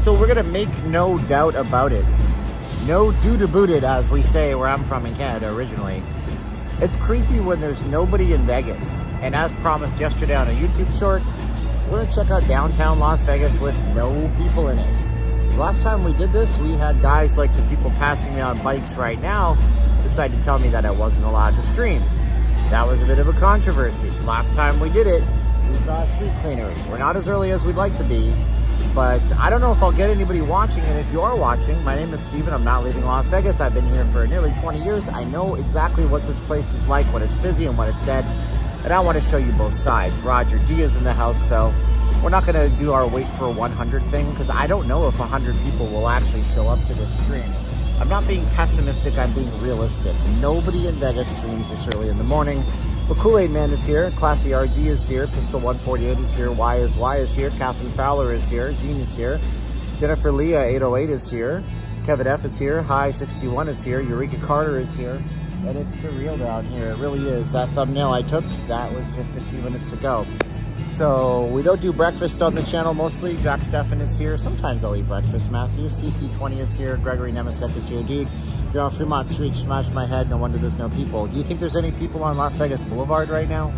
So we're gonna make no doubt about it. No doo-doo-booted, as we say where I'm from in Canada originally. It's creepy when there's nobody in Vegas. And as promised yesterday on a YouTube short, we're gonna check out downtown Las Vegas with no people in it. Last time we did this, we had guys like the people passing me on bikes right now decide to tell me that I wasn't allowed to stream. That was a bit of a controversy. Last time we did it, we saw street cleaners. We're not as early as we'd like to be, but I don't know if I'll get anybody watching. And if you are watching, my name is Steven. I'm not leaving Las Vegas. I've been here for nearly 20 years. I know exactly what this place is like when it's busy and when it's dead. And I want to show you both sides. Roger D is in the house though. We're not going to do our wait for 100 thing because I don't know if 100 people will actually show up to this stream. I'm not being pessimistic, I'm being realistic. Nobody in Vegas streams this early in the morning. But Kool-Aid Man is here, Classy RG is here, Pistol 148 is here, Y is here, Catherine Fowler is here, Jean is here, Jennifer Leah 808 is here, Kevin F is here, High 61 is here, Eureka Carter is here, and it's surreal down here, it really is. That thumbnail I took, that was just a few minutes ago. So we don't do breakfast on the channel mostly. Jack Stefan is here. Sometimes I'll eat breakfast. Matthew, CC20 is here. Gregory Nemesis is here. Dude, you're on Fremont Street, smashed my head. No wonder there's no people. Do you think there's any people on Las Vegas Boulevard right now?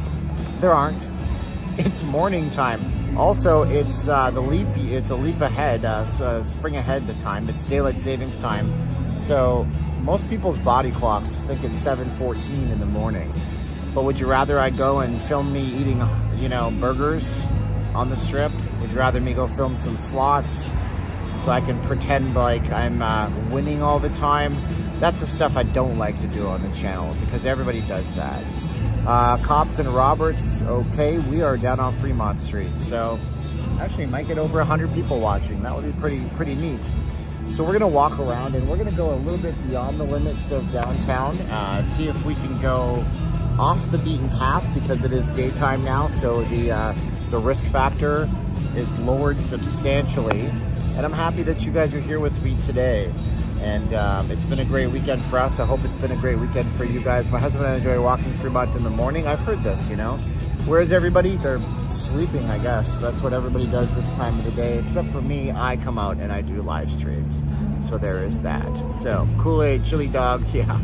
There aren't. It's morning time. Also, it's the leap ahead, spring ahead the time. It's daylight savings time. So most people's body clocks think it's 7:14 in the morning. But would you rather I go and film me eating, you know, burgers on the strip? Would you rather me go film some slots so I can pretend like I'm winning all the time? That's the stuff I don't like to do on the channel because everybody does that. Cops and Roberts, okay, we are down on Fremont Street. So actually might get over 100 people watching. That would be pretty neat. So we're gonna walk around and we're gonna go a little bit beyond the limits of downtown, see if we can go off the beaten path because it is daytime now, so the risk factor is lowered substantially. And I'm happy that you guys are here with me today. And it's been a great weekend for us. I hope it's been a great weekend for you guys. My husband and I enjoy walking Fremont in the morning. I've heard this, you know. Where is everybody? They're sleeping, I guess. That's what everybody does this time of the day. Except for me, I come out and I do live streams. So there is that. So, Kool-Aid, chili dog, yeah.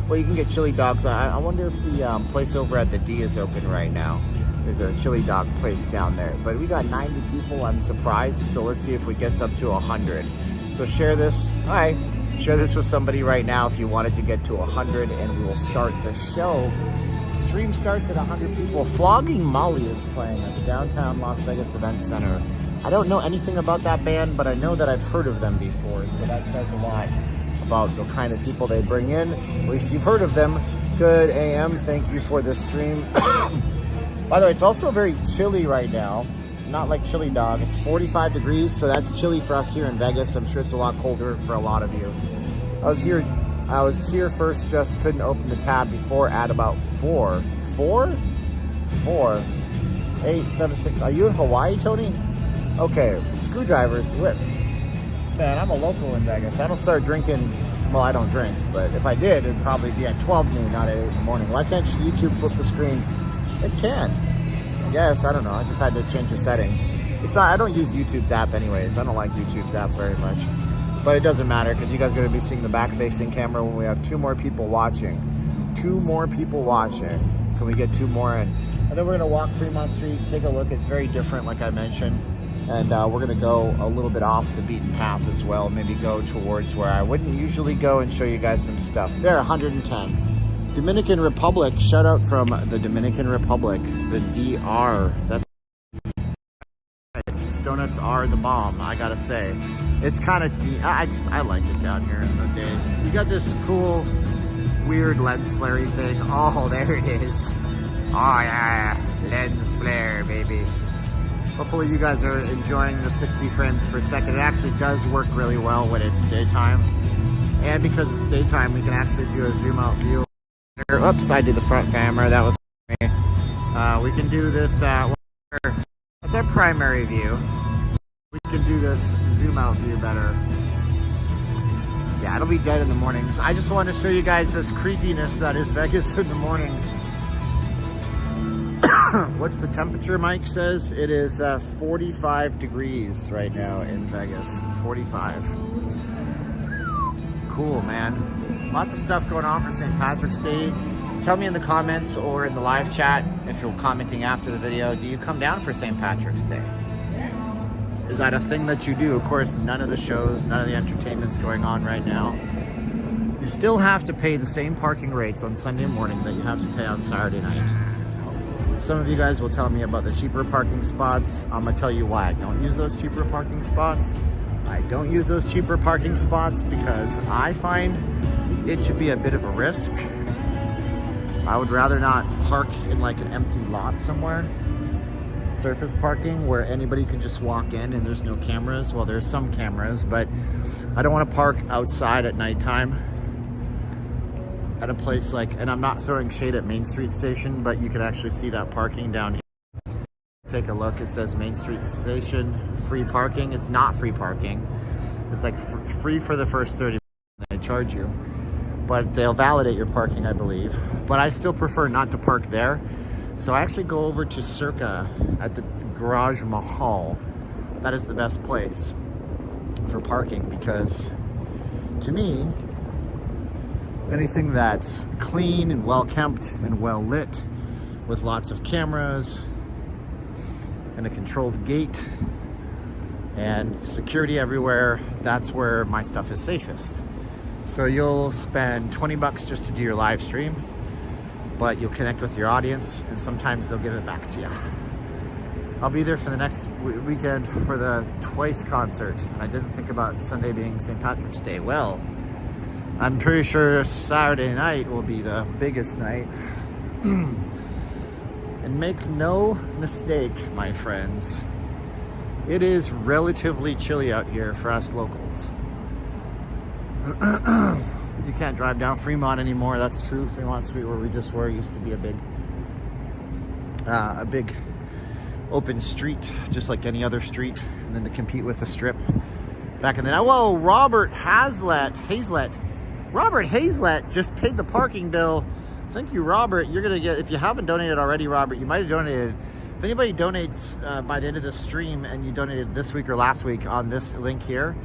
Well, you can get chili dogs. I wonder if the place over at the D is open right now. There's a chili dog place down there. But we got 90 people. I'm surprised. So let's see if we get up to 100. So share this. Hi. Share this with somebody right now if you wanted to get to 100, and we will start the show. Stream starts at 100 people. Flogging Molly is playing at the downtown Las Vegas Event Center. I don't know anything about that band, but I know that I've heard of them before. So that says a lot about the kind of people they bring in. At least you've heard of them. Good AM, thank you for the stream. By the way, it's also very chilly right now. Not like chili dog. It's 45 degrees, so that's chilly for us here in Vegas. I'm sure it's a lot colder for a lot of you. I was here first, just couldn't open the tab before at about 4. 8, 7, 6. Are you in Hawaii, Tony? Okay, screwdrivers, whip. Man, I'm a local in Vegas. I don't start drinking, well, I don't drink, but if I did, it'd probably be at 12 noon, not at 8 in the morning. Why can't YouTube flip the screen? It can. I guess, I don't know. I just had to change the settings. It's not, I don't use YouTube's app anyways. I don't like YouTube's app very much. But it doesn't matter because you guys are going to be seeing the back-facing camera when we have 2 more people watching. 2 more people watching. Can we get 2 more in? And then we're going to walk Fremont Street, take a look. It's very different, like I mentioned. And we're going to go a little bit off the beaten path as well. Maybe go towards where I wouldn't usually go and show you guys some stuff. There, 110. Dominican Republic. Shout out from the Dominican Republic. The DR. That's these donuts are the bomb, I gotta say. It's kind of, I like it down here in the day. You got this cool, weird lens flare-y thing. Oh, there it is. Oh yeah, lens flare, baby. Hopefully you guys are enjoying the 60 frames per second. It actually does work really well when it's daytime. And because it's daytime, we can actually do a zoom out view. Oops, I did the front camera, that was me. We can do this, that's our primary view. We can do this zoom out view better. Yeah, it'll be dead in the mornings. I just wanted to show you guys this creepiness that is Vegas in the morning. What's the temperature, Mike says? It is 45 degrees right now in Vegas. 45. Cool, man. Lots of stuff going on for St. Patrick's Day. Tell me in the comments or in the live chat, if you're commenting after the video, do you come down for St. Patrick's Day? Is that a thing that you do? Of course, none of the shows, none of the entertainment's going on right now. You still have to pay the same parking rates on Sunday morning that you have to pay on Saturday night. Some of you guys will tell me about the cheaper parking spots. I'm gonna tell you why I don't use those cheaper parking spots. I don't use those cheaper parking spots because I find it to be a bit of a risk. I would rather not park in like an empty lot somewhere. Surface parking where anybody can just walk in and there's no cameras. Well, there's some cameras, but I don't want to park outside at nighttime at a place like, and I'm not throwing shade at Main Street Station, but you can actually see that parking down here. Take a look. It says Main Street Station, free parking. It's not free parking. It's like free for the first 30 minutes. They charge you, but they'll validate your parking, I believe. But I still prefer not to park there. So I actually go over to Circa at the Garage Mahal. That is the best place for parking because to me, anything that's clean and well kept and well lit with lots of cameras and a controlled gate and security everywhere, that's where my stuff is safest. So you'll spend 20 bucks just to do your live stream, but you'll connect with your audience and sometimes they'll give it back to you. I'll be there for the next weekend for the Twice concert. And I didn't think about Sunday being St. Patrick's Day. Well, I'm pretty sure Saturday night will be the biggest night. And make no mistake, my friends, it is relatively chilly out here for us locals. You can't drive down Fremont anymore. That's true. Fremont Street, where we just were, used to be a big open street, just like any other street. And then to compete with the Strip back in the night. Whoa, Robert Hazlett just paid the parking bill. Thank you, Robert. You're gonna get, if you haven't donated already, Robert, you might have donated. If anybody donates by the end of this stream and you donated this week or last week on this link here,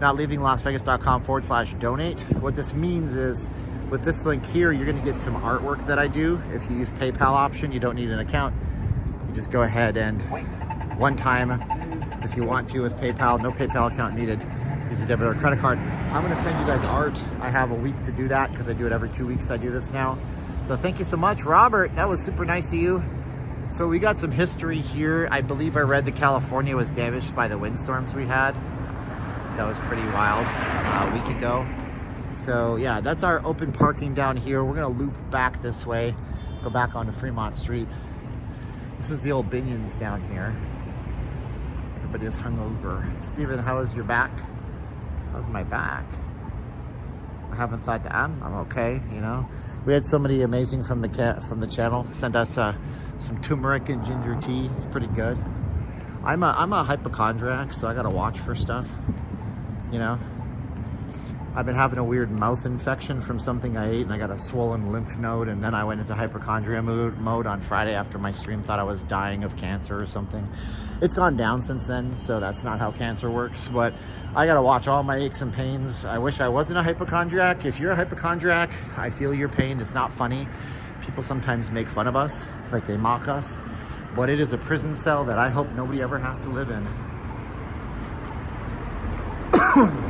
notleavinglasvegas.com/donate. What this means is with this link here, you're gonna get some artwork that I do. If you use PayPal option, you don't need an account. You just go ahead and one time, if you want to with PayPal, no PayPal account needed, use a debit or credit card. I'm gonna send you guys art. I have a week to do that because I do it every 2 weeks. I do this now. So thank you so much, Robert. That was super nice of you. So we got some history here. I believe I read that California was damaged by the windstorms we had. That was pretty wild a week ago. So yeah, that's our open parking down here. We're gonna loop back this way, go back onto Fremont Street. This is the old Binions down here. Everybody is hungover. Steven, how is your back? How's my back? I haven't thought that I'm okay, you know. We had somebody amazing from the channel send us some turmeric and ginger tea. It's pretty good. I'm a hypochondriac, so I gotta watch for stuff, you know. I've been having a weird mouth infection from something I ate and I got a swollen lymph node, and then I went into hypochondria mode on Friday after my stream. Thought I was dying of cancer or something. It's gone down since then, so that's not how cancer works, but I gotta watch all my aches and pains. I wish I wasn't a hypochondriac. If you're a hypochondriac, I feel your pain. It's not funny. People sometimes make fun of us, like they mock us, but it is a prison cell that I hope nobody ever has to live in.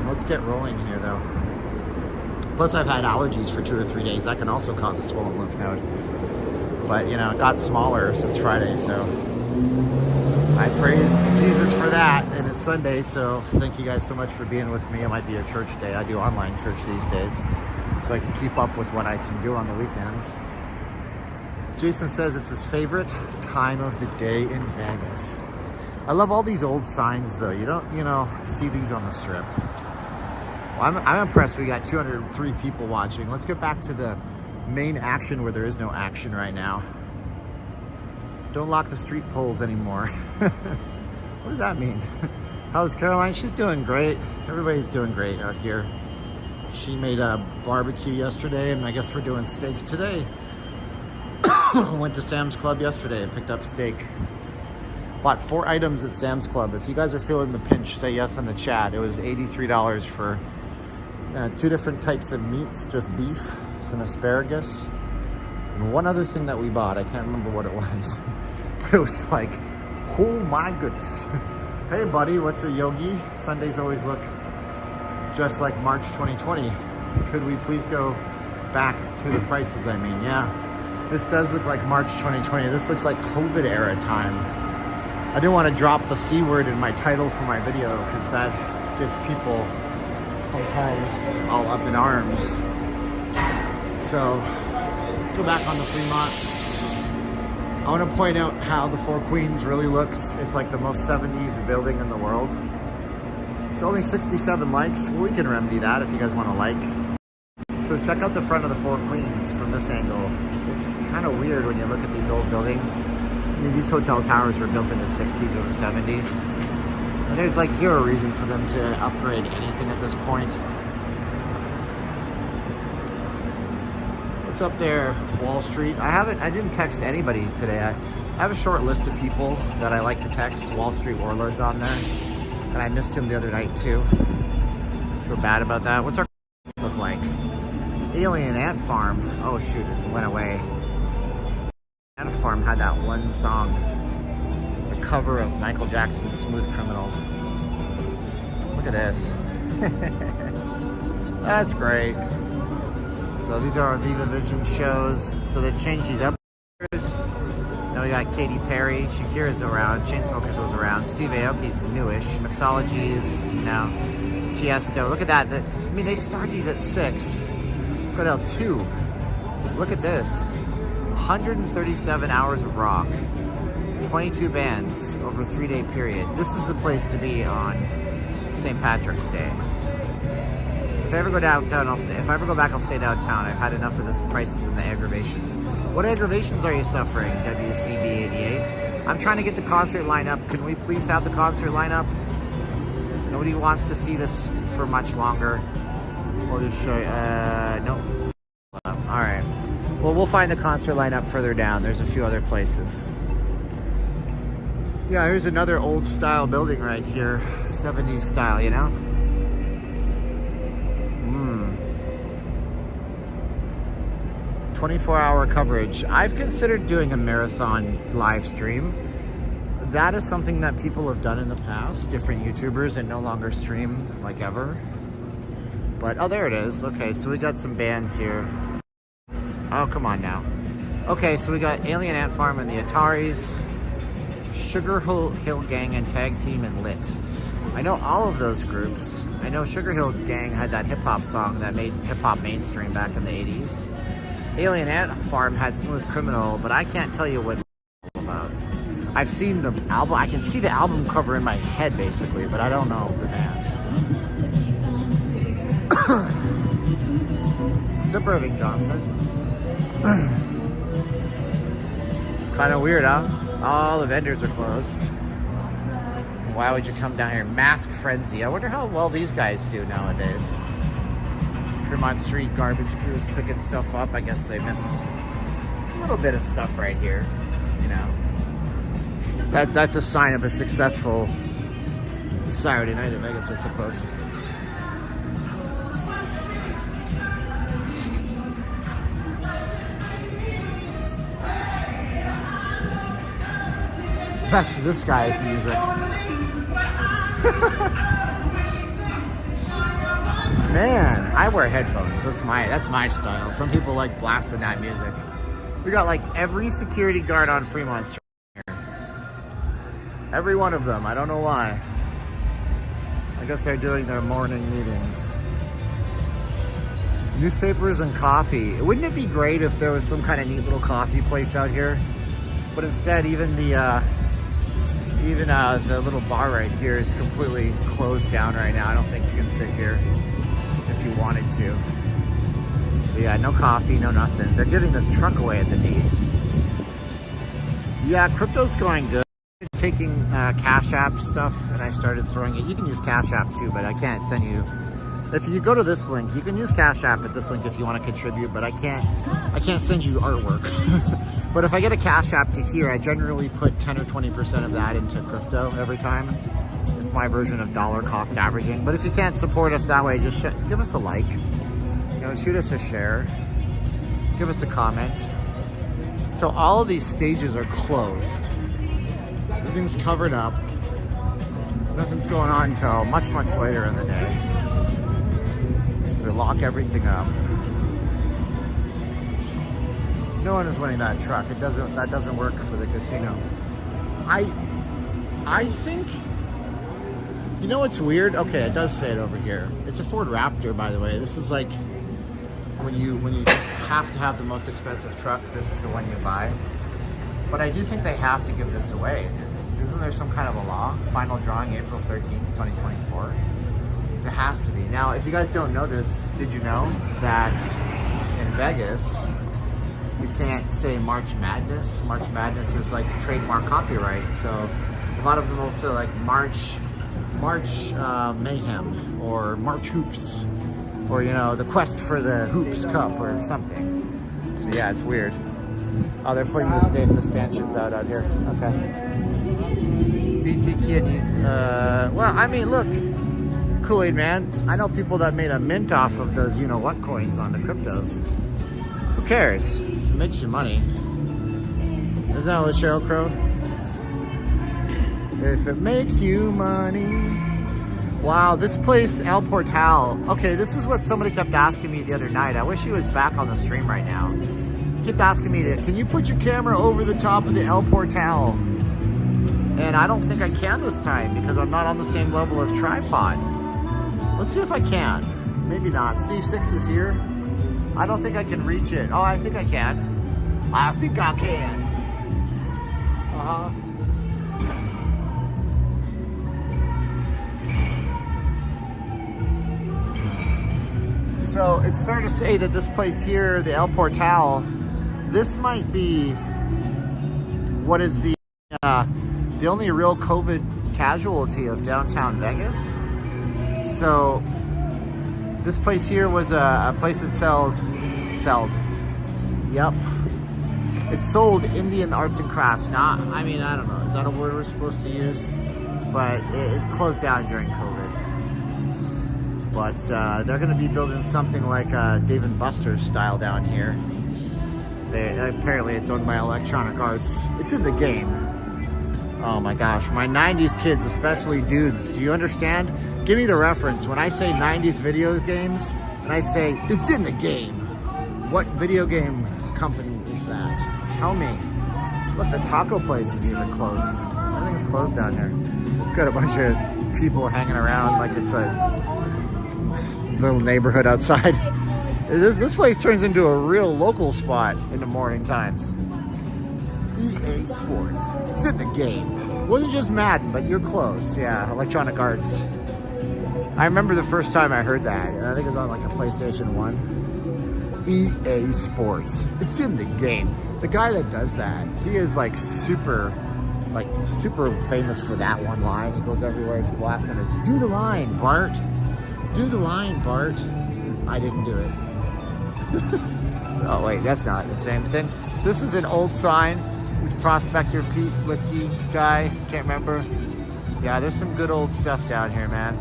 Let's get rolling here though. Plus I've had allergies for 2 or 3 days. That can also cause a swollen lymph node. But you know, it got smaller since Friday, so I praise Jesus for that. And it's Sunday, so thank you guys so much for being with me. It might be a church day. I do online church these days, so I can keep up with what I can do on the weekends. Jason says it's his favorite time of the day in Vegas. I love all these old signs though. You don't, you know, see these on the Strip. Well, I'm impressed we got 203 people watching. Let's get back to the main action where there is no action right now. Don't lock the street poles anymore. What does that mean? How's Caroline? She's doing great. Everybody's doing great out here. She made a barbecue yesterday, and I guess we're doing steak today. Went to Sam's Club yesterday and picked up steak. Bought 4 items at Sam's Club. If you guys are feeling the pinch, say yes in the chat. It was $83 for 2 different types of meats, just beef, some asparagus, and one other thing that we bought. I can't remember what it was. But it was like, oh my goodness. Hey buddy, what's a yogi? Sundays always look just like March 2020. Could we please go back to the prices? I mean, yeah, this does look like March 2020. This looks like COVID era time. I didn't want to drop the C word in my title for my video because that gets people sometimes all up in arms. So let's go back on the Fremont. I want to point out how the Four Queens really looks. It's like the most 70s building in the world. It's only 67 likes. Well, we can remedy that if you guys want to like. So check out the front of the Four Queens from this angle. It's kind of weird when you look at these old buildings. I mean, these hotel towers were built in the 60s or the 70s. And there's like zero reason for them to upgrade anything at this point. What's up there, Wall Street? I didn't text anybody today. I have a short list of people that I like to text. Wall Street Warlords on there. And I missed him the other night too. Feel bad about that. What's our look like? Alien Ant Farm. Oh shoot, it went away. Ant Farm had that one song, the cover of Michael Jackson's Smooth Criminal. Look at this. That's great. So these are our Viva Vision shows. So they've changed these up. Now we got Katy Perry, Shakira's around, Chainsmokers was around, Steve Aoki's newish, Mixology's, you know, Tiesto. Look at that. I mean, they start these at 6. Go down 2. Look at this. 137 hours of rock, 22 bands over a 3-day period. This is the place to be on St. Patrick's Day. If I ever go downtown, if I ever go back, I'll stay downtown. I've had enough of the prices and the aggravations. What aggravations are you suffering, WCB88? I'm trying to get the concert lineup. Can we please have the concert lineup? Nobody wants to see this for much longer. We'll just show you. No. All right. Well, we'll find the concert lineup further down. There's a few other places. Yeah, here's another old style building right here. 70s style, you know? 24-hour coverage. I've considered doing a marathon live stream. That is something that people have done in the past, different YouTubers, and no longer stream like ever. But, oh, there it is. Okay, so we got some bands here. Oh, come on now. Okay, so we got Alien Ant Farm and the Ataris, Sugar Hill Gang and Tag Team and Lit. I know all of those groups. I know Sugar Hill Gang had that hip-hop song that made hip-hop mainstream back in the 80s. Alien Ant Farm had Smooth Criminal, but I can't tell you what it's all about. I've seen the album. I can see the album cover in my head, basically, but I don't know the band. What's up, Irving Johnson? Kind of weird, huh? All the vendors are closed. Why would you come down here? Mask Frenzy. I wonder how well these guys do nowadays. Fremont Street garbage crews picking stuff up. I guess they missed a little bit of stuff right here. You know, that's a sign of a successful Saturday night in Vegas, I suppose. That's this guy's music. Man, I wear headphones. That's my style. Some people like blasting that music. We got like every security guard on Fremont Street here. Every one of them. I don't know why. I guess they're doing their morning meetings. Newspapers and coffee. Wouldn't it be great if there was some kind of neat little coffee place out here? But instead, even the little bar right here is completely closed down right now. I don't think you can sit here if you wanted to. So yeah, no coffee, no nothing. They're giving this truck away at the D. Yeah, crypto's going good. Taking Cash App stuff, and I started throwing it. You can use Cash App too, but I can't send you If you go to this link, you can use Cash App at this link if you want to contribute, but I can't send you artwork. But if I get a Cash App to here, I generally put 10 or 20% of that into crypto every time. It's my version of dollar cost averaging. But if you can't support us that way, just give us a like, you know, shoot us a share, give us a comment. So all of these stages are closed. Everything's covered up. Nothing's going on until much, much later in the day. So they lock everything up. No one is winning that truck. That doesn't work for the casino. I think, you know what's weird? Okay, it does say it over here. It's a Ford Raptor, by the way. This is like when you just have to have the most expensive truck, this is the one you buy. But I do think they have to give this away. Isn't there some kind of a law? Final drawing April 13th, 2024. There has to be. Now, if you guys don't know this, did you know that in Vegas, you can't say March Madness? March Madness is like trademark copyright. So a lot of them will say like March Mayhem or March Hoops, or, you know, the quest for the Hoops Cup or something. So yeah, it's weird. Oh, they're putting the stanchions out here. Okay. BTK, well, I mean, look, Kool-Aid Man, I know people that made a mint off of those you-know-what coins on the cryptos. Who cares? It makes you money. Isn't that what Sheryl Crow? If it makes you money. Wow, this place, El Portal. Okay, this is what somebody kept asking me the other night. I wish he was back on the stream right now. He kept asking me can you put your camera over the top of the El Portal? And I don't think I can this time because I'm not on the same level of tripod. Let's see if I can. Maybe not. Steve Six is here. I don't think I can reach it. Oh, I think I can. I think I can. Uh-huh. So it's fair to say that this place here, the El Portal, this might be what is the only real COVID casualty of downtown Vegas. So this place here was a place that sold. Yep. It sold Indian arts and crafts. Now, I mean, I don't know. Is that a word we're supposed to use? But it closed down during COVID. But they're going to be building something like Dave & Buster's style down here. Apparently it's owned by Electronic Arts. It's in the game. Oh my gosh, my 90s kids, especially dudes, do you understand? Give me the reference. When I say 90s video games, and I say, it's in the game, what video game company is that? Tell me. Look, the taco place is even closed. Everything's closed down here. Got a bunch of people hanging around like it's a little neighborhood outside. This place turns into a real local spot in the morning times. EA Sports. It's in the game. Wasn't just Madden, but you're close. Yeah, Electronic Arts. I remember the first time I heard that. I think it was on like a PlayStation 1. EA Sports. It's in the game. The guy that does that, he is like super famous for that one line. He goes everywhere. People ask him, do the line, Bart. Do the line, Bart. I didn't do it. Oh wait, that's not the same thing. This is an old sign. This Prospector Pete whiskey guy, can't remember. Yeah, there's some good old stuff down here, man.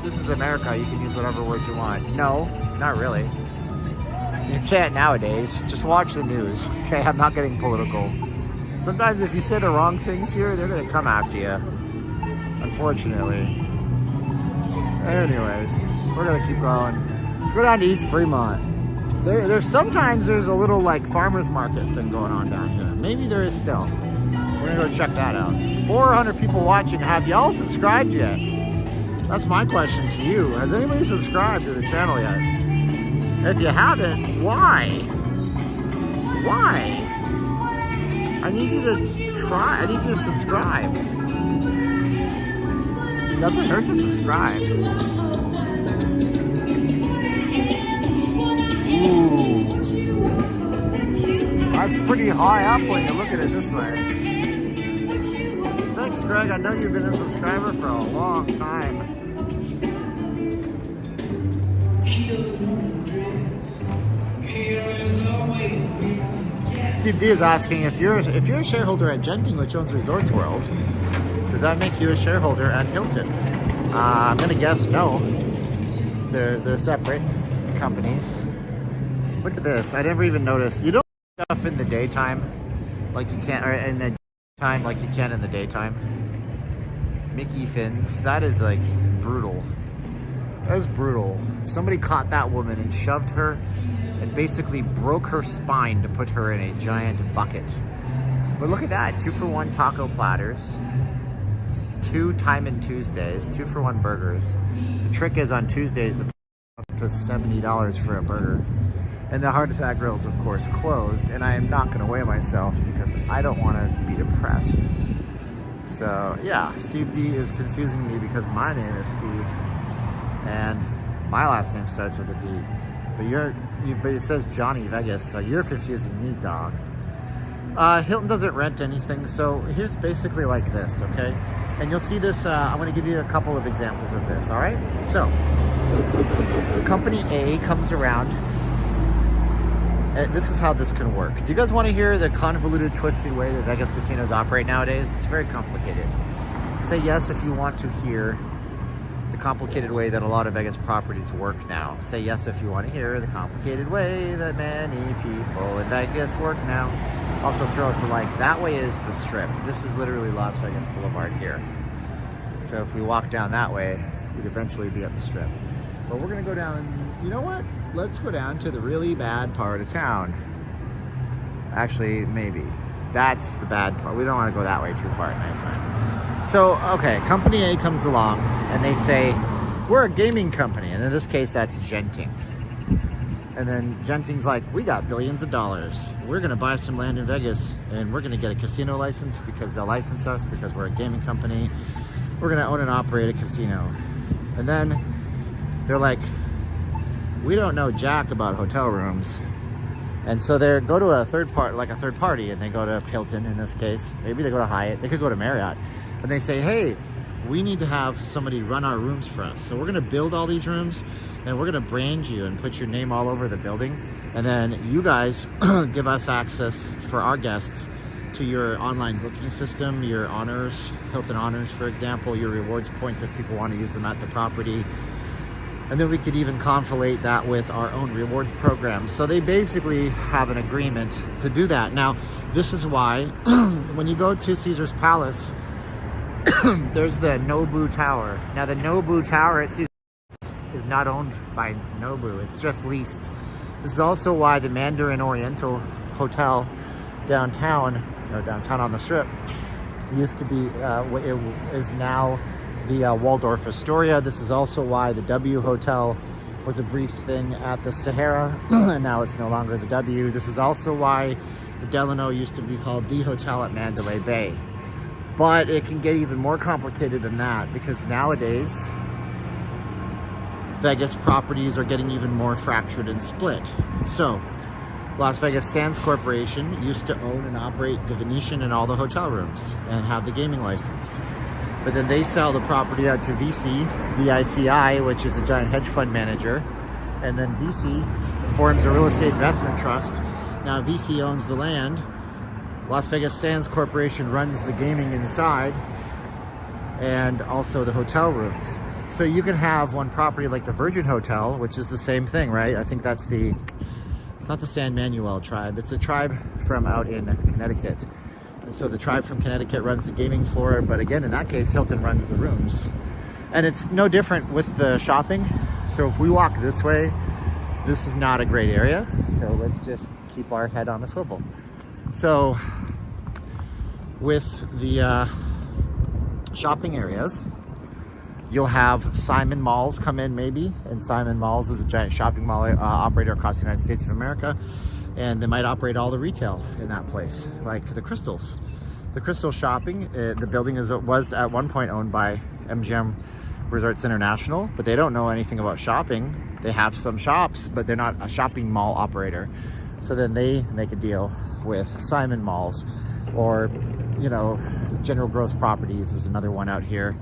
This is America. You can use whatever word you want. No, not really. You can't nowadays. Just watch the news. Okay, I'm not getting political. Sometimes if you say the wrong things here, they're gonna come after you. Unfortunately. Anyways, we're gonna keep going. Let's go down to East Fremont. Sometimes there's a little like farmer's market thing going on down here. Maybe there is still. We're gonna go check that out. 400 people watching. Have y'all subscribed yet? That's my question to you. Has anybody subscribed to the channel yet? If you haven't, why? Why? I need you to try. I need you to subscribe. It doesn't hurt to subscribe. Ooh. That's pretty high up when you look at it this way. Thanks, Thanks, Greg. I know you've been a subscriber for a long time. Steve D is asking if you're a shareholder at Genting, which owns Resorts World, does that make you a shareholder at Hilton? I'm gonna guess no. They're separate companies. Look at this. I never even noticed. You don't do stuff in the daytime like you can't, or in the time like you can in the daytime. Mickey fins. That is like brutal. That is brutal. Somebody caught that woman and shoved her and basically broke her spine to put her in a giant bucket. But look at that. 2-for-1 taco platters. 2 Time-In Tuesdays. 2-for-1 burgers. The trick is on Tuesdays, up to $70 for a burger. And the Heart Attack Grill is, of course, closed. And I am not going to weigh myself because I don't want to be depressed. So, yeah, Steve D is confusing me because my name is Steve. And my last name starts with a D. But it says Johnny Vegas, so you're confusing me, dog. Hilton doesn't rent anything, so here's basically like this, okay? And you'll see this, I'm gonna give you a couple of examples of this, all right? So, Company A comes around, and this is how this can work. Do you guys wanna hear the convoluted, twisted way that Vegas casinos operate nowadays? It's very complicated. Say yes if you want to hear the complicated way that a lot of Vegas properties work now. Say yes if you want to hear the complicated way that many people in Vegas work now. Also throw us a like. That way is the Strip. This is literally Las Vegas Boulevard here. So if we walk down that way, we'd eventually be at the Strip. But we're gonna go down, you know what? Let's go down to the really bad part of town. Actually, maybe. That's the bad part. We don't want to go that way too far at nighttime. So, okay, Company A comes along and they say, we're a gaming company. And in this case, that's Genting. And then Genting's like, we got billions of dollars. We're going to buy some land in Vegas and we're going to get a casino license because they'll license us because we're a gaming company. We're going to own and operate a casino. And then they're like, we don't know jack about hotel rooms. And so they go to a third party, and they go to Hilton in this case. Maybe they go to Hyatt. They could go to Marriott. And they say, hey, we need to have somebody run our rooms for us. So we're going to build all these rooms, and we're going to brand you and put your name all over the building. And then you guys give us access for our guests to your online booking system, your honors, Hilton Honors, for example, your rewards points if people want to use them at the property. And then we could even conflate that with our own rewards program. So they basically have an agreement to do that. Now, this is why when you go to Caesar's Palace, there's the Nobu Tower. Now, the Nobu Tower at Caesar's Palace is not owned by Nobu. It's just leased. This is also why the Mandarin Oriental Hotel downtown on the Strip used to be, it is now the Waldorf Astoria. This is also why the W Hotel was a brief thing at the Sahara, and now it's no longer the W. This is also why the Delano used to be called the Hotel at Mandalay Bay. But it can get even more complicated than that, because nowadays Vegas properties are getting even more fractured and split. So Las Vegas Sands Corporation used to own and operate the Venetian and all the hotel rooms and have the gaming license. But then they sell the property out to VICI, which is a giant hedge fund manager. And then VC forms a real estate investment trust. Now VC owns the land. Las Vegas Sands Corporation runs the gaming inside and also the hotel rooms. So you can have one property like the Virgin Hotel, which is the same thing, right? I think that's it's not the San Manuel tribe. It's a tribe from out in Connecticut. And so the tribe from Connecticut runs the gaming floor, but again, in that case, Hilton runs the rooms. And it's no different with the shopping. So if we walk this way, this is not a great area. So let's just keep our head on a swivel. So with the shopping areas, you'll have Simon Malls come in maybe. And Simon Malls is a giant shopping mall operator across the United States of America. And they might operate all the retail in that place, like the Crystals. The Crystal Shopping, the building was at one point owned by MGM Resorts International, but they don't know anything about shopping. They have some shops, but they're not a shopping mall operator. So then they make a deal with Simon Malls. or, you know, General Growth Properties is another one out here.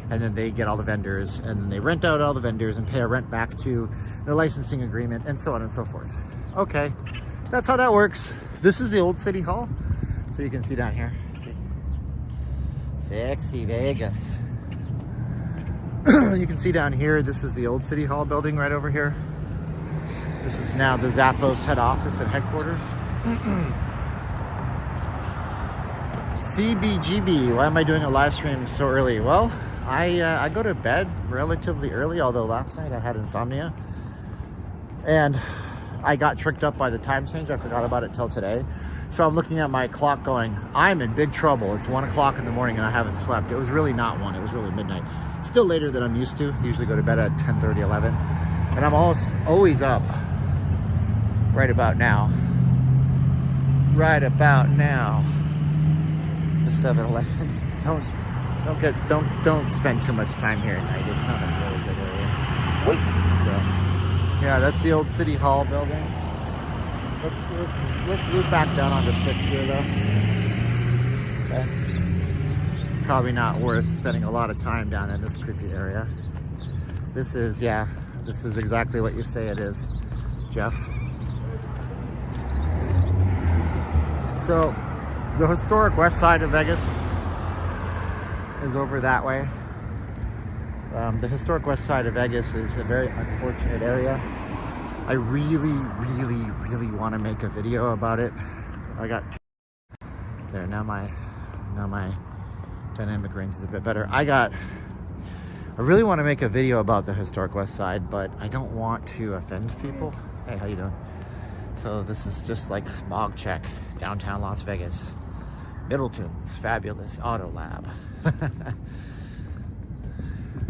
And then they get all the vendors, and then they rent out all the vendors and pay a rent back to their licensing agreement, and so on and so forth. Okay, that's how that works. This is the old City Hall. So you can see down here, see? Sexy Vegas. You can see down here, this is the old City Hall building right over here. This is now the Zappos head office and headquarters. CBGB, why am I doing a live stream so early? Well, I go to bed relatively early, although last night I had insomnia. And I got tricked up by the time change. I forgot about it till today. So I'm looking at my clock going, I'm in big trouble. It's 1 o'clock in the morning and I haven't slept. It was really not 1, it was really midnight. Still later than I'm used to. Usually go to bed at 10:30, 11. And I'm always up right about now. Right about now. The 7-Eleven. Don't spend too much time here at night. It's not a really good area. Wait. So yeah, that's the old City Hall building. Let's loop back down onto 6 here though. Okay. Probably not worth spending a lot of time down in this creepy area. This is exactly what you say it is, Jeff. So the historic west side of Vegas is over that way. The historic west side of Vegas is a very unfortunate area. I really want to make a video about it. I got there now. My dynamic range is a bit better. I really want to make a video about the historic west side, but I don't want to offend people. Hey, how you doing? So this is just like MOG Check, downtown Las Vegas. Middleton's fabulous auto lab.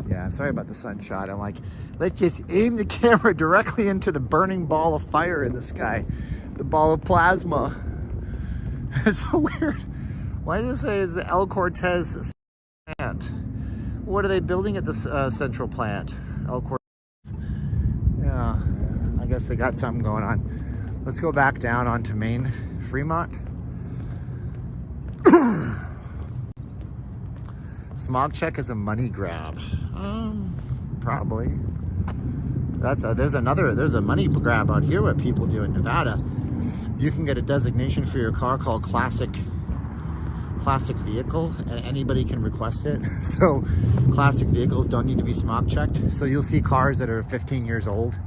Yeah, sorry about the sunshot. I'm like, let's just aim the camera directly into the burning ball of fire in the sky. The ball of plasma. It's so weird. Why does it say it's the El Cortez plant? What are they building at this central plant? El Cortez. Yeah, I guess they got something going on. Let's go back down onto Main Fremont. Smog check is a money grab. Probably. There's a money grab out here what people do in Nevada. You can get a designation for your car called classic vehicle, and anybody can request it. So classic vehicles don't need to be smog checked. So you'll see cars that are 15 years old,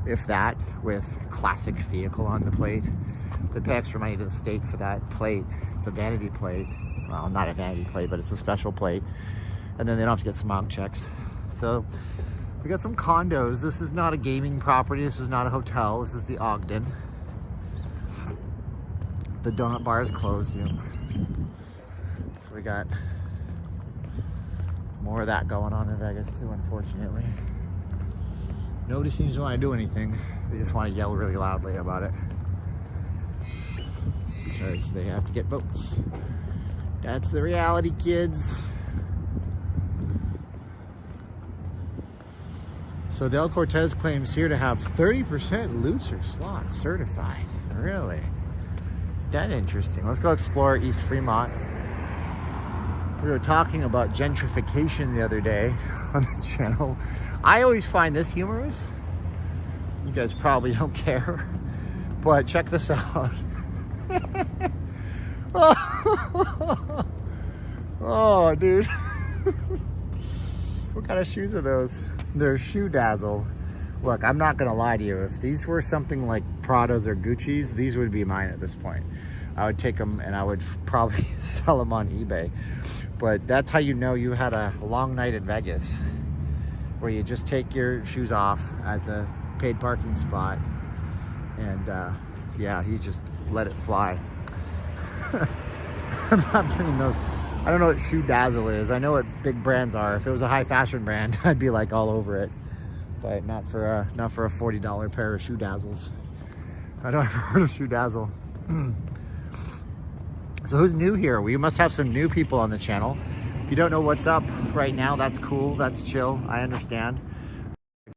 if that, with classic vehicle on the plate. They pay extra money to the state for that plate. It's a vanity plate. Well, not a vanity plate, but it's a special plate. And then they don't have to get smog checks. So we got some condos. This is not a gaming property. This is not a hotel. This is the Ogden. The donut bar is closed. Yeah. So we got more of that going on in Vegas too, unfortunately. Nobody seems to want to do anything. They just want to yell really loudly about it, because they have to get votes. That's the reality, kids. So the El Cortez claims here to have 30% looser slots certified. Really? That interesting. Let's go explore East Fremont. We were talking about gentrification the other day on the channel. I always find this humorous. You guys probably don't care, but check this out. Oh, dude. What kind of shoes are those? They're shoe Dazzle. Look, I'm not gonna lie to you. If these were something like Pradas or Gucci's, these would be mine at this point. I would take them and I would probably sell them on eBay. But that's how you know you had a long night in Vegas, where you just take your shoes off at the paid parking spot and yeah, you just let it fly. I'm not doing those. I don't know what shoe Dazzle is. I know what big brands are. If it was a high fashion brand, I'd be like all over it. But not for a $40 pair of shoe Dazzles. I don't ever heard of shoe Dazzle. So who's new here? We must have some new people on the channel. If you don't know what's up right now, that's cool. That's chill. I understand.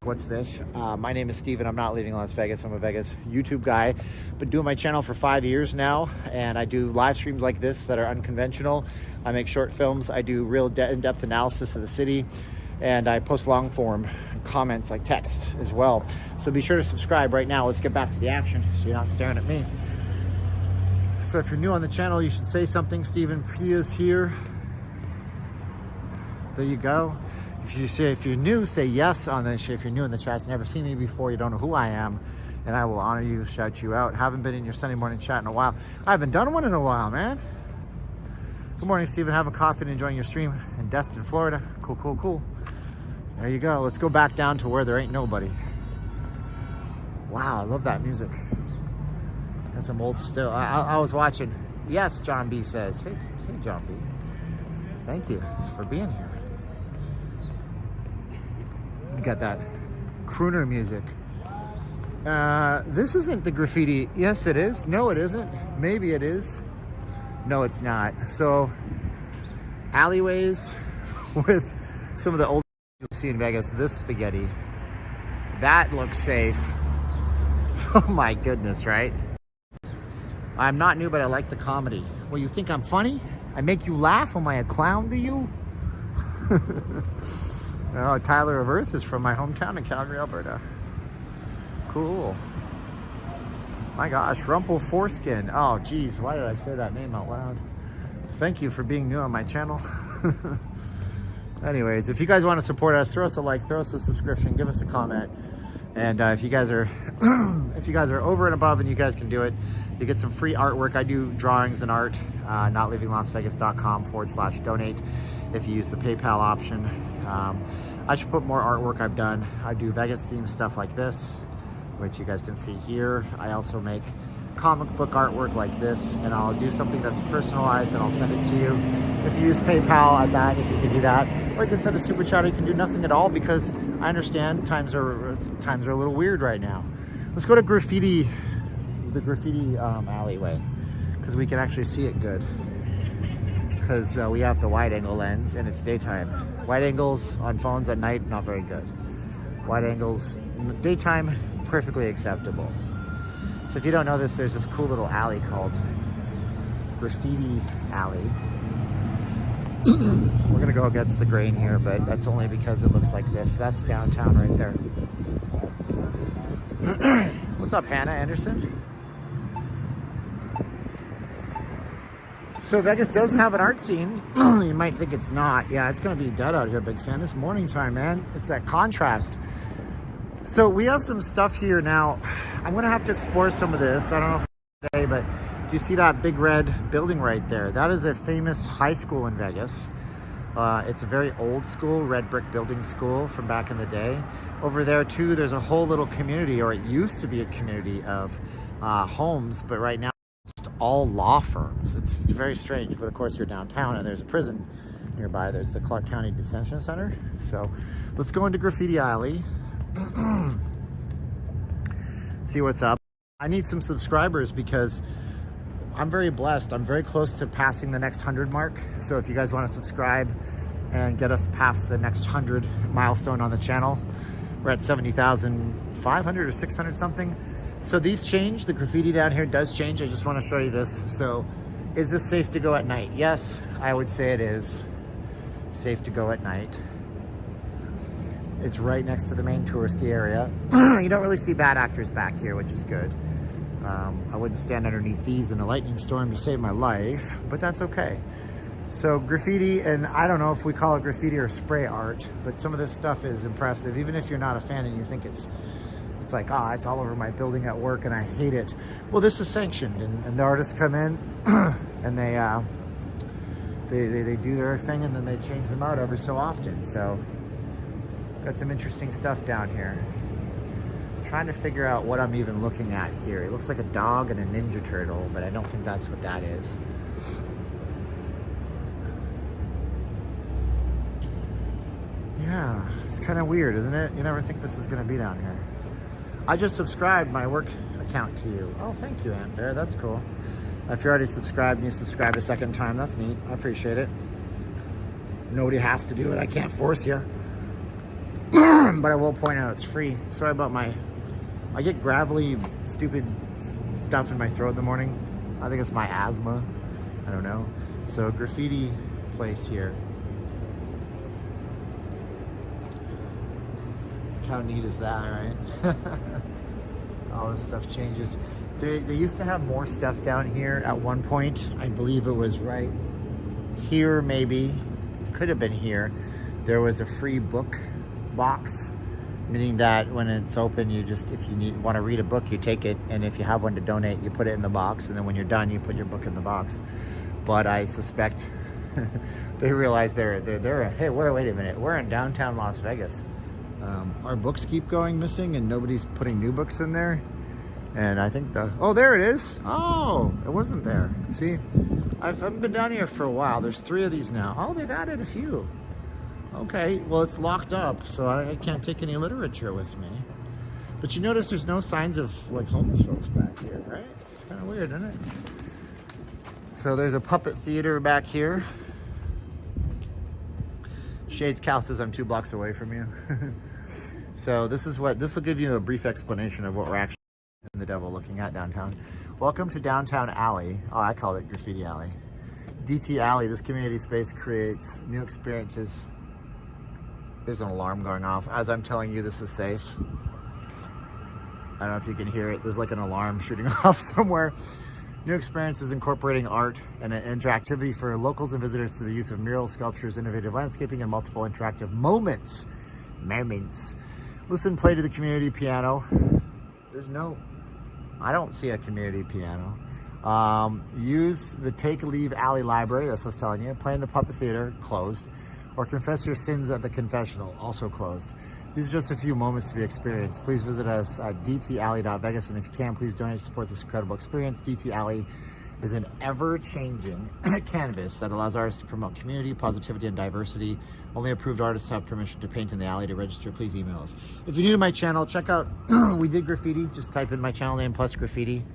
What's this? My name is Steven. I'm not leaving Las Vegas. I'm a Vegas YouTube guy. Been doing my channel for 5 years now, and I do live streams like this that are unconventional. I make short films. I do real in-depth analysis of the city, and I post long form comments like text as well. So be sure to subscribe right now. Let's get back to the action so you're not staring at me. So if you're new on the channel, you should say something. Steven P is here. There you go. If you're new, say yes on this. If you're new in the chat, never seen me before, you don't know who I am, and I will honor you, shout you out. Haven't been in your Sunday morning chat in a while. I haven't done one in a while, man. Good morning, Steven. Having coffee and enjoying your stream in Destin, Florida. Cool, cool, cool. There you go. Let's go back down to where there ain't nobody. Wow, I love that music. Got some old still. I was watching. Yes, John B says. Hey, John B. Thank you for being here. You got that crooner music. This isn't the graffiti. Yes, it is. No, it isn't. Maybe it is. No, it's not. So, alleyways with some of the old you'll see in Vegas. This spaghetti. That looks safe. Oh my goodness, right? I'm not new, but I like the comedy. Well, you think I'm funny? I make you laugh? Am I a clown to you? Oh, Tyler of Earth is from my hometown in Calgary, Alberta. Cool. My gosh, Rumple Foreskin. Oh, geez, why did I say that name out loud? Thank you for being new on my channel. Anyways, if you guys want to support us, throw us a like, throw us a subscription, give us a comment. And if you guys are over and above and you guys can do it, you get some free artwork. I do drawings and art, notleavinglasvegas.com/donate if you use the PayPal option. I should put more artwork I've done. I do Vegas themed stuff like this, which you guys can see here. I also make comic book artwork like this, and I'll do something that's personalized and I'll send it to you. If you use PayPal at that, if you can do that, or you can send a super chat, or you can do nothing at all, because I understand times are a little weird right now. Let's go to the graffiti alleyway, because we can actually see it good, because we have the wide angle lens and it's daytime. Wide angles on phones at night, not very good. Wide angles daytime, perfectly acceptable. So if you don't know this, there's this cool little alley called Graffiti Alley. We're gonna go against the grain here, but that's only because it looks like this. That's downtown right there. What's up, Hannah Anderson? So Vegas does have an art scene. You might think it's not. Yeah, it's gonna be dead out here, big fan. It's morning time, man. It's that contrast. So we have some stuff here now. I'm gonna have to explore some of this. I don't know if today, but do you see that big red building right there? That is a famous high school in Vegas. It's a very old school, red brick building school from back in the day. Over there too, there's a whole little community, or it used to be a community of homes, but right now it's all law firms. It's very strange, but of course you're downtown and there's a prison nearby. There's the Clark County Detention Center. So let's go into Graffiti Alley. See what's up. I need some subscribers because I'm very blessed. I'm very close to passing the next 100 mark. So if you guys want to subscribe and get us past the next 100 milestone on the channel, we're at 70,500 or 600 something. So these change. The graffiti down here does change. I just want to show you this. So is this safe to go at night? Yes, I would say it is safe to go at night. It's right next to the main touristy area. You don't really see bad actors back here, which is good. I wouldn't stand underneath these in a lightning storm to save my life, but that's okay. So graffiti, and I don't know if we call it graffiti or spray art, but some of this stuff is impressive. Even if you're not a fan and you think it's like, it's all over my building at work and I hate it. Well, this is sanctioned, and the artists come in and they do their thing, and then they change them out every so often. So got some interesting stuff down here. I'm trying to figure out what I'm even looking at here. It looks like a dog and a Ninja Turtle, but I don't think that's what that is. Yeah, it's kind of weird, isn't it? You never think this is going to be down here. I just subscribed my work account to you. Oh, thank you, Aunt Bear. That's cool. If you're already subscribed and you subscribed a second time, that's neat. I appreciate it. Nobody has to do it. I can't force you. But I will point out it's free. Sorry about I get gravelly, stupid stuff in my throat in the morning. I think it's my asthma. I don't know. So graffiti place here. How neat is that, right? All this stuff changes. They used to have more stuff down here at one point. I believe it was right here, maybe. Could have been here. There was a free book box, meaning that when it's open, you just, if you want to read a book, you take it, and if you have one to donate, you put it in the box, and then when you're done, you put your book in the box. But I suspect they realize they're hey, wait a minute, we're in downtown Las Vegas. Our books keep going missing and nobody's putting new books in there. And I think oh, there it is. Oh, it wasn't there. See, I haven't been down here for a while. There's 3 of these now. Oh, they've added a few. Okay, well, it's locked up, so I can't take any literature with me. But you notice there's no signs of like homeless folks back here, right? It's kind of weird, isn't it? So there's a puppet theater back here. Shades Cal says I'm 2 blocks away from you. So this will give you a brief explanation of what we're actually in the Devil looking at downtown. Welcome to Downtown Alley. Oh, I call it Graffiti Alley. DT Alley, this community space creates new experiences. There's an alarm going off. As I'm telling you, this is safe. I don't know if you can hear it. There's like an alarm shooting off somewhere. New experiences incorporating art and interactivity for locals and visitors through the use of murals, sculptures, innovative landscaping, and multiple interactive moments. Listen, play to the community piano. I don't see a community piano. Use the Take a Leave Alley Library, that's what I was telling you. Play in the Puppet Theater, closed. Or confess your sins at the confessional, also closed. These are just a few moments to be experienced. Please visit us at dtalley.vegas, and if you can, please donate to support this incredible experience. DT Alley is an ever-changing canvas that allows artists to promote community, positivity, and diversity. Only approved artists have permission to paint in the alley. To register, please email us. If you're new to my channel, check out We Did Graffiti. Just type in my channel name plus graffiti.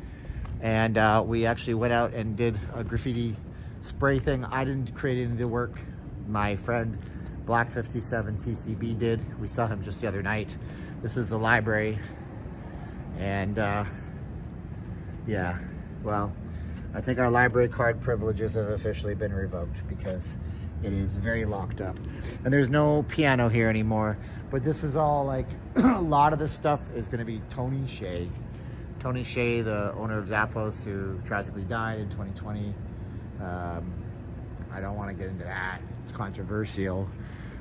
And we actually went out and did a graffiti spray thing. I didn't create any of the work. My friend Black 57 TCB did. We saw him just the other night. This is the library. And yeah, well, I think our library card privileges have officially been revoked because it is very locked up. And there's no piano here anymore. But this is all like, a lot of this stuff is gonna be Tony Shea. Tony Shea, the owner of Zappos, who tragically died in 2020. I don't want to get into that. It's controversial.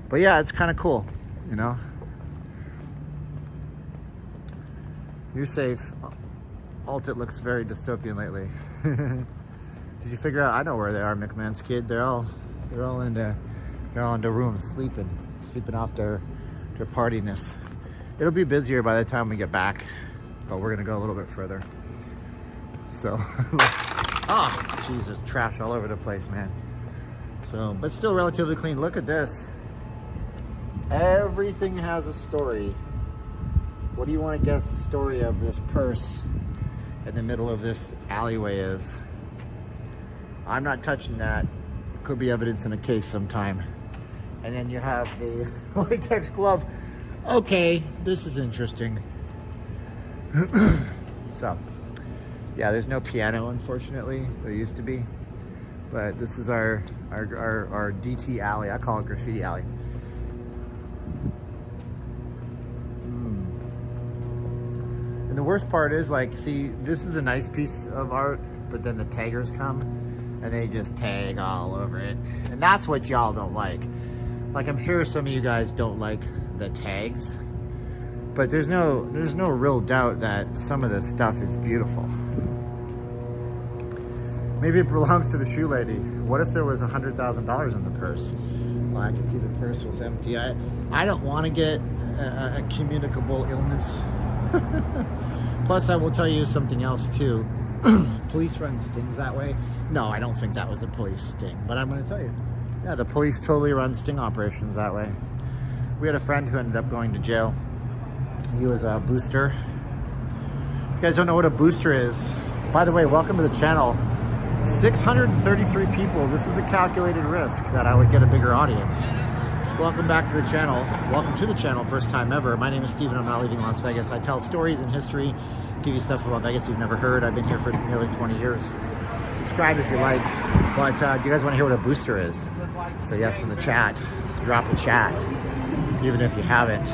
But yeah, it's kind of cool, you know? You're safe. Altit looks very dystopian lately. Did you figure out? I know where they are, McMahon's kid. They're all into rooms, sleeping off their partiness. It'll be busier by the time we get back, but we're gonna go a little bit further. So, jeez, there's trash all over the place, man. So, but still relatively clean. Look at this. Everything has a story. What do you want to guess the story of this purse in the middle of this alleyway is? I'm not touching that. Could be evidence in a case sometime. And then you have the latex glove. Okay, this is interesting. So, yeah, there's no piano, unfortunately. There used to be. But this is our DT alley. I call it Graffiti Alley. And the worst part is, like, see, this is a nice piece of art, but then the taggers come and they just tag all over it. And that's what y'all don't like. Like, I'm sure some of you guys don't like the tags, but there's no real doubt that some of this stuff is beautiful. Maybe it belongs to the shoe lady. What if there was $100,000 in the purse? Well, I can see the purse was empty. I don't want to get a communicable illness. Plus, I will tell you something else too. Police run stings that way. No, I don't think that was a police sting, but I'm going to tell you. Yeah, the police totally run sting operations that way. We had a friend who ended up going to jail. He was a booster. If you guys don't know what a booster is, by the way, welcome to the channel. 633 people. This was a calculated risk that I would get a bigger audience. Welcome back to the channel. Welcome to the channel, first time ever. My name is Steven. I'm not leaving Las Vegas. I tell stories and history, give you stuff about Vegas you've never heard. I've been here for nearly 20 years. Subscribe if you like. But do you guys want to hear what a booster is? So yes, in the chat, drop a chat, even if you haven't.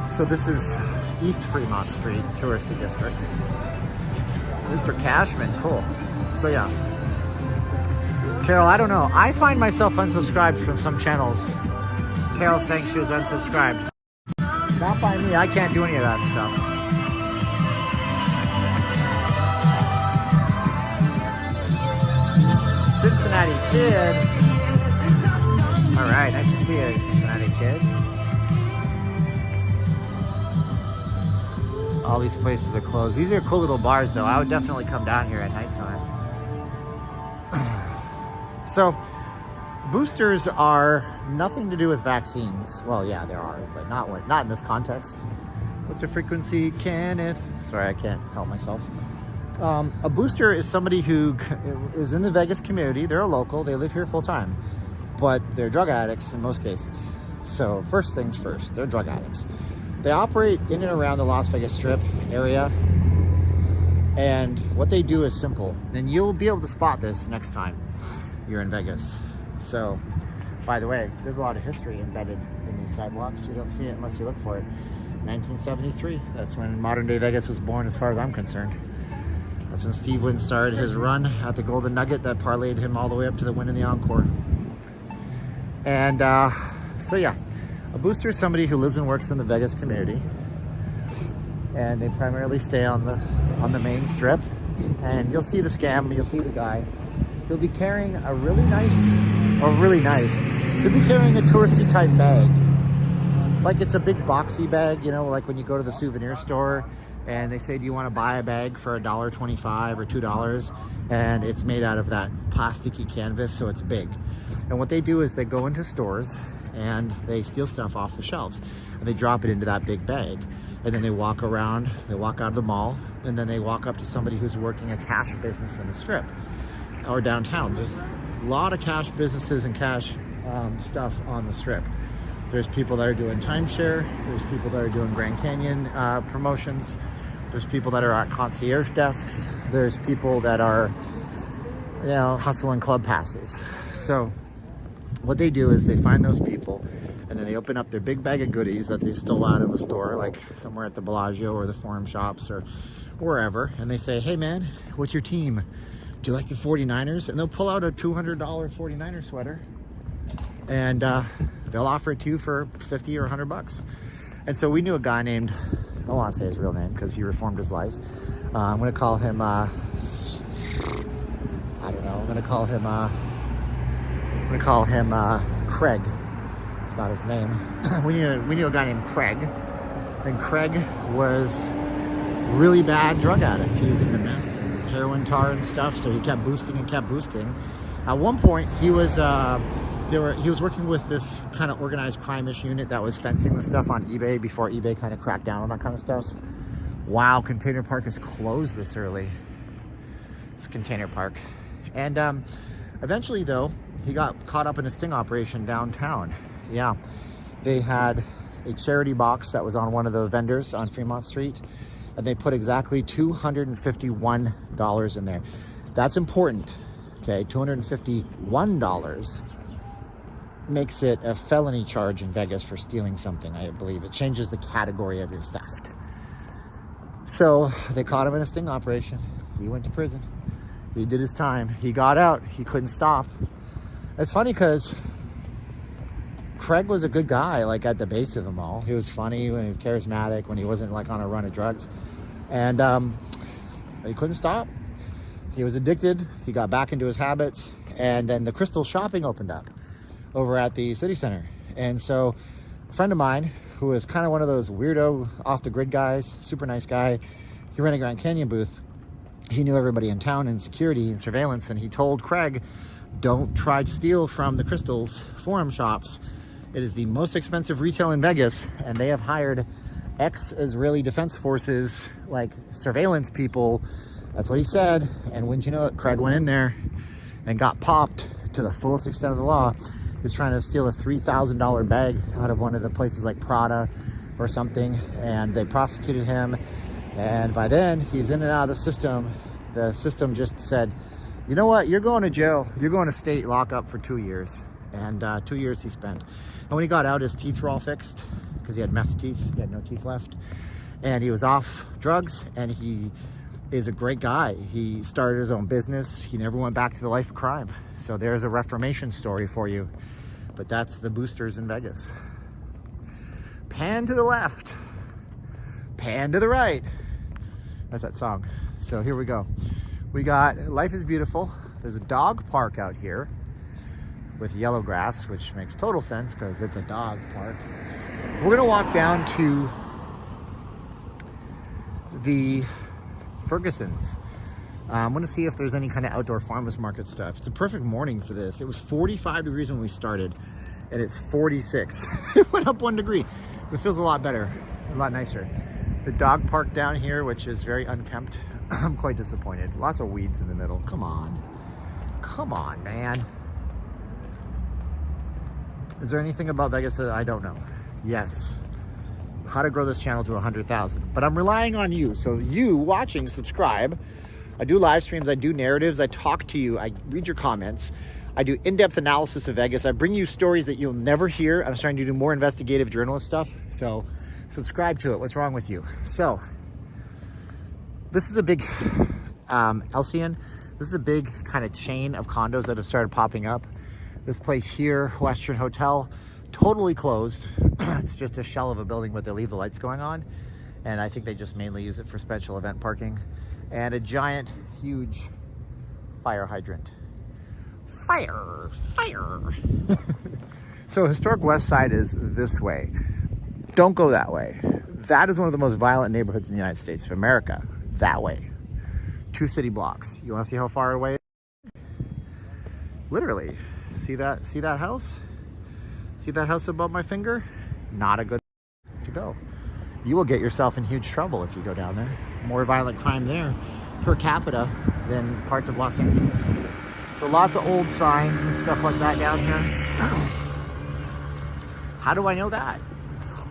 So this is East Fremont Street, touristy district. Mr. Cashman, cool. So yeah. Carol, I don't know. I find myself unsubscribed from some channels. Carol saying she was unsubscribed. Not by me. I can't do any of that stuff. Cincinnati Kid. All right, nice to see you, Cincinnati Kid. All these places are closed. These are cool little bars, though. I would definitely come down here at nighttime. So, boosters are nothing to do with vaccines. Well, yeah, there are, but not in this context. What's the frequency, Kenneth? Sorry, I can't help myself. A booster is somebody who is in the Vegas community. They're a local. They live here full time, but they're drug addicts in most cases. So, first things first, they're drug addicts. They operate in and around the Las Vegas Strip area. And what they do is simple. And you'll be able to spot this next time you're in Vegas. So, by the way, there's a lot of history embedded in these sidewalks. You don't see it unless you look for it. 1973, that's when modern day Vegas was born as far as I'm concerned. That's when Steve Wynn started his run at the Golden Nugget that parlayed him all the way up to the win in the Encore. And so yeah, a booster is somebody who lives and works in the Vegas community. And they primarily stay on the main strip. And you'll see the scam, you'll see the guy. He'll be carrying a he'll be carrying a touristy type bag. Like it's a big boxy bag, you know, like when you go to the souvenir store and they say, do you want to buy a bag for $1.25 or $2? And it's made out of that plasticky canvas, so it's big. And what they do is they go into stores and they steal stuff off the shelves and they drop it into that big bag. And then they walk around, they walk out of the mall, and then they walk up to somebody who's working a cash business in the strip or downtown. There's a lot of cash businesses and cash stuff on the strip. There's people that are doing timeshare. There's people that are doing Grand Canyon promotions. There's people that are at concierge desks. There's people that are, you know, hustling club passes. So what they do is they find those people and then they open up their big bag of goodies that they stole out of a store, like somewhere at the Bellagio or the Forum Shops or wherever. And they say, hey man, what's your team? Do you like the 49ers? And they'll pull out a $200 49er sweater and they'll offer it to you for 50 or 100 bucks. And so we knew a guy named, I don't want to say his real name because he reformed his life. I'm going to call him, I don't know, I'm going to call him Craig. It's not his name. We knew a guy named Craig. And Craig was really bad drug addict. He was into meth, heroin, tar, and stuff. So he kept boosting and kept boosting. At one point, he was working with this kind of organized crime-ish unit that was fencing the stuff on eBay before eBay kind of cracked down on that kind of stuff. Wow, Container Park is closed this early. It's Container Park. And eventually, though, he got caught up in a sting operation downtown. Yeah, they had a charity box that was on one of the vendors on Fremont Street, and they put exactly $251 in there. That's important, okay? $251 makes it a felony charge in Vegas for stealing something, I believe. It changes the category of your theft. So they caught him in a sting operation. He went to prison. He did his time. He got out. He couldn't stop. It's funny because Craig was a good guy, like at the base of them all. He was funny when he was charismatic, when he wasn't like on a run of drugs. And he couldn't stop. He was addicted. He got back into his habits. And then the Crystal Shopping opened up over at the city center. And so a friend of mine who was kind of one of those weirdo off the grid guys, super nice guy, he ran a Grand Canyon booth. He knew everybody in town in security and surveillance. And he told Craig, don't try to steal from the Crystal's Forum Shops. It is the most expensive retail in Vegas, and they have hired ex-Israeli Defense Forces, like surveillance people. That's what he said. And wouldn't you know it, Craig went in there and got popped to the fullest extent of the law. was trying to steal a $3,000 bag out of one of the places like Prada or something, and they prosecuted him. And by then, he's in and out of the system. The system just said, you know what, you're going to jail. You're going to state lockup for 2 years. And 2 years he spent. And when he got out, his teeth were all fixed because he had meth teeth. He had no teeth left. And he was off drugs, and he is a great guy. He started his own business. He never went back to the life of crime. So there's a reformation story for you. But that's the boosters in Vegas. Pan to the left, pan to the right. That's that song. So here we go. We got Life is Beautiful. There's a dog park out here with yellow grass, which makes total sense because it's a dog park. We're gonna walk down to the Ferguson's. I'm gonna see if there's any kind of outdoor farmers market stuff. It's a perfect morning for this. It was 45 degrees when we started, and it's 46. It went up 1 degree. It feels a lot better, a lot nicer. The dog park down here, which is very unkempt. I'm quite disappointed. Lots of weeds in the middle. Come on. Come on, man. Is there anything about Vegas that I don't know? Yes. How to grow this channel to 100,000. But I'm relying on you. So you watching, subscribe. I do live streams. I do narratives. I talk to you. I read your comments. I do in-depth analysis of Vegas. I bring you stories that you'll never hear. I'm starting to do more investigative journalist stuff. So subscribe to it. What's wrong with you? So this is a big Elcian. This is a big kind of chain of condos that have started popping up. This place here, Western Hotel, totally closed. It's just a shell of a building, but they leave the lights going on. And I think they just mainly use it for special event parking. And a giant, huge fire hydrant. Fire, fire. So historic West Side is this way. Don't go that way. That is one of the most violent neighborhoods in the United States of America. That way. 2 city blocks. You want to see how far away? Literally. See that house? See that house above my finger? Not a good to go. You will get yourself in huge trouble if you go down there. More violent crime there per capita than parts of Los Angeles. So lots of old signs and stuff like that down here. How do I know that?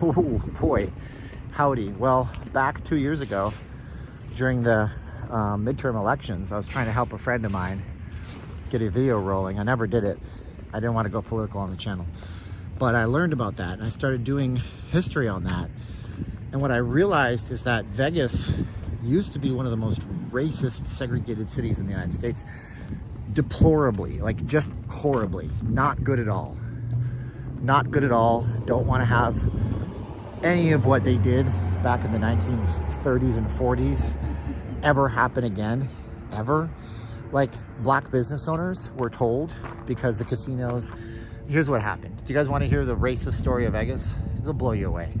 Oh boy, howdy. Well, back 2 years ago during the midterm elections, I was trying to help a friend of mine get a video rolling. I never did it. I didn't want to go political on the channel. But I learned about that and I started doing history on that. And what I realized is that Vegas used to be one of the most racist, segregated cities in the United States. Deplorably, like just horribly. Not good at all. Not good at all. Don't want to have any of what they did back in the 1930s and 40s ever happen again. Ever. Like black business owners were told because the casinos. Here's what happened. Do you guys want to hear the racist story of Vegas? This will blow you away.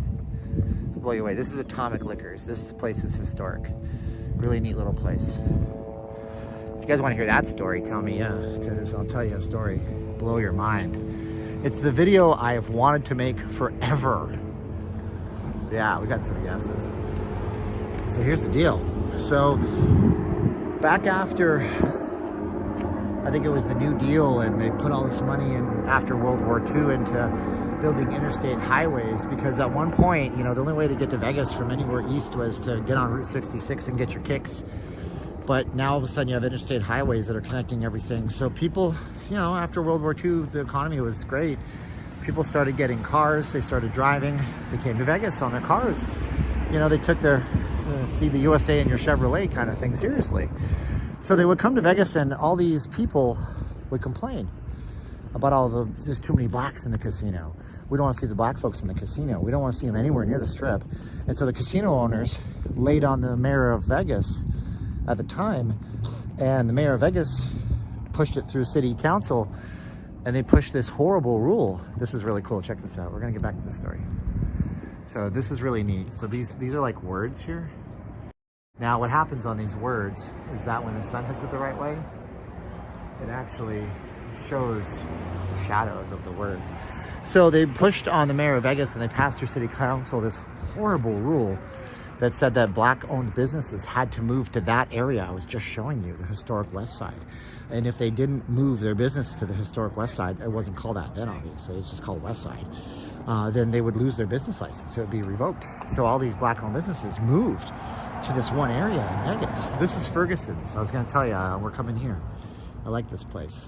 It'll blow you away. This is Atomic Liquors. This place is historic. Really neat little place. If you guys want to hear that story, tell me, yeah, because I'll tell you a story. Blow your mind. It's the video I have wanted to make forever. Yeah, we got some yeses. So here's the deal. So back after, I think it was the New Deal, and they put all this money in after World War II into building interstate highways, because at one point, you know, the only way to get to Vegas from anywhere east was to get on Route 66 and get your kicks. But now all of a sudden you have interstate highways that are connecting everything. So people, you know, after World War II, the economy was great. People started getting cars, they started driving, they came to Vegas on their cars. You know, they took their see the USA in your Chevrolet kind of thing seriously. So they would come to Vegas and all these people would complain about there's too many blacks in the casino. We don't want to see the black folks in the casino. We don't want to see them anywhere near the Strip. And so the casino owners laid on the mayor of Vegas at the time, and the mayor of Vegas pushed it through city council, and they pushed this horrible rule. This is really cool. Check this out. We're gonna get back to this story. So this is really neat. So these are like words here. Now what happens on these words is that when the sun hits it the right way, it actually shows the shadows of the words. So they pushed on the mayor of Vegas and they passed through city council this horrible rule that said that black-owned businesses had to move to that area. I was just showing you the historic West Side. And if they didn't move their business to the historic West Side, it wasn't called that then, obviously, it's just called West Side, then they would lose their business license. It would be revoked. So all these black-owned businesses moved to this one area in Vegas. This is Ferguson's. I was going to tell you, we're coming here. I like this place.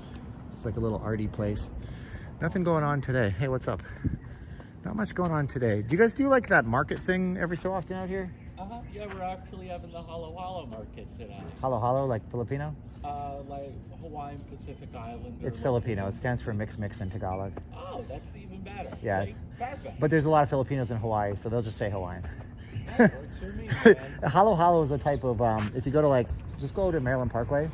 It's like a little arty place. Nothing going on today. Hey, what's up? Not much going on today. Do you guys do like that market thing every so often out here? Yeah, we're actually having the Halo Halo market today. Halo Halo, like Filipino? Like Hawaiian Pacific Island. It's Filipino. It stands for mix in Tagalog. Oh, that's even better. Yeah. Like, perfect. But there's a lot of Filipinos in Hawaii, so they'll just say Hawaiian. That works for me, man. Halo Halo is a type of, if you go to like, just go to Maryland Parkway,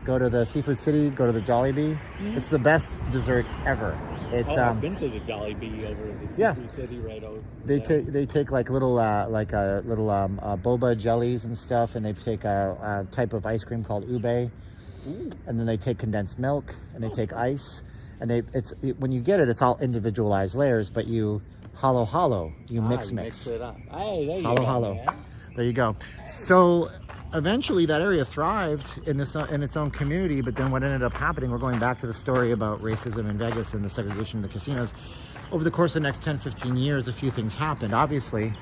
go to the Seafood City, go to the Jollibee. It's the best dessert ever. It's I've been to the Jollibee over at the Seafood City right over they there. take like little boba jellies and stuff, and they take a type of ice cream called ube, and then they take condensed milk, and they take ice, and when you get it, it's all individualized layers, but you you mix it up. Hey, there you go, man. There you go. So eventually that area thrived in its own community, but then what ended up happening, we're going back to the story about racism in Vegas and the segregation of the casinos. Over the course of the next 10, 15 years, a few things happened. Obviously,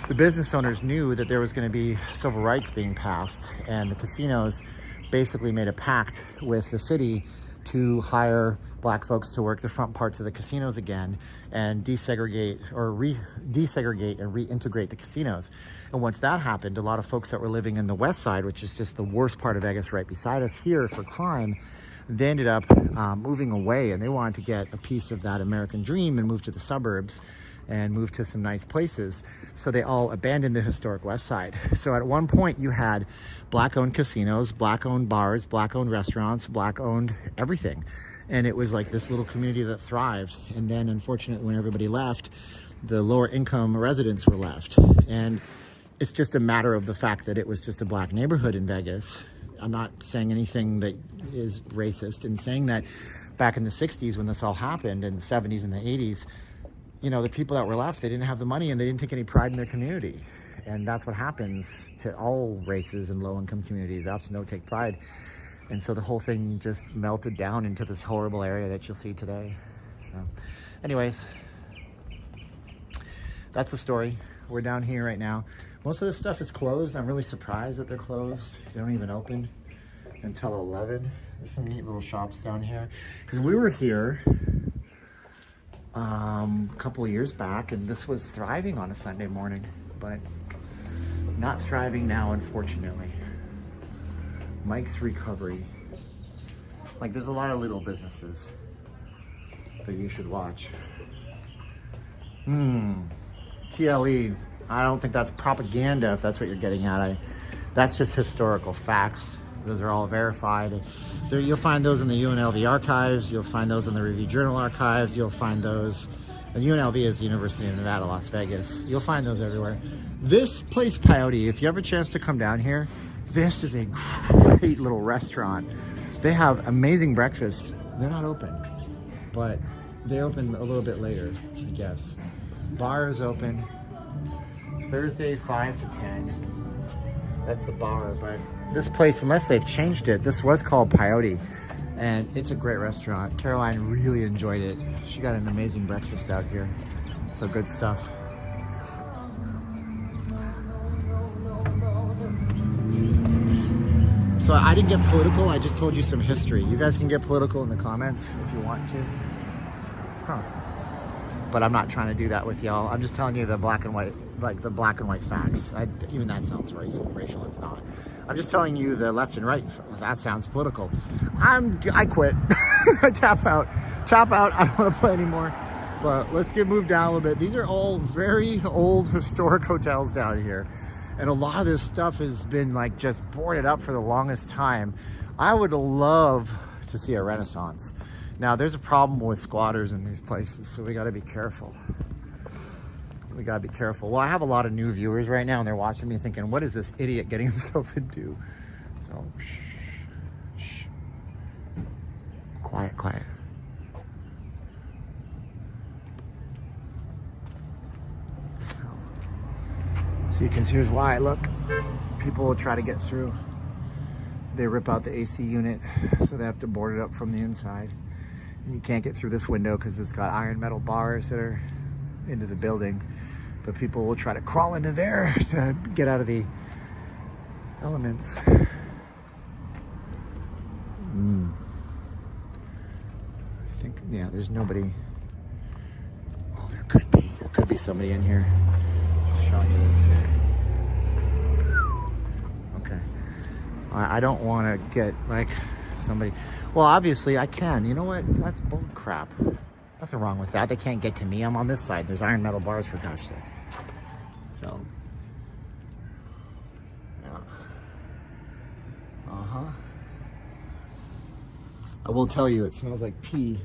the business owners knew that there was going to be civil rights being passed, and the casinos basically made a pact with the city to hire black folks to work the front parts of the casinos again and desegregate and reintegrate the casinos. And once that happened, a lot of folks that were living in the West Side, which is just the worst part of Vegas right beside us here for crime, they ended up moving away, and they wanted to get a piece of that American dream and move to the suburbs and move to some nice places. So they all abandoned the historic West Side. So at one point you had black-owned casinos, black-owned bars, black-owned restaurants, black-owned everything. And it was like this little community that thrived. And then unfortunately, when everybody left, the lower income residents were left. And it's just a matter of the fact that it was just a black neighborhood in Vegas. I'm not saying anything that is racist, and saying that back in the 60s when this all happened, in the 70s and the 80s, you know, the people that were left, they didn't have the money and they didn't take any pride in their community. And that's what happens to all races and low-income communities. They often don't take pride. And so the whole thing just melted down into this horrible area that you'll see today. So anyways, that's the story. We're down here right now. Most of this stuff is closed. I'm really surprised that they're closed. They don't even open until 11. There's some neat little shops down here. Because we were here a couple of years back, and this was thriving on a Sunday morning, but not thriving now, unfortunately. Mike's Recovery. Like, there's a lot of little businesses that you should watch. TLE. I don't think that's propaganda, if that's what you're getting at. That's just historical facts. Those are all verified. You'll find those in the UNLV archives. You'll find those in the Review Journal archives. You'll find those, and UNLV is the University of Nevada, Las Vegas. You'll find those everywhere. This place, Pyote, if you have a chance to come down here, this is a great little restaurant. They have amazing breakfast. They're not open, but they open a little bit later, I guess. Bar is open Thursday 5 to 10. That's the bar, but this place, unless they've changed it, this was called Pyote, and it's a great restaurant. Caroline really enjoyed it. She got an amazing breakfast out here. So good stuff. So I didn't get political, I just told you some history. You guys can get political in the comments if you want to. But I'm not trying to do that with y'all. I'm just telling you the black and white, like the black and white facts. Even that sounds racial, it's not. I'm just telling you the left and right. That sounds political. I quit. I tap out. I don't want to play anymore. But let's get moved down a little bit. These are all very old historic hotels down here. And a lot of this stuff has been like just boarded up for the longest time. I would love to see a renaissance. Now, there's a problem with squatters in these places, so we got to be careful. We got to be careful. Well, I have a lot of new viewers right now, and they're watching me thinking, what is this idiot getting himself into? So, shh. Quiet. See, because here's why. Look, people will try to get through. They rip out the AC unit, so they have to board it up from the inside. And you can't get through this window because it's got iron metal bars that are into the building. But people will try to crawl into there to get out of the elements. I think, yeah, there's nobody. Oh, there could be. There could be somebody in here. Just showing you this here. Okay. I don't want to get like somebody. Well, obviously I can. You know what? That's bull crap. Nothing wrong with that. They can't get to me. I'm on this side. There's iron metal bars for gosh sakes. So. Yeah. Uh-huh. I will tell you, it smells like pee.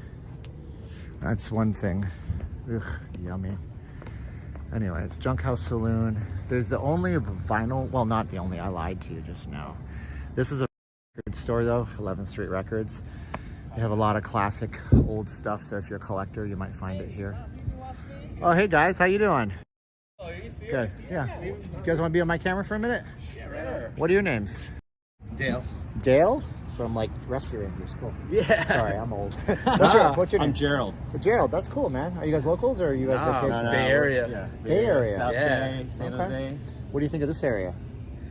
That's one thing. Ugh, yummy. Anyway, it's Junk House Saloon. There's the only vinyl, well, not the only, I lied to you just now. This is a record store though, 11th Street Records. They have a lot of classic old stuff, so if you're a collector, you might find it here. Oh, hey guys, how you doing? Oh, are you serious? Good, yeah. You guys want to be on my camera for a minute? Yeah, right. What are your names? Dale. Dale? From like Rescue Rangers, cool. Yeah. Sorry, I'm old. What's your name? I'm Gerald. Gerald, that's cool, man. Are you guys locals or are you guys vacation? Bay Area. Yeah. Bay Area. South Bay, San Okay. Jose. What do you think of this area?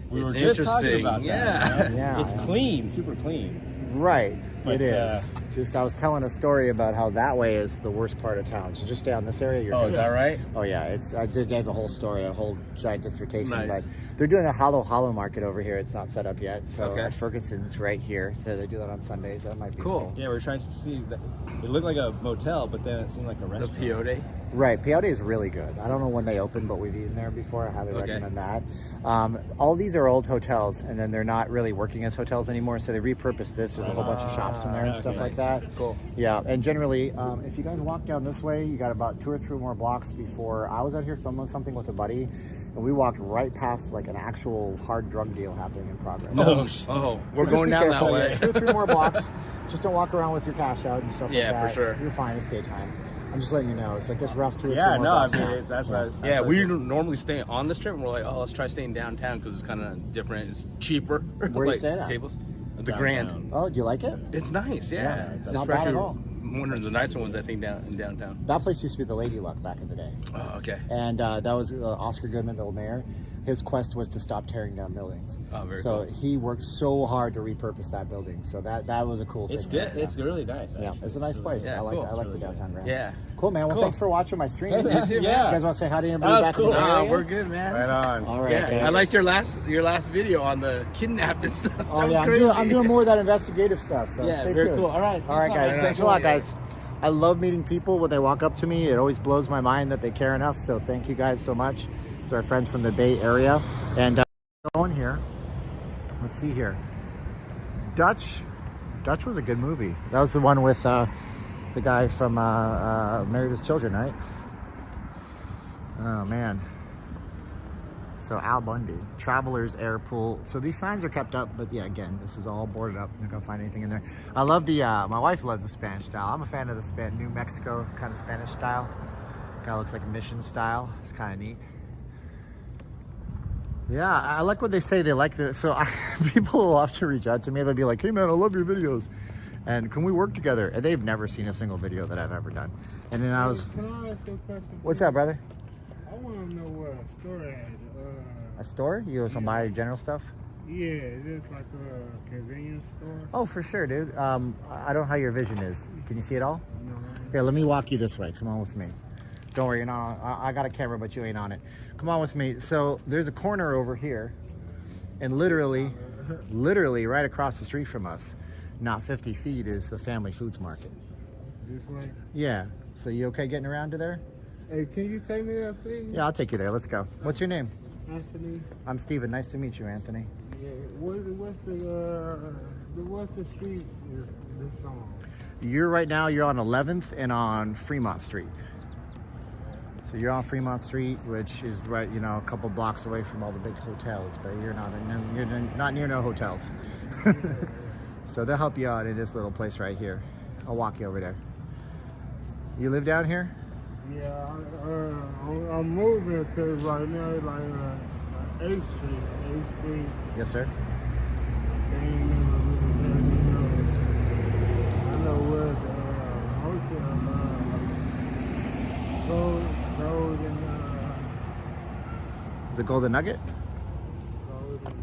We were It's just talking interesting, about that. yeah. Yeah. It's clean, super clean. Right, But, it is. Just I was telling a story about how that way is the worst part of town. So just stay on this area. You're Oh, good. is that right? Oh yeah, it's. I did gave a whole story, a whole giant dissertation. Nice. But they're doing a hollow market over here. It's not set up yet. So Okay. at Ferguson's right here. So they do that on Sundays. That might be cool. Yeah, we're trying to see that. It looked like a motel, but then it seemed like a The restaurant. Pyote. Right, Pyote is really good. I don't know when they open, but we've eaten there before. I highly recommend that. All these are old hotels, and then they're not really working as hotels anymore, so they repurposed this. There's a whole bunch of shops in there and okay, stuff like nice. that. Cool. Yeah, and generally, if you guys walk down this way, you got about 2 or 3 more blocks before I was out here filming something with a buddy, and we walked right past like an actual hard drug deal happening in progress. Oh, Oh, So we're just going be down careful. that way. 2 or 3 more blocks. Just don't walk around with your cash out and stuff Yeah, like that. for sure. You're fine. It's daytime. I'm just letting you know. So it gets rough 2 or 3 Yeah, more no, I blocks. mean, that's what. Yeah, that's we what it's- normally stay on the strip, and we're like, oh, let's try staying downtown because it's kind of different. It's cheaper. Where are you like, staying at? Tables. The Downtown. Grand. Oh, do you like it? It's nice, yeah. it's not bad at all. One of the nicer ones, I think, down in downtown. That place used to be the Lady Luck back in the day. Oh, okay. And that was Oscar Goodman, the old mayor. His quest was to stop tearing down buildings. Oh, very so cool. he worked so hard to repurpose that building. So that was a cool It's thing. good. It's really nice. Yeah, actually. it's a nice place. Yeah, I like cool. I like It's the really downtown Grand. Yeah. Cool, man. Well, Cool. thanks for watching my stream. Hey, You you too, man. guys want to say hi to That anybody was back cool. in the Nah, area? we're good, man. Right on. All right, Yeah, guys. I like your last video on the kidnapping stuff. That Oh was yeah, crazy. I'm doing more of that investigative stuff. So Yeah, stay very tuned. cool. All right. All right, guys. Right on. Thanks a lot, guys. I love meeting people when they walk up to me. It always blows my mind that they care enough. So thank you guys so much. It's our friends from the Bay Area. And going here. Let's see here. Dutch was a good movie. That was the one with the guy from Married with Children, right? Oh man. So Al Bundy, Travelers Air Pool. So these signs are kept up, but yeah, again, this is all boarded up. You're not gonna find anything in there. I love the, my wife loves the Spanish style. I'm a fan of the New Mexico kind of Spanish style. Kind of looks like a mission style. It's kind of neat. Yeah, I like what they say. They like the, so people will often reach out to me. They'll be like, hey man, I love your videos. And can we work together? And they've never seen a single video that I've ever done. And then I was, Can I ask you a question? what's that, brother? I want to know what store at. A store? You want to buy general stuff? Yeah, is this like a convenience store? Oh, for sure, dude. I don't know how your vision is. Can you see it all? No. Here, let me walk you this way. Come on with me. Don't worry, you're not on, I got a camera, but you ain't on it. Come on with me. So there's a corner over here, and literally right across the street from us, not 50 feet, is the Family Foods Market. This way? Yeah. So you okay getting around to there? Hey, can you take me there, please? Yeah, I'll take you there. Let's go. What's your name? Anthony. I'm Steven. Nice to meet you, Anthony. Yeah. What's the street is this on? You're on 11th and on Fremont Street. So you're on Fremont Street, which is right, a couple blocks away from all the big hotels, but you're not near no hotels. So they'll help you out in this little place right here. I'll walk you over there. You live down here? Yeah, I'm moving because right now, like, 8th Street. 8th Street. Yes, sir. They ain't never really let me know. I know where the hotel, Gold and, Is it Golden Nugget? Gold and,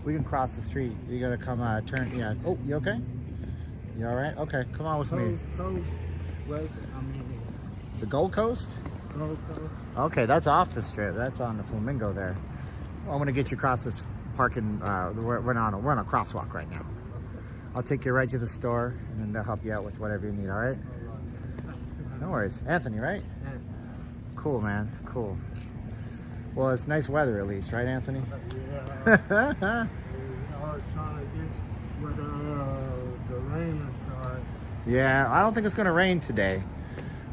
We can cross the street. You gotta come turn. Yeah. Oh, you okay? You all right? Okay, come on with me. Coast, West, The Gold Coast? Gold Coast. Okay, that's off the strip. That's on the Flamingo there. Well, I'm gonna get you across this parking. We're on a crosswalk right now. I'll take you right to the store, and then they'll help you out with whatever you need. All right? No worries. Anthony, right? Cool, man. Cool. Well, it's nice weather at least, right, Anthony? Yeah. I was trying to get with the rain to start. Yeah, I don't think it's gonna rain today.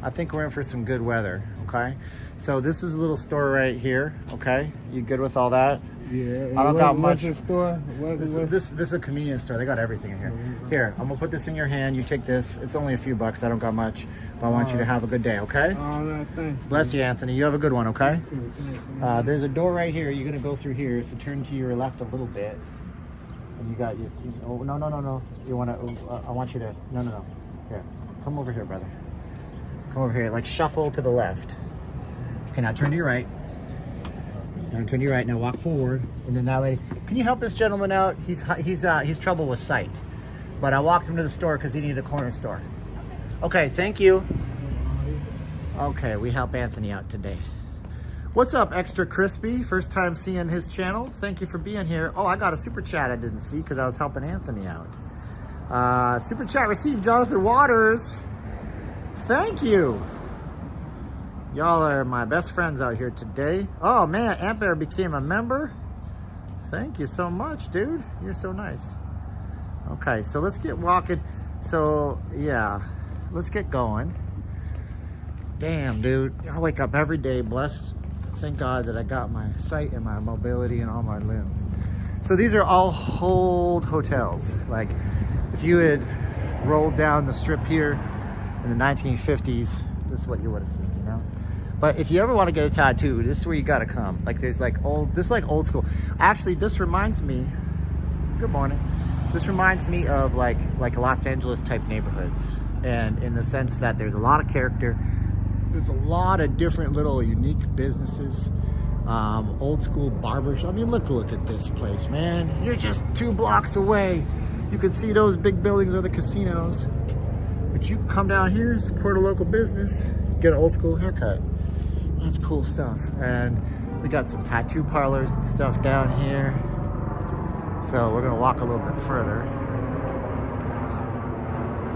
I think we're in for some good weather, okay? So this is a little store right here, okay? You good with all that? Yeah. I don't got much. What's the store? This is a convenience store. They got everything in here. Here, I'm gonna put this in your hand. You take this. It's only a few bucks. I don't got much, but I want you to have a good day, okay? Oh, no, thanks. Bless you, Anthony. You have a good one, okay? Thanks. There's a door right here. You're gonna go through here. So turn to your left a little bit, and you got your. Oh no. You wanna? I want you to. No. Here, come over here, brother. Come over here. Like shuffle to the left. Okay, now turn to your right. Now turn to your right. Now walk forward, and then that way. Can you help this gentleman out? He's trouble with sight, but I walked him to the store because he needed a corner store. Okay, thank you. Okay, we help Anthony out today. What's up, Extra Crispy? First time seeing his channel. Thank you for being here. Oh, I got a super chat I didn't see because I was helping Anthony out. Super chat received, Jonathan Waters. Thank you. Y'all are my best friends out here today. Oh man, Ant Bear became a member. Thank you so much, dude. You're so nice. Okay, so let's get walking. So yeah, let's get going. Damn, dude. I wake up every day blessed. Thank God that I got my sight and my mobility and all my limbs. So these are all old hotels. Like if you had rolled down the strip here in the 1950s, this is what you would have seen, you know? But if you ever want to get a tattoo, this is where you gotta come. Like there's like old school. Actually, this reminds me, good morning. This reminds me of like Los Angeles type neighborhoods. And in the sense that there's a lot of character. There's a lot of different little unique businesses. Old school barbers. I mean, look at this place, man. You're just 2 blocks away. You can see those big buildings are the casinos. But you can come down here, support a local business, get an old school haircut. That's cool stuff. And we got some tattoo parlors and stuff down here. So we're gonna walk a little bit further.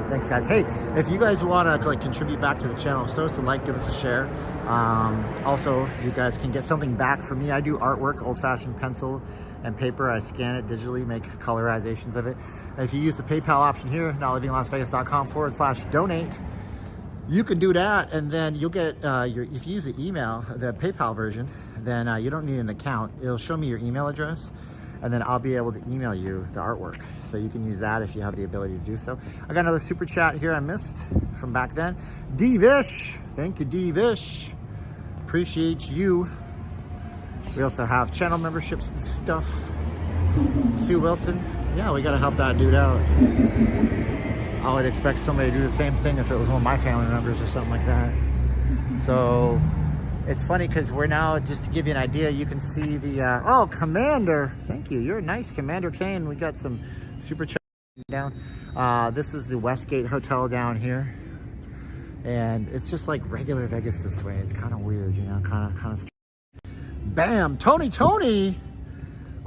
Thanks, guys. Hey, if you guys want to like contribute back to the channel, throw us a like, give us a share. Also, you guys can get something back from me. I do artwork, old-fashioned pencil and paper. I scan it digitally, make colorizations of it. And if you use the PayPal option here, nllvcontact.com/donate, you can do that, and then you'll get if you use the email, the PayPal version, then you don't need an account. It'll show me your email address, and then I'll be able to email you the artwork. So you can use that if you have the ability to do so. I got another super chat here I missed from back then. D-Vish, thank you, D-Vish. Appreciate you. We also have channel memberships and stuff. Sue Wilson, yeah, we gotta help that dude out. I would expect somebody to do the same thing if it was one of my family members or something like that. So it's funny because we're now, just to give you an idea, you can see the, oh, Commander. Thank you. You're nice, Commander Kane. We got some super chat down. This is the Westgate Hotel down here. And it's just like regular Vegas this way. It's kind of weird, you know, kind of. Bam, Tony.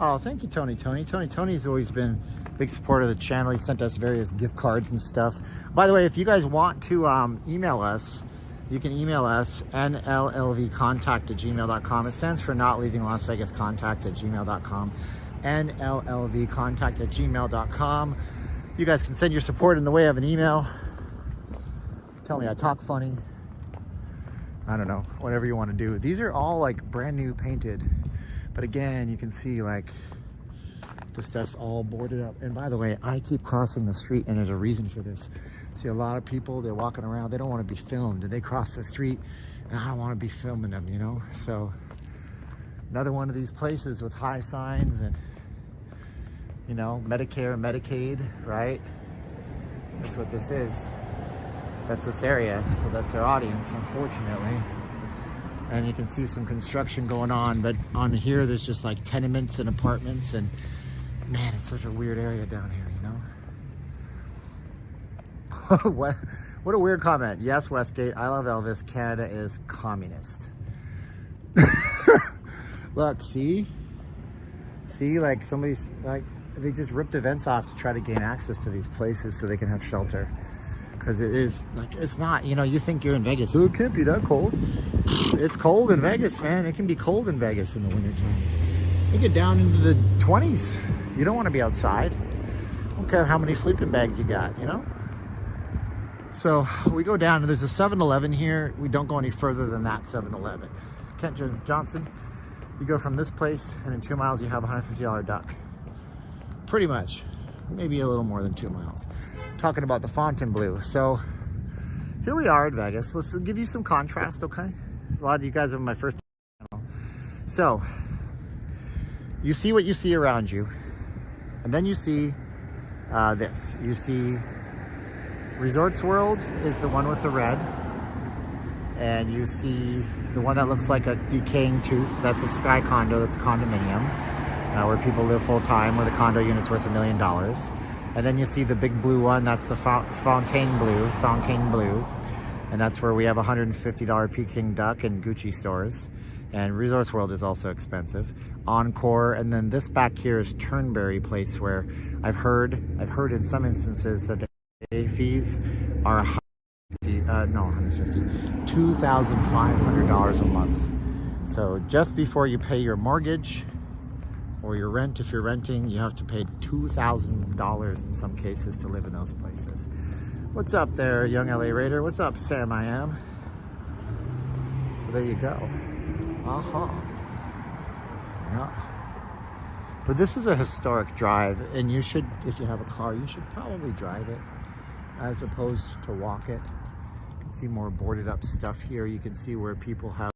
Oh, thank you, Tony. Tony's always been a big supporter of the channel. He sent us various gift cards and stuff. By the way, if you guys want to email us, you can email us nllvcontact@gmail.com. It stands for Not Leaving Las Vegas Contact@gmail.com. nllvcontact@gmail.com. You guys can send your support in the way of an email. Tell me I talk funny. I don't know, whatever you want to do. These are all like brand new painted. But again, you can see like the stuff's all boarded up. And by the way, I keep crossing the street and there's a reason for this. See a lot of people, they're walking around, they don't want to be filmed. They cross the street and I don't want to be filming them, you know? So Another one of these places with high signs and, you know, Medicare and Medicaid, right? That's what this is. That's this area, so that's their audience, unfortunately. And you can see some construction going on, but on here there's just like tenements and apartments, and man, it's such a weird area down here, you know? What a weird comment. Yes, Westgate, I love Elvis, Canada is communist. Look, see, like somebody's like, they just ripped the vents off to try to gain access to these places so they can have shelter. Because it is like, it's not, you know, you think you're in Vegas, oh, it can't be that cold. It's cold in Vegas, man. It can be cold in Vegas in the wintertime. You get down into the 20s. You don't want to be outside. I don't care how many sleeping bags you got, you know? So we go down, and there's a 7-Eleven here. We don't go any further than that 7-Eleven. Kent Johnson, you go from this place, and in 2 miles you have a $150 duck. Pretty much. Maybe a little more than 2 miles. Talking about the Fontainebleau. So here we are at Vegas. Let's give you some contrast, okay? A lot of you guys are my first channel. So you see what you see around you, and then you see this. You see Resorts World is the one with the red, and you see the one that looks like a decaying tooth. That's a sky condo. That's a condominium where people live full time, where the condo unit's worth $1 million. And then you see the big blue one. That's the Fontainebleau, and that's where we have a $150 Peking duck and Gucci stores. And Resorts World is also expensive. Encore, and then this back here is Turnberry Place, where I've heard in some instances that the fees are $2,500 a month. So just before you pay your mortgage or your rent, if you're renting, you have to pay $2,000 in some cases to live in those places. What's up there, young LA Raider? What's up, Sam? I am. So there you go. Yeah. But this is a historic drive, and you should, if you have a car, you should probably drive it as opposed to walk it. You can see more boarded up stuff here. You can see where people have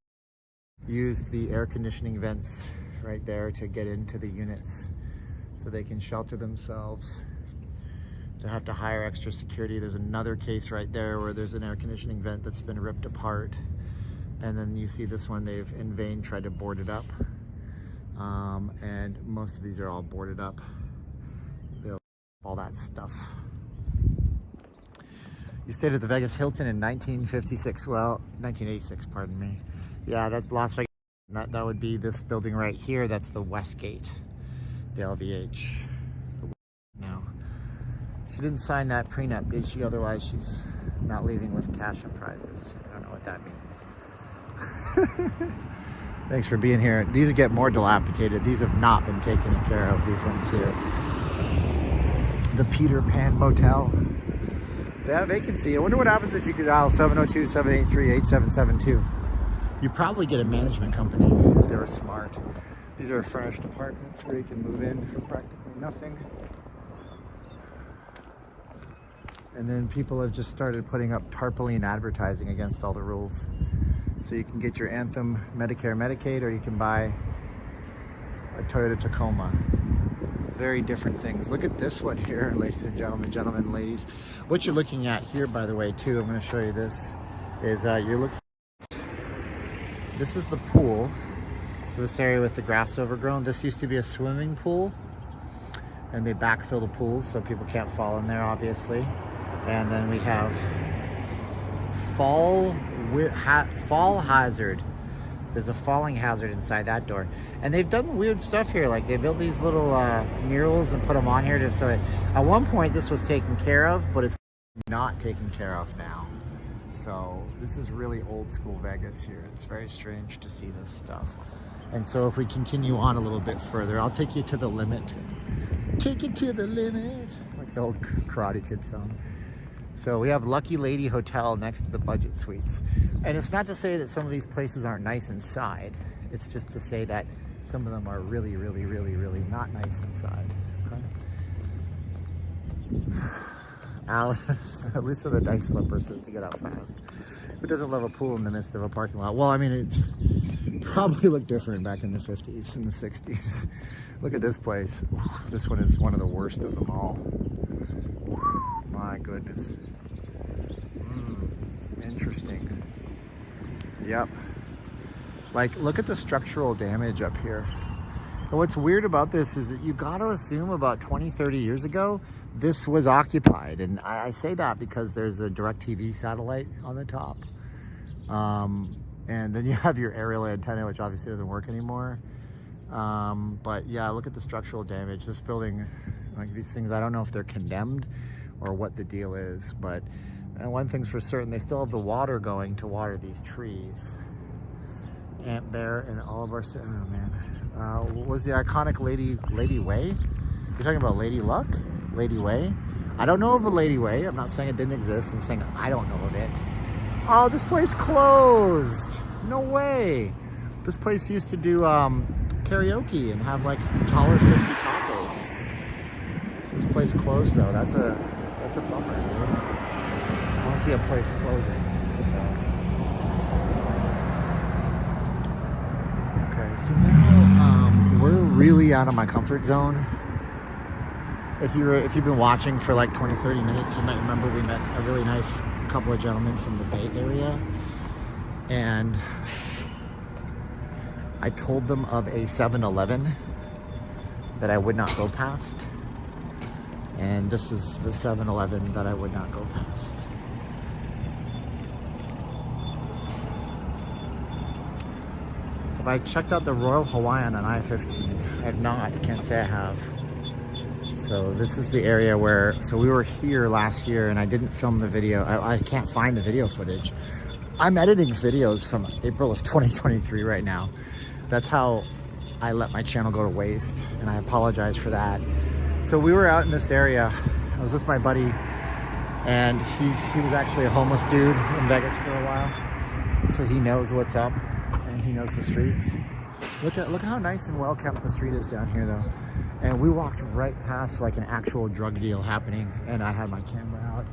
used the air conditioning vents right there to get into the units so they can shelter themselves. They have to hire extra security. There's another case right there where there's an air conditioning vent that's been ripped apart. And then you see this one, they've in vain tried to board it up. And most of these are all boarded up. They'll all that stuff. You stayed at the Vegas Hilton in 1956. Well, 1986, pardon me. Yeah, that's Las Vegas. That would be this building right here. That's the Westgate, the LVH. So now, she didn't sign that prenup, did she? Otherwise, she's not leaving with cash and prizes. I don't know what that means. Thanks for being here. These get more dilapidated. These have not been taken care of, these ones here. The Peter Pan Motel. They have vacancy. I wonder what happens if you could dial 702-783-8772. You probably get a management company if they were smart. These are furnished apartments where you can move in for practically nothing. And then people have just started putting up tarpaulin advertising against all the rules. So you can get your Anthem Medicare, Medicaid, or you can buy a Toyota Tacoma. Very different things. Look at this one here, ladies and gentlemen, ladies. What you're looking at here, by the way, too, I'm going to show you this, is you're looking at, this is the pool. So this area with the grass overgrown, this used to be a swimming pool, and they backfill the pools so people can't fall in there, obviously. And then we have fall hazard. There's a falling hazard inside that door. And they've done weird stuff here. Like they built these little murals and put them on here just so at one point this was taken care of, but it's not taken care of now. So this is really old school Vegas here. It's very strange to see this stuff. And so if we continue on a little bit further, I'll take you to the limit. Take it to the limit. Like the old Karate Kid song. So we have Lucky Lady Hotel next to the Budget Suites. And it's not to say that some of these places aren't nice inside. It's just to say that some of them are really, really, really, really not nice inside. Okay? Alice, Lisa the Dice Flipper says to get out fast. Who doesn't love a pool in the midst of a parking lot? Well, I mean, probably looked different back in the 50s and the 60s. Look at this place. This one is one of the worst of them all. My goodness. Interesting. Yep. Like, look at the structural damage up here. And what's weird about this is that you got to assume about 20, 30 years ago, this was occupied. And I say that because there's a DirecTV satellite on the top. And then you have your aerial antenna, which obviously doesn't work anymore. But yeah, look at the structural damage. This building, like these things, I don't know if they're condemned or what the deal is. But one thing's for certain, they still have the water going to water these trees. Ant Bear and all of our, oh man. What was the iconic Lady Way? You're talking about Lady Luck? Lady Way? I don't know of a Lady Way. I'm not saying it didn't exist. I'm saying I don't know of it. Oh, this place closed. No way. This place used to do karaoke and have like $1.50 tacos. So this place closed though. That's a bummer, dude. I want to see a place closing. So. So now we're really out of my comfort zone. If you've been watching for like 20-30 minutes, you might remember we met a really nice couple of gentlemen from the Bay Area, and I told them of a 7-Eleven that I would not go past, and this is the 7-Eleven that I would not go past. Have I checked out the Royal Hawaiian on I-15? I have not. I can't say I have. So this is the area where, so we were here last year and I didn't film the video. I can't find the video footage. I'm editing videos from April of 2023 right now. That's how I let my channel go to waste, and I apologize for that. So we were out in this area. I was with my buddy, and he was actually a homeless dude in Vegas for a while. So he knows what's up. And he knows the streets. Look how nice and well kept the street is down here though. And we walked right past like an actual drug deal happening, and I had my camera out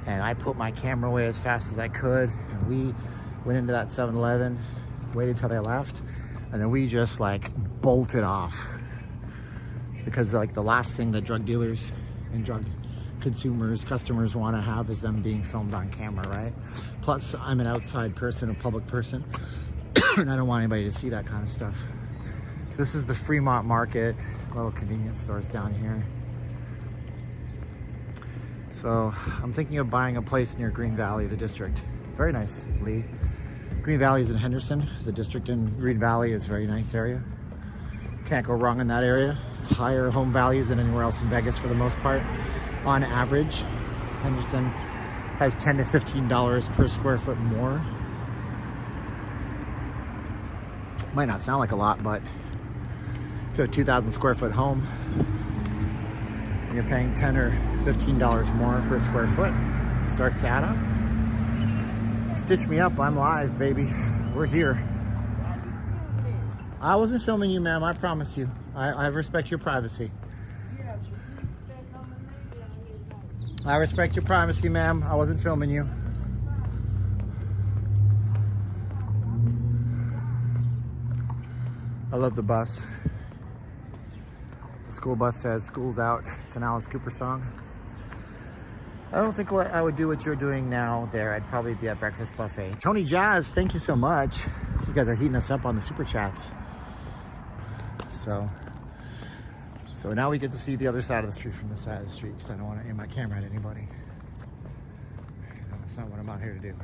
and I put my camera away as fast as I could, and we went into that 7-Eleven, waited till they left, and then we just like bolted off, because like the last thing that drug dealers and drug customers want to have is them being filmed on camera, right? Plus I'm an outside person, a public person, and I don't want anybody to see that kind of stuff. So this is the Fremont market, little convenience stores down here. So I'm thinking of buying a place near Green Valley, the district. Very nice, Lee. Green Valley is in Henderson. The district in Green Valley is a very nice area. Can't go wrong in that area. Higher home values than anywhere else in Vegas for the most part. On average, Henderson has $10 to $15 per square foot more. Might not sound like a lot, but if you have a 2,000 square foot home, you're paying $10 or $15 more per square foot. Start to add up. Stitch me up, I'm live, baby. We're here. I wasn't filming you, ma'am, I promise you. I respect your privacy. I respect your privacy, ma'am. I wasn't filming you. I love the bus. The school bus says school's out. It's an Alice Cooper song. I don't think I would do what you're doing now there. I'd probably be at breakfast buffet. Tony Jazz, thank you so much. You guys are heating us up on the super chats. So now we get to see the other side of the street from this side of the street, because I don't want to aim my camera at anybody. That's not what I'm out here to do.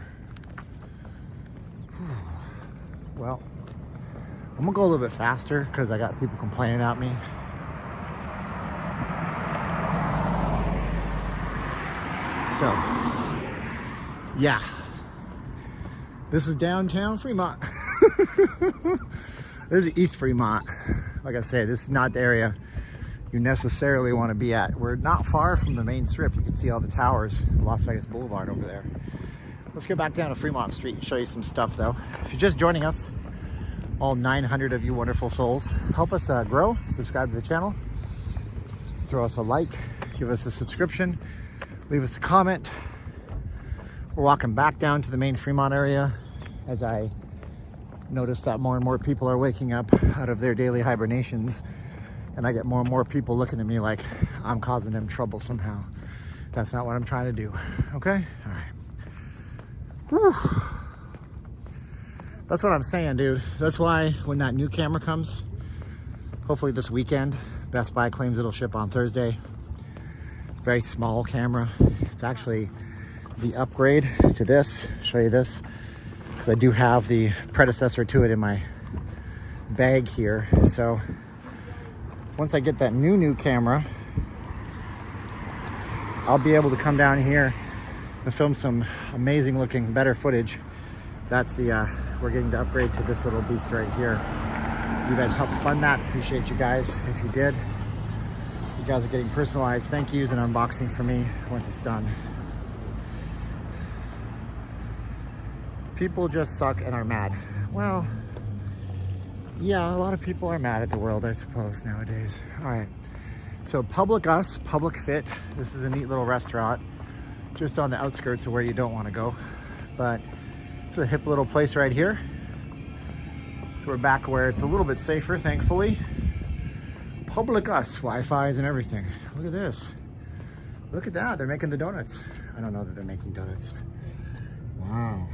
Whew. Well, I'm gonna go a little bit faster because I got people complaining at me. So, yeah. This is downtown Fremont. This is East Fremont. Like I say, this is not the area you necessarily want to be at. We're not far from the main strip. You can see all the towers, Las Vegas Boulevard over there. Let's get back down to Fremont Street and show you some stuff though. If you're just joining us, all 900 of you wonderful souls, help us grow. Subscribe to the channel, throw us a like, give us a subscription, leave us a comment. We're walking back down to the main Fremont area as I Notice that more and more people are waking up out of their daily hibernations, and I get more and more people looking at me like I'm causing them trouble somehow. That's not what I'm trying to do. Okay? All right. Whew. That's what I'm saying, dude. That's why when that new camera comes, hopefully this weekend, Best Buy claims it'll ship on Thursday. It's a very small camera. It's actually the upgrade to this. I'll show you this, because I do have the predecessor to it in my bag here. So once I get that new camera, I'll be able to come down here and film some amazing looking, better footage. That's the, we're getting the upgrade to this little beast right here. You guys helped fund that. Appreciate you guys if you did. You guys are getting personalized thank yous and unboxing for me once it's done. People just suck and are mad. Well, yeah, a lot of people are mad at the world, I suppose, nowadays. All right, so Public Us, Public Fit. This is a neat little restaurant just on the outskirts of where you don't want to go. But it's a hip little place right here. So we're back where it's a little bit safer, thankfully. Public Us, Wi-Fi's and everything. Look at this. Look at that, they're making the donuts. I don't know that they're making donuts. Wow,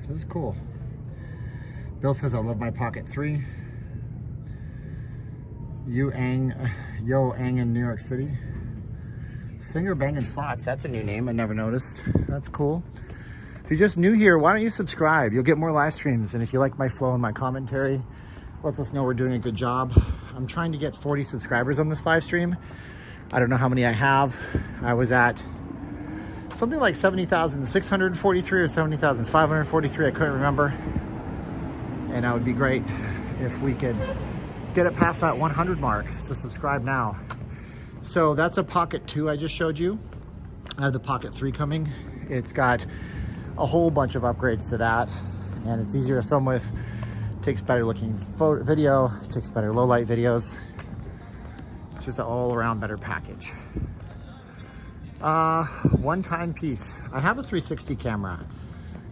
this is cool. Bill says, I love my Pocket 3. Yo Ang in New York City. Finger Banging Slots, that's a new name I never noticed. That's cool. If you're just new here, why don't you subscribe? You'll get more live streams. And if you like my flow and my commentary, lets us know we're doing a good job. I'm trying to get 40 subscribers on this live stream. I don't know how many I have. I was at something like 70,643 or 70,543. I couldn't remember. And that would be great if we could get it past that 100 mark. So subscribe now. So that's a Pocket 2 I just showed you. I have the Pocket 3 coming. It's got a whole bunch of upgrades to that, and it's easier to film with. Takes better looking video, takes better low light videos. It's just an all around better package. One-time piece. I have a 360 camera.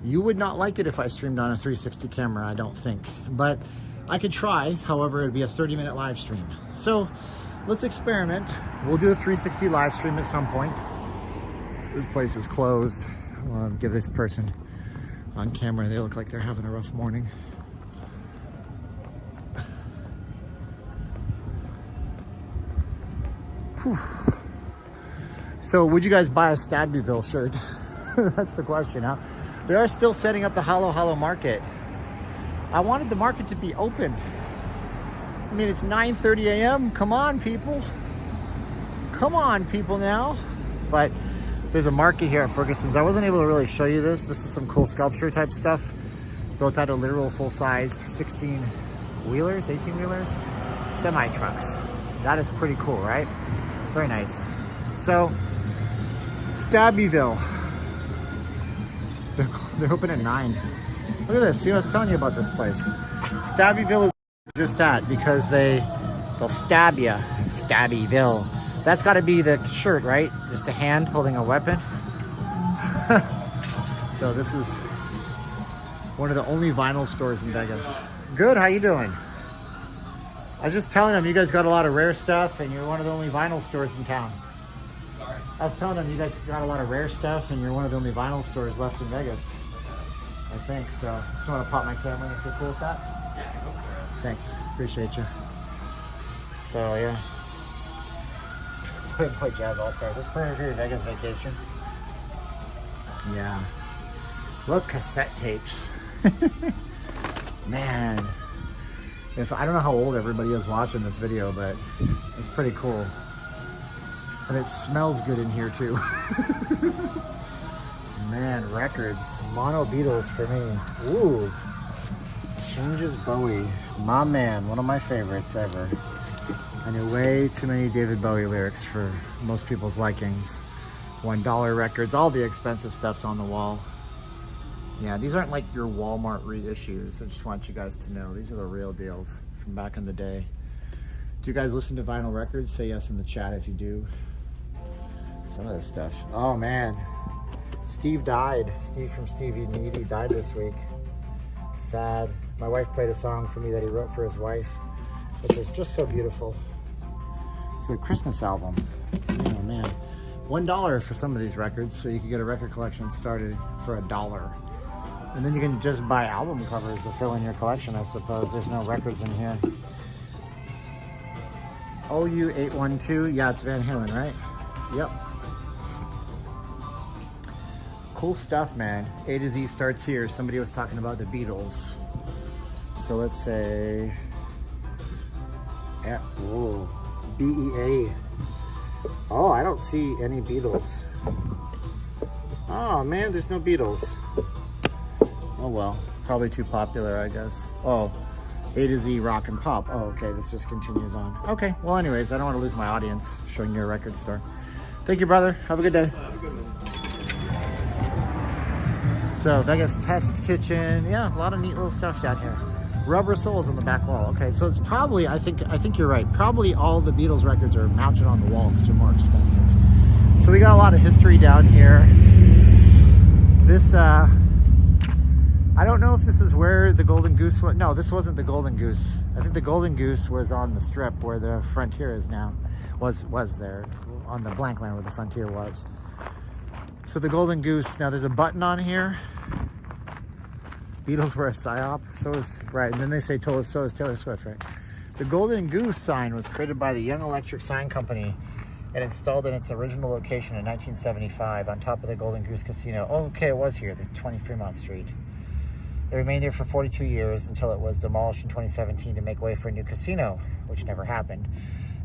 You would not like it if I streamed on a 360 camera, I don't think, but I could try. However, it'd be a 30-minute live stream. So let's experiment. We'll do a 360 live stream at some point. This place is closed. I'll give this person on camera, they look like they're having a rough morning. Whew. So would you guys buy a Stabbyville shirt? That's the question, huh? They are still setting up the Hollow Market. I wanted the market to be open. I mean, it's 9:30 a.m. Come on, people. Come on, people now. But there's a market here at Ferguson's. I wasn't able to really show you this. This is some cool sculpture type stuff. Built out of literal full-sized 16-wheelers, 18-wheelers, semi-trucks. That is pretty cool, right? Very nice. So, Stabbyville. They're open at 9. Look at this. See what I was telling you about this place? Stabbyville is just that because they'll stab you. Stabbyville. That's got to be the shirt, right? Just a hand holding a weapon. So this is one of the only vinyl stores in Vegas. Good. How you doing? I was just telling them you guys got a lot of rare stuff, and you're one of the only vinyl stores in town. Sorry. I was telling them you guys got a lot of rare stuff, and you're one of the only vinyl stores left in Vegas. I think so. Just want to pop my camera if you're cool with that. Yeah, go for it. Thanks. Appreciate you. So yeah. Boy, Jazz All Stars. That's perfect for your Vegas vacation. Yeah. Look, cassette tapes. Man. I don't know how old everybody is watching this video, but it's pretty cool. And it smells good in here too. Man, records. Mono Beatles for me. Ooh. Changes Bowie. My man, one of my favorites ever. I knew way too many David Bowie lyrics for most people's likings. $1 records, all the expensive stuff's on the wall. Yeah, these aren't like your Walmart reissues. I just want you guys to know these are the real deals from back in the day. Do you guys listen to vinyl records? Say yes in the chat if you do. Some of this stuff. Oh man, Steve died. Steve from Stevie Needy died this week. sad. My wife played a song for me that he wrote for his wife, which is just so beautiful. It's a Christmas album. Oh man, $1 for some of these records, so you can get a record collection started for $1. And then you can just buy album covers to fill in your collection, I suppose. There's no records in here. OU812, yeah, it's Van Halen, right? Yep. Cool stuff, man. A to Z starts here. Somebody was talking about the Beatles. So let's say, yeah, whoa, BEA. Oh, I don't see any Beatles. Oh man, there's no Beatles. Oh well, probably too popular, I guess. Oh, A to Z rock and pop. Oh, okay, this just continues on. Okay, well anyways, I don't want to lose my audience showing you a record store. Thank you, brother. Have a good day. Have a good one. So Vegas Test Kitchen. Yeah, a lot of neat little stuff down here. Rubber soles on the back wall. Okay, so it's probably, I think you're right. Probably all the Beatles records are mounted on the wall because they're more expensive. So we got a lot of history down here. This, I don't know if this is where the Golden Goose was. No, this wasn't the Golden Goose. I think the Golden Goose was on the strip where the Frontier is now. Was there, on the blank land where the Frontier was. So the Golden Goose, now there's a button on here. Beatles were a psyop, so is, right, and then they say so is Taylor Swift, right? The Golden Goose sign was created by the Young Electric Sign Company and installed in its original location in 1975 on top of the Golden Goose Casino. Oh, okay, it was here, the 20 Fremont Street. It remained there for 42 years until it was demolished in 2017 to make way for a new casino, which never happened.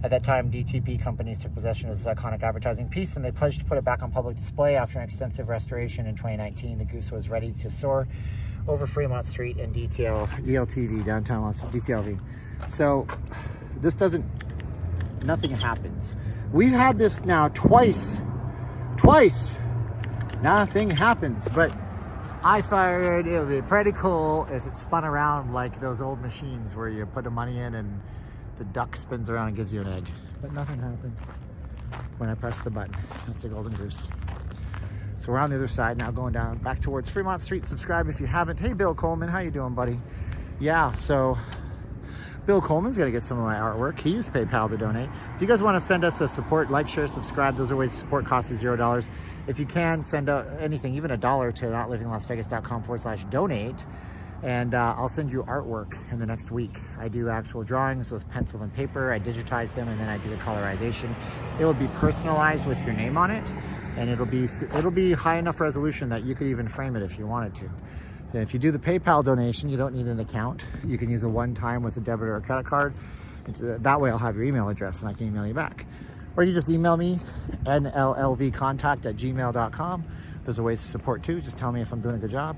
At that time, DTP companies took possession of this iconic advertising piece and they pledged to put it back on public display. After an extensive restoration in 2019, the Goose was ready to soar over Fremont Street in DLTV, downtown Los Angeles, DTLV. So this doesn't, nothing happens. We've had this now twice, nothing happens, but I fired, it would be pretty cool if it spun around like those old machines where you put the money in and the duck spins around and gives you an egg. But nothing happened when I pressed the button. That's the Golden Goose. So we're on the other side now, going down back towards Fremont Street. Subscribe if you haven't. Hey, Bill Coleman, how you doing, buddy? Yeah, so Bill Coleman's gonna get some of my artwork. He used PayPal to donate. If you guys want to send us a support, like, share, subscribe, those are ways to support. Cost is $0. If you can, send out anything, even $1 to notlivinglasvegas.com/donate. And I'll send you artwork in the next week. I do actual drawings with pencil and paper. I digitize them and then I do the colorization. It will be personalized with your name on it, and it'll be high enough resolution that you could even frame it if you wanted to. So if you do the PayPal donation, you don't need an account. You can use a one-time with a debit or a credit card. That way I'll have your email address and I can email you back. Or you just email me, nllvcontact@gmail.com. There's a way to support too. Just tell me if I'm doing a good job.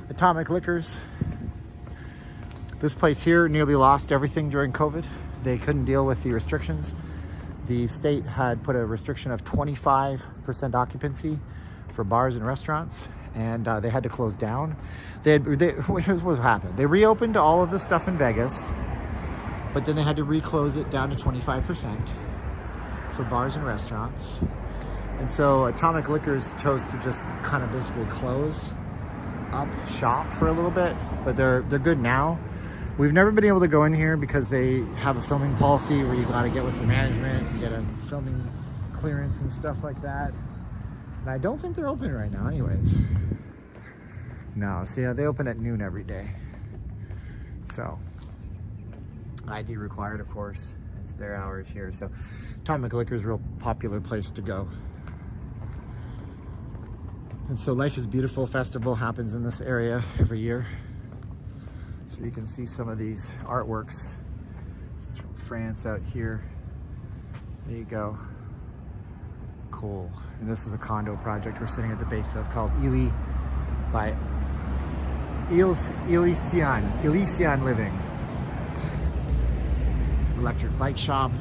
Atomic Liquors. This place here nearly lost everything during COVID. They couldn't deal with the restrictions. The state had put a restriction of 25% occupancy for bars and restaurants, and they had to close down. What happened? They reopened all of the stuff in Vegas, but then they had to reclose it down to 25% for bars and restaurants. And so Atomic Liquors chose to just kind of basically close up shop for a little bit, but they're good now. We've never been able to go in here because they have a filming policy where you got to get with the management and get a filming clearance and stuff like that. And I don't think they're open right now anyways. No, see, they open at noon every day. So ID required, of course. It's their hours here. So Atomic Liquor is a real popular place to go. And so Life is Beautiful Festival happens in this area every year. So you can see some of these artworks. This is from France out here. There you go. Cool. And this is a condo project we're sitting at the base of called Ely by Elysian Living. Electric bike shop.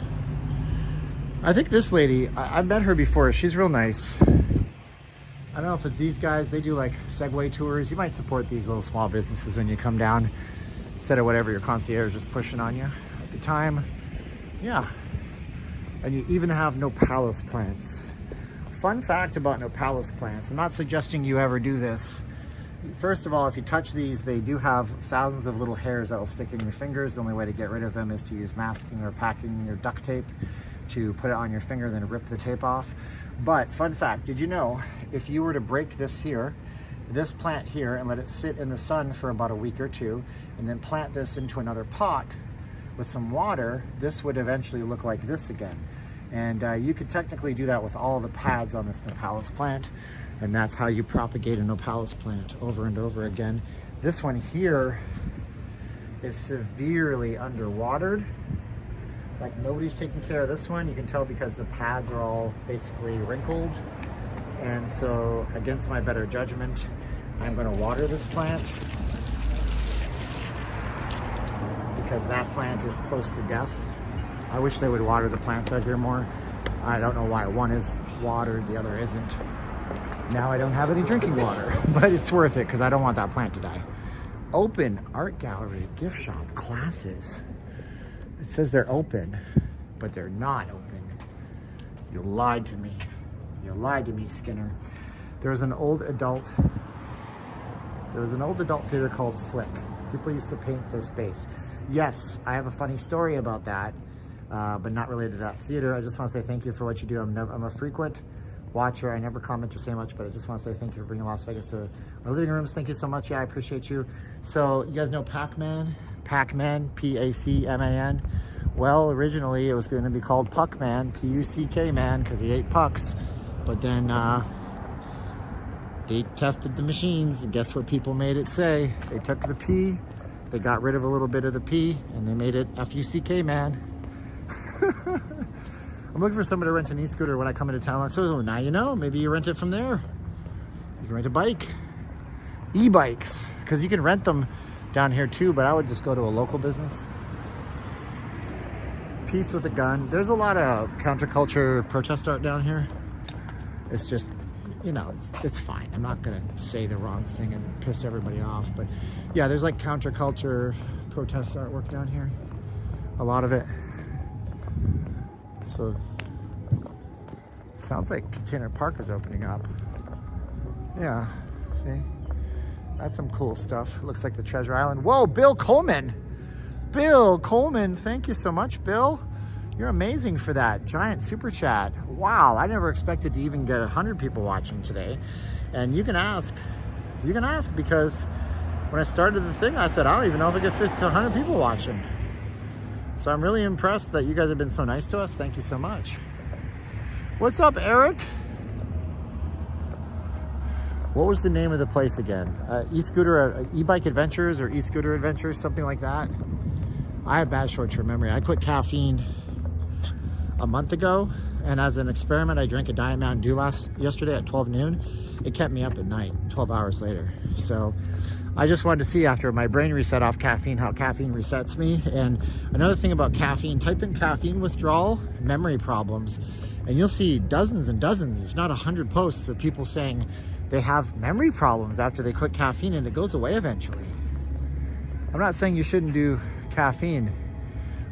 I think this lady, I've met her before. She's real nice. I don't know if it's these guys. They do like Segway tours. You might support these little small businesses when you come down instead of whatever your concierge is pushing on you at the time. Yeah. And you even have Nopalus plants. Fun fact about Nopalus plants. I'm not suggesting you ever do this. First of all, if you touch these, they do have thousands of little hairs that will stick in your fingers. The only way to get rid of them is to use masking or packing or duct tape to put it on your finger, then rip the tape off. But fun fact, did you know if you were to break this here, this plant here, and let it sit in the sun for about a week or two, and then plant this into another pot with some water, this would eventually look like this again. And you could technically do that with all the pads on this Nopalus plant. And that's how you propagate a Nopalus plant over and over again. This one here is severely underwatered. Like nobody's taking care of this one. You can tell because the pads are all basically wrinkled. And so against my better judgment, I'm gonna water this plant because that plant is close to death. I wish they would water the plants out here more. I don't know why one is watered, the other isn't. Now I don't have any drinking water, but it's worth it because I don't want that plant to die. Open art gallery, gift shop, classes. It says they're open, but they're not open. You lied to me. You lied to me, Skinner. There was an old adult theater called Flick. People used to paint the space. Yes, I have a funny story about that, but not related to that theater. I just want to say thank you for what you do. I'm a frequent watcher. I never comment or say much, but I just want to say thank you for bringing Las Vegas to my living rooms. Thank you so much. Yeah, I appreciate you. So you guys know Pac-Man? Pac-Man, P-A-C-M-A-N. Well, originally it was going to be called Puck-Man, P-U-C-K-Man, because he ate pucks. But then they tested the machines, and guess what people made it say? They took the P, they got rid of a little bit of the P, and they made it F-U-C-K-Man. I'm looking for somebody to rent an e-scooter when I come into town. So now you know, maybe you rent it from there. You can rent a bike. E-bikes, because you can rent them down here too, but I would just go to a local business. Peace with a gun. There's a lot of counterculture protest art down here. It's just, you know, it's fine. I'm not gonna say the wrong thing and piss everybody off, but yeah, there's like counterculture protest artwork down here. A lot of it. So, sounds like Container Park is opening up. Yeah, see? That's some cool stuff. Looks like the Treasure Island. Whoa, Bill Coleman! Bill Coleman, thank you so much, Bill. You're amazing for that giant super chat. Wow, I never expected to even get 100 people watching today. And you can ask because when I started the thing, I said, I don't even know if I get 50 to 100 people watching. So I'm really impressed that you guys have been so nice to us. Thank you so much. What's up, Eric? What was the name of the place again? E-scooter, e-bike adventures or e-scooter adventures, something like that. I have bad short-term memory. I quit caffeine a month ago, and as an experiment, I drank a Diet Mountain Dew yesterday at 12 noon. It kept me up at night, 12 hours later. So I just wanted to see after my brain reset off caffeine, how caffeine resets me. And another thing about caffeine, type in caffeine withdrawal, memory problems, and you'll see dozens and dozens, if not 100 posts of people saying they have memory problems after they quit caffeine, and it goes away eventually. I'm not saying you shouldn't do caffeine.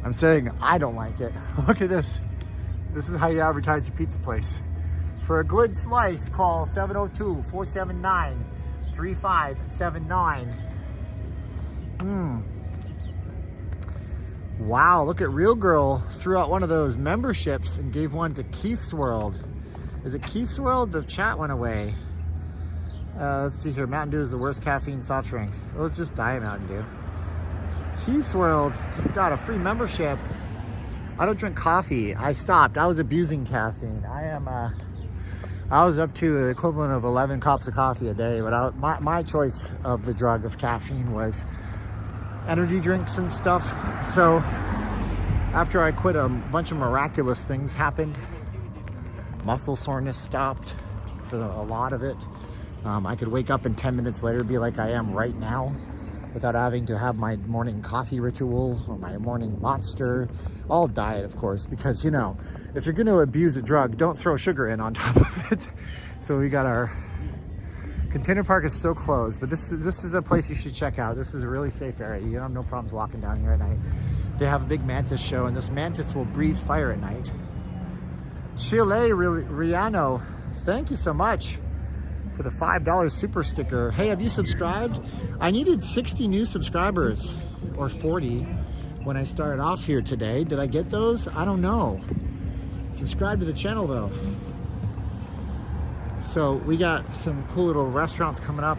I'm saying I don't like it. Look at this. This is how you advertise your pizza place. For a good slice, call 702-479-3579. Wow, look at Real Girl threw out one of those memberships and gave one to Keith's World. Is it Keith's World? The chat went away. Let's see here. Mountain Dew is the worst caffeine soft drink. It was just Diet Mountain Dew. Keith's World got a free membership. I don't drink coffee. I stopped. I was abusing caffeine. I was up to the equivalent of 11 cups of coffee a day, but my choice of the drug of caffeine was energy drinks and stuff. So after I quit, a bunch of miraculous things happened. Muscle soreness stopped for a lot of it. I could wake up and 10 minutes later be like I am right now, without having to have my morning coffee ritual or my morning monster. All diet, of course, because, you know, if you're going to abuse a drug, don't throw sugar in on top of it. So we got our Container Park is still closed, but this is a place you should check out. This is a really safe area. You have no problems walking down here at night. They have a big mantis show, and this mantis will breathe fire at night. Chile Riano, thank you so much for with a $5 super sticker. Hey, have you subscribed? I needed 60 new subscribers, or 40, when I started off here today. Did I get those? I don't know. Subscribe to the channel though. So we got some cool little restaurants coming up.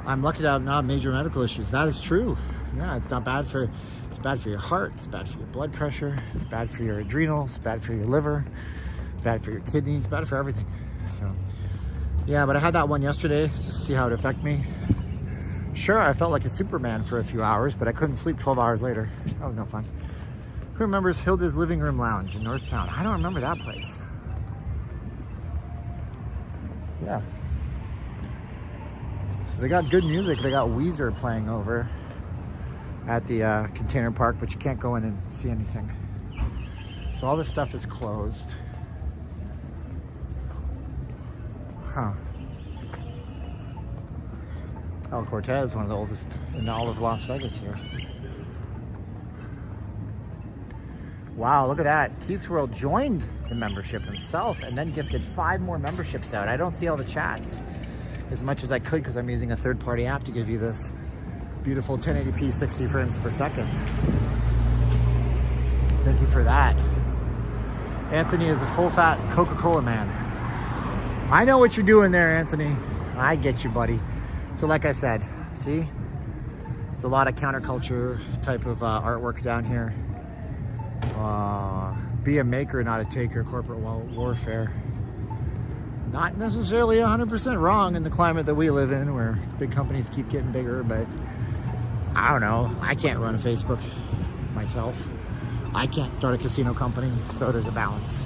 I'm lucky to have not major medical issues. That is true. Yeah, it's not bad for, it's bad for your heart, it's bad for your blood pressure, it's bad for your adrenals, it's bad for your liver, bad for your kidneys, bad for everything. So yeah, but I had that one yesterday just to see how it affected me. Sure, I felt like a Superman for a few hours, but I couldn't sleep 12 hours later. That was no fun. Who remembers Hilda's Living Room Lounge in Northtown? I don't remember that place. Yeah. So they got good music. They got Weezer playing over at the container park, but you can't go in and see anything. So all this stuff is closed. Huh. El Cortez, one of the oldest in all of Las Vegas here. Wow, look at that. Keith's World joined the membership himself and then gifted 5 more memberships out. I don't see all the chats as much as I could because I'm using a third-party app to give you this beautiful 1080p 60 frames per second. Thank you for that. Anthony is a full-fat Coca-Cola man. I know what you're doing there, Anthony. I get you, buddy. So like I said, see? There's a lot of counterculture type of artwork down here. Be a maker, not a taker, corporate warfare. Not necessarily 100% wrong in the climate that we live in, where big companies keep getting bigger, but I don't know. I can't run Facebook myself. I can't start a casino company, so there's a balance.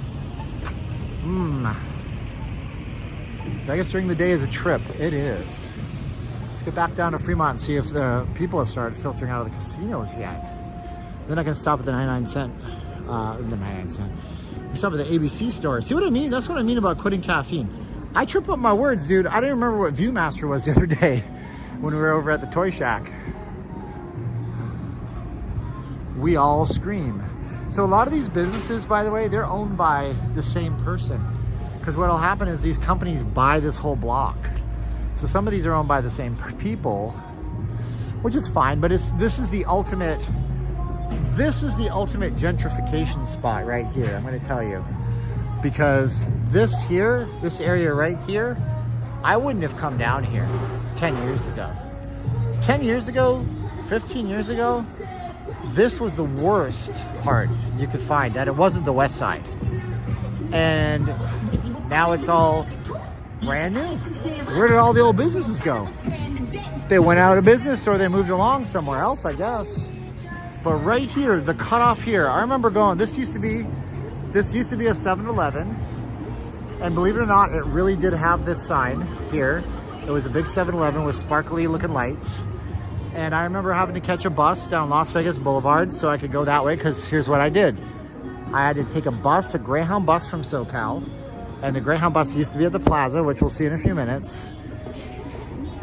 Vegas during the day is a trip. It is. Let's get back down to Fremont and see if the people have started filtering out of the casinos yet. Then I can stop at the 99-cent. The 99-cent. We stop at the ABC store. See what I mean? That's what I mean about quitting caffeine. I trip up my words, dude. I didn't remember what Viewmaster was the other day when we were over at the Toy Shack. We all scream. So a lot of these businesses, by the way, they're owned by the same person. Because what will happen is these companies buy this whole block. So some of these are owned by the same people, which is fine, but this is the ultimate gentrification spot right here, I'm gonna tell you. Because this area right here, I wouldn't have come down here 10 years ago. 10 years ago, 15 years ago, this was the worst part you could find, that it wasn't the west side. And now it's all brand new. Where did all the old businesses go? They went out of business or they moved along somewhere else, I guess. But right here, the cutoff here, I remember going, this used to be a 7-Eleven. And believe it or not, it really did have this sign here. It was a big 7-Eleven with sparkly looking lights. And I remember having to catch a bus down Las Vegas Boulevard so I could go that way, because here's what I did. I had to take a Greyhound bus from SoCal. And the Greyhound bus used to be at the plaza, which we'll see in a few minutes.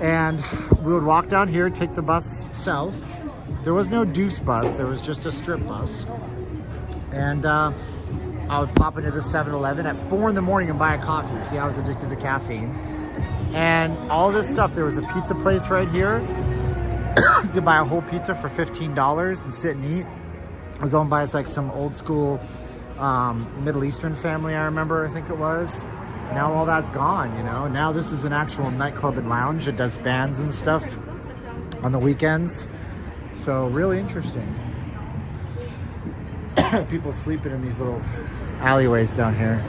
And we would walk down here, take the bus south. There was no Deuce bus, there was just a strip bus. And I would pop into the 7-Eleven at 4 in the morning and buy a coffee. See, I was addicted to caffeine. And all this stuff, there was a pizza place right here. You could buy a whole pizza for $15 and sit and eat. It was owned by like some old school Middle Eastern family, I remember, I think it was. Now all that's gone, you know. Now this is an actual nightclub and lounge that does bands and stuff on the weekends. So really interesting. People sleeping in these little alleyways down here.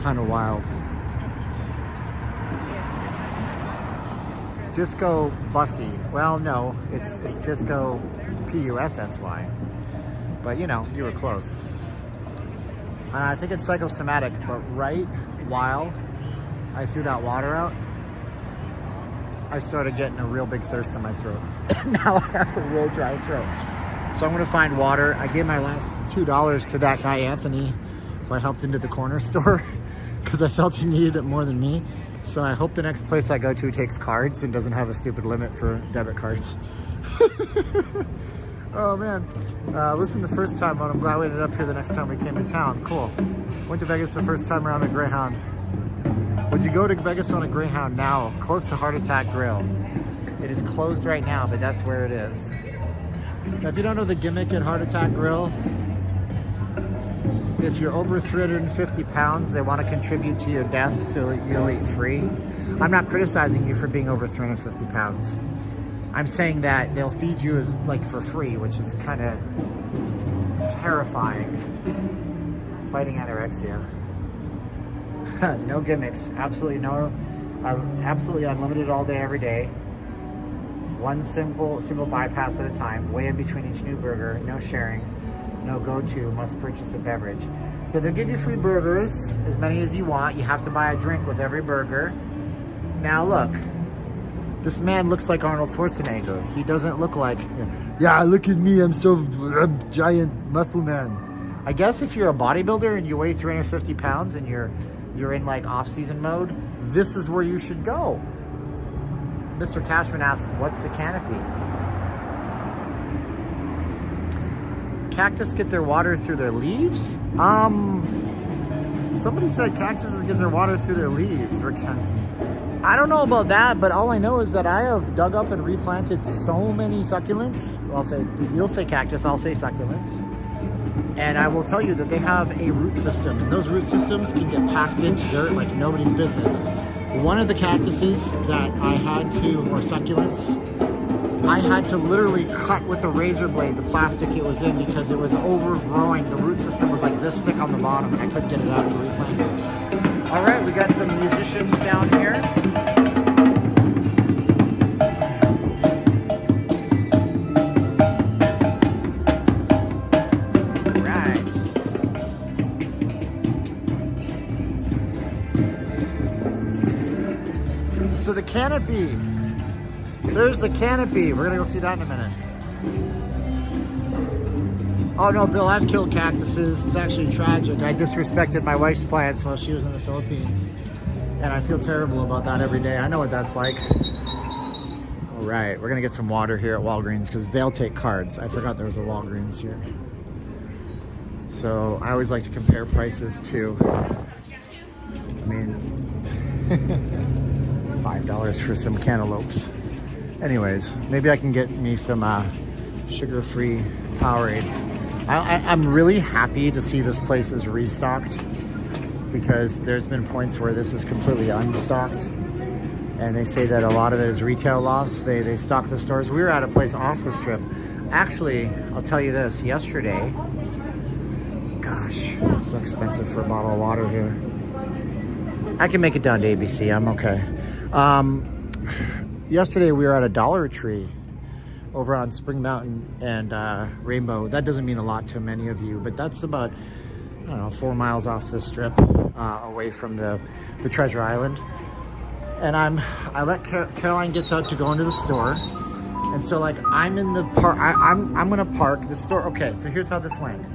Kind of wild. Disco Bussy. Well, no, it's Disco P-U-S-S-Y. But you know, you were close. I think it's psychosomatic, but right while I threw that water out, I started getting a real big thirst in my throat. Now I have a real dry throat. So I'm gonna find water. I gave my last $2 to that guy, Anthony, who I helped into the corner store because I felt he needed it more than me. So I hope the next place I go to takes cards and doesn't have a stupid limit for debit cards. Oh man, listen, the first time on, I'm glad we ended up here the next time we came to town. Cool. Went to Vegas the first time around a Greyhound. Would you go to Vegas on a Greyhound now? Close to Heart Attack Grill. It is closed right now, but that's where it is. Now, if you don't know the gimmick at Heart Attack Grill, if you're over 350 pounds, they want to contribute to your death so you'll eat free. I'm not criticizing you for being over 350 pounds. I'm saying that they'll feed you as like for free, which is kind of terrifying. Fighting anorexia. No gimmicks, absolutely no, absolutely unlimited all day, every day. One simple bypass at a time, way in between each new burger, no sharing, no go-to, must purchase a beverage. So they'll give you free burgers, as many as you want. You have to buy a drink with every burger. Now look, this man looks like Arnold Schwarzenegger. He doesn't look like, yeah, look at me, I'm giant muscle man. I guess if you're a bodybuilder and you weigh 350 pounds and you're in like off-season mode, this is where you should go. Mr. Cashman asks, what's the canopy? Cactus get their water through their leaves? Somebody said cactuses get their water through their leaves, Rick Henson. I don't know about that, but all I know is that I have dug up and replanted so many succulents. You'll say cactus, I'll say succulents. And I will tell you that they have a root system, and those root systems can get packed into dirt like nobody's business. One of the cactuses that I had to, or succulents, I had to literally cut with a razor blade the plastic it was in because it was overgrowing. The root system was like this thick on the bottom and I couldn't get it out to replant it. All right, we got some musicians down here. So the canopy, there's the canopy. We're gonna go see that in a minute. Oh no, Bill, I've killed cactuses. It's actually tragic. I disrespected my wife's plants while she was in the Philippines. And I feel terrible about that every day. I know what that's like. All right, we're gonna get some water here at Walgreens because they'll take cards. I forgot there was a Walgreens here. So I always like to compare prices too. I mean, $5 for some cantaloupes. Anyways, maybe I can get me some sugar-free Powerade. I'm really happy to see this place is restocked because there's been points where this is completely unstocked. And they say that a lot of it is retail loss. They stock the stores. We were at a place off the strip. Actually, I'll tell you this, yesterday, gosh, it's so expensive for a bottle of water here. I can make it down to ABC, I'm okay. Yesterday we were at a Dollar Tree over on Spring Mountain and Rainbow. That doesn't mean a lot to many of you, but that's about, I don't know, 4 miles off the strip, away from the Treasure Island. And I let Caroline gets out to go into the store. And so like I'm in the park, I'm gonna park the store. Okay, so here's how this went.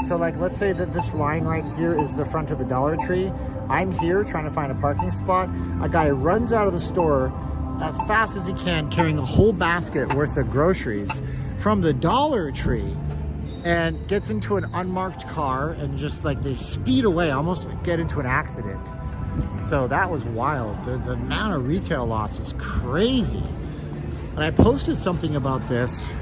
So like, let's say that this line right here is the front of the Dollar Tree. I'm here trying to find a parking spot. A guy runs out of the store as fast as he can, carrying a whole basket worth of groceries from the Dollar Tree and gets into an unmarked car and just like they speed away, almost get into an accident. So that was wild. The amount of retail loss is crazy. And I posted something about this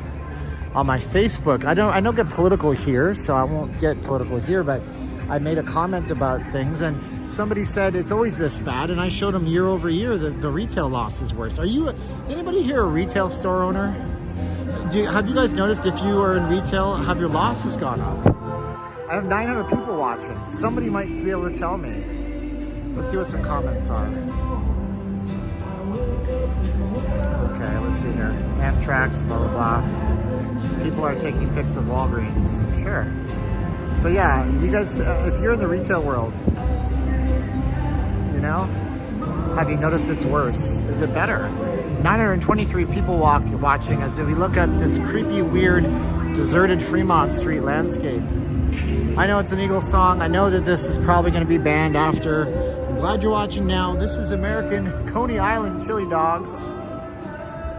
on my Facebook. I don't get political here, so I won't get political here, but I made a comment about things and somebody said it's always this bad, and I showed them year over year that the retail loss is worse. Is anybody here a retail store owner? Have you guys noticed if you are in retail, have your losses gone up? I have 900 people watching. Somebody might be able to tell me. Let's see what some comments are. Okay, let's see here. Amtrak's, blah, blah, blah. People are taking pics of Walgreens. Sure. So yeah, you guys, if you're in the retail world, you know, have you noticed it's worse? Is it better? 923 people watching as we look at this creepy, weird, deserted Fremont Street landscape. I know it's an Eagles song. I know that this is probably going to be banned after. I'm glad you're watching now. This is American Coney Island chili dogs.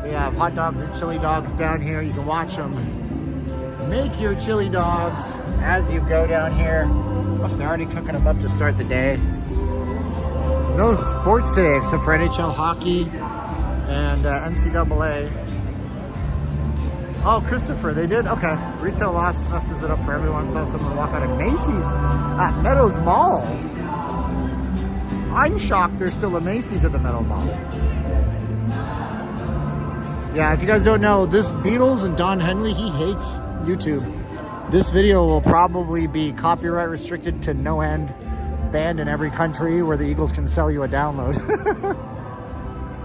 They have hot dogs and chili dogs down here. You can watch them. Make your chili dogs as you go down here. Look, they're already cooking them up to start the day. No sports today except for NHL hockey and NCAA. Oh, Christopher, they did? Okay. Retail loss messes it up for everyone. Saw someone walk out of Macy's at Meadows Mall. I'm shocked there's still a Macy's at the Meadows Mall. Yeah, if you guys don't know, this Beatles and Don Henley, he hates YouTube. This video will probably be copyright restricted to no end, banned in every country where the Eagles can sell you a download.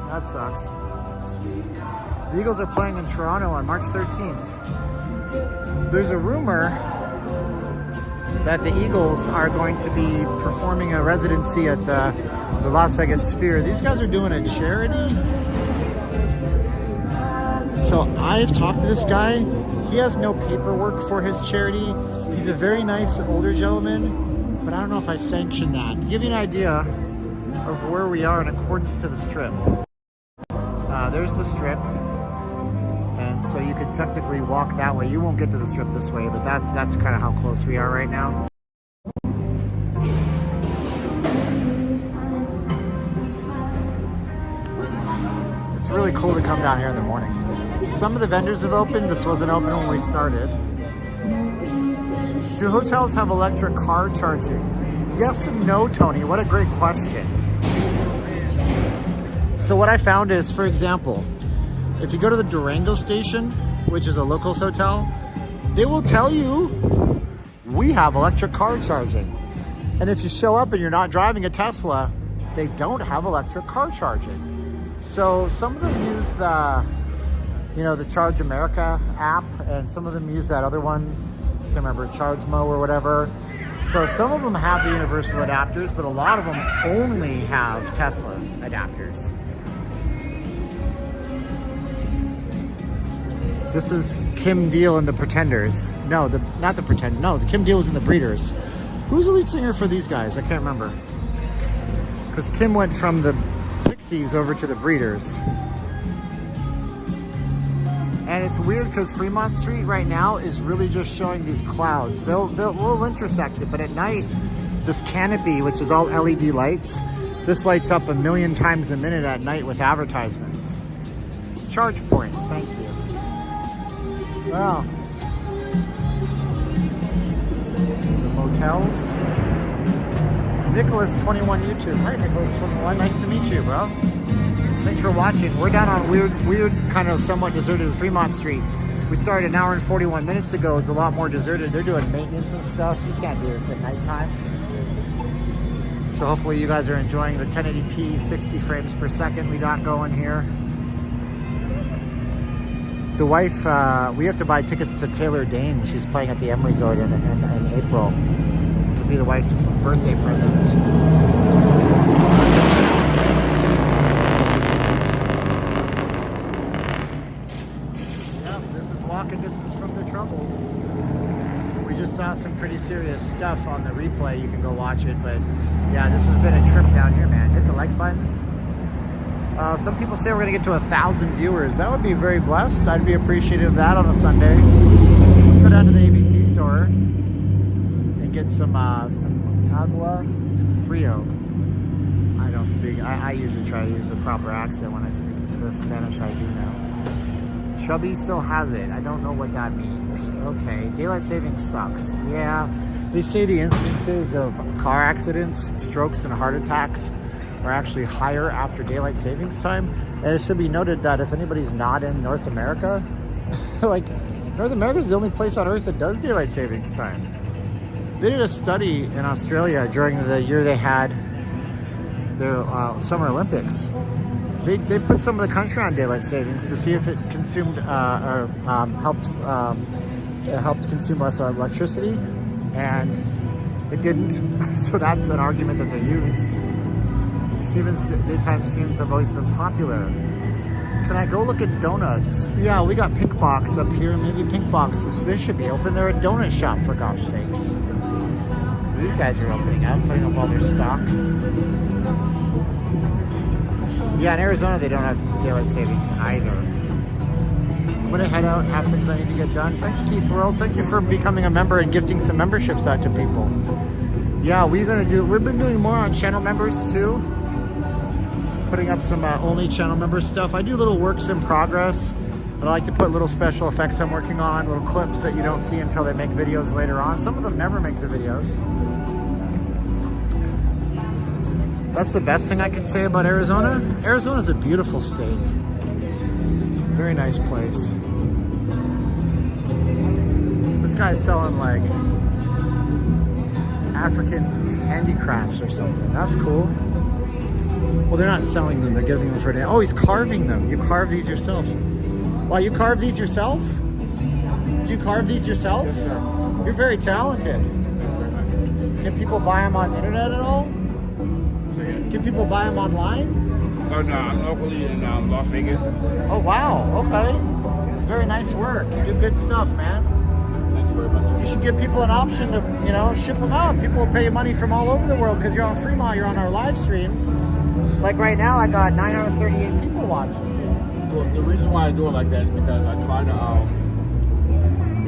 That sucks. The Eagles are playing in Toronto on March 13th. There's a rumor that the Eagles are going to be performing a residency at the Las Vegas Sphere. These guys are doing a charity. So I've talked to this guy. He has no paperwork for his charity. He's a very nice older gentleman, but I don't know if I sanction that. To give you an idea of where we are in accordance to the strip. There's the strip. And so you could technically walk that way. You won't get to the strip this way, but that's kind of how close we are right now. It's really cool to come down here in the mornings. Some of the vendors have opened. This wasn't open when we started. Do hotels have electric car charging? Yes and no, Tony. What a great question. So what I found is, for example, if you go to the Durango station, which is a locals hotel, they will tell you, we have electric car charging. And if you show up and you're not driving a Tesla, they don't have electric car charging. So some of them use the Charge America app, and some of them use that other one, I can't remember, ChargeMo or whatever. So some of them have the universal adapters, but a lot of them only have Tesla adapters. This is Kim Deal and the Pretenders. No, not the Pretenders. No, the Kim Deal was in the Breeders. Who's the lead singer for these guys? I can't remember. Because Kim went from the Pixies over to the Breeders. And it's weird because Fremont Street right now is really just showing these clouds. We'll intersect it, but at night, this canopy, which is all LED lights, this lights up 1,000,000 times a minute at night with advertisements. Charge point, thank you. Wow. The motels. Nicholas21 YouTube. Hi, Nicholas21. Nice to meet you, bro. Thanks for watching. We're down on weird, kind of somewhat deserted Fremont Street. We started an hour and 41 minutes ago. It's a lot more deserted. They're doing maintenance and stuff. You can't do this at nighttime. So hopefully you guys are enjoying the 1080p 60 frames per second we got going here. The wife, we have to buy tickets to Taylor Dane. She's playing at the M Resort in April. It'll be the wife's birthday present. Yep, this is walking distance from the Troubles. We just saw some pretty serious stuff on the replay. You can go watch it, but yeah, this has been a trip down here, man. Hit the like button. Some people say we're going to get to 1,000 viewers. That would be very blessed. I'd be appreciative of that on a Sunday. Let's go down to the ABC store and get some agua frio. I don't speak. I usually try to use a proper accent when I speak the Spanish I do know. Chubby still has it. I don't know what that means. Okay, daylight savings sucks. Yeah, they say the instances of car accidents, strokes, and heart attacks are actually higher after daylight savings time. And it should be noted that if anybody's not in North America, like North America is the only place on earth that does daylight savings time. They did a study in Australia during the year they had their Summer Olympics. They put some of the country on daylight savings to see if it consumed helped consume less electricity, and it didn't. So that's an argument that they use. Stevens daytime streams have always been popular. Can I go look at donuts? Yeah, we got Pink Box up here. Maybe Pink Boxes, they should be open. They're a donut shop, for gosh sakes. So these guys are opening up, putting up all their stock. Yeah, in Arizona they don't have daylight savings either. I'm gonna head out, have things I need to get done. Thanks, Keith World. Thank you for becoming a member and gifting some memberships out to people. Yeah, we've been doing more on channel members too. Putting up some only channel member stuff. I do little works in progress. I like to put little special effects I'm working on, little clips that you don't see until they make videos later on. Some of them never make the videos. That's the best thing I can say about Arizona. Arizona's a beautiful state. Very nice place. This guy's selling like African handicrafts or something. That's cool. Well, they're not selling them, they're giving them for an... Oh, he's carving them. You carve these yourself. Wow, you carve these yourself? Do you carve these yourself? Yes, sir. You're very talented. Can people buy them on the internet at all? Can people buy them online? Oh no, I'm locally in Las Vegas. Oh wow, okay. It's very nice work. You do good stuff, man. Thank you very much. You should give people an option to, you know, ship them out. People will pay you money from all over the world because you're on Fremont, you're on our live streams. Like right now, I got 938 people watching. Well, the reason why I do it like that is because I try to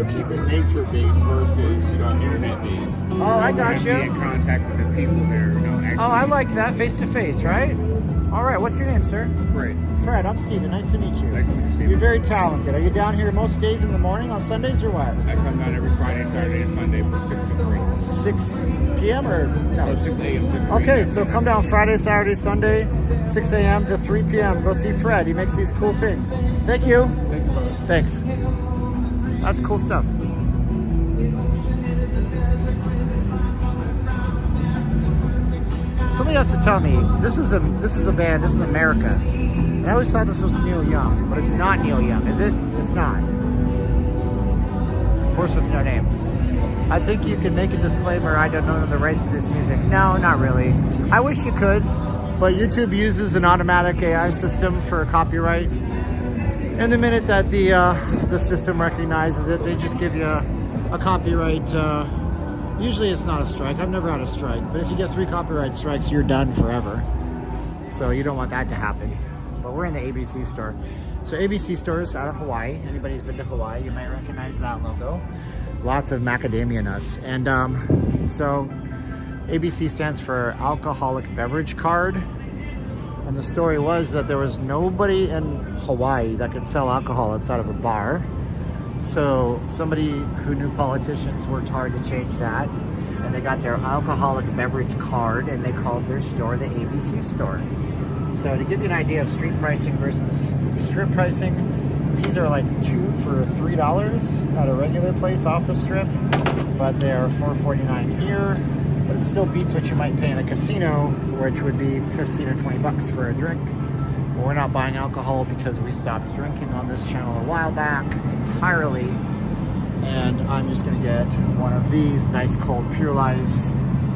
keep it nature-based versus, you know, internet-based. Oh, I got you. Be in contact with the people there, you know. Actually. Oh, I like that, face-to-face, right? All right, what's your name, sir? Fred. Fred, I'm Steven. Nice to meet you. Nice to meet you, Steven. You're very talented. Are you down here most days in the morning on Sundays or what? I come down every Friday, Saturday, and Sunday from 6 to 3. 6 p.m. or no? 6 a.m. to 3. Okay, so come down Friday, Saturday, Sunday, 6 a.m. to 3 p.m. Go see Fred. He makes these cool things. Thank you. Thanks, brother. Thanks. That's cool stuff. Somebody has to tell me this is a band. This is America. And I always thought this was Neil Young, but it's not Neil Young, is it? It's not. Horse with no name. I think you can make a disclaimer. I don't know the rights to this music. No, not really. I wish you could, but YouTube uses an automatic AI system for copyright. And the minute that the system recognizes it, they just give you a copyright. Usually it's not a strike. I've never had a strike, but if you get 3 copyright strikes, you're done forever. So you don't want that to happen. But we're in the ABC store. So ABC store is out of Hawaii. Anybody who's been to Hawaii, you might recognize that logo. Lots of macadamia nuts. And so ABC stands for Alcoholic Beverage Card. And the story was that there was nobody in Hawaii that could sell alcohol outside of a bar. So somebody who knew politicians worked hard to change that, and they got their alcoholic beverage card and they called their store the ABC store. So to give you an idea of street pricing versus strip pricing, these are like 2 for $3 at a regular place off the strip, but they are $4.49 here. But it still beats what you might pay in a casino, which would be 15 or 20 bucks for a drink. But we're not buying alcohol because we stopped drinking on this channel a while back entirely. And I'm just gonna get one of these nice cold Pure Lives,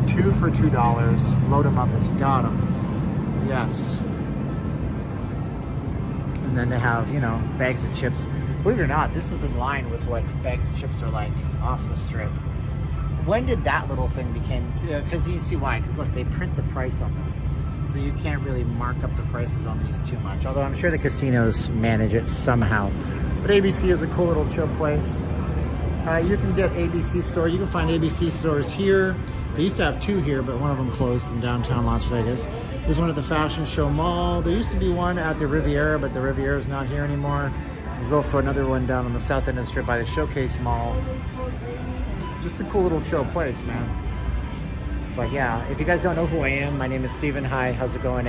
2 for $2. Load them up if you got them. Yes. And then they have, you know, bags of chips. Believe it or not, this is in line with what bags of chips are like off the strip. When did that little thing became, because you see why, because look, they print the price on them. So you can't really mark up the prices on these too much. Although I'm sure the casinos manage it somehow. But ABC is a cool little chill place. You can get ABC store. You can find ABC stores here. They used to have 2 here, but one of them closed in downtown Las Vegas. There's one at the Fashion Show Mall. There used to be one at the Riviera, but the Riviera is not here anymore. There's also another one down on the south end of the strip by the Showcase Mall. Just a cool little chill place, man. But yeah, if you guys don't know who I am, my name is Steven. Hi, how's it going,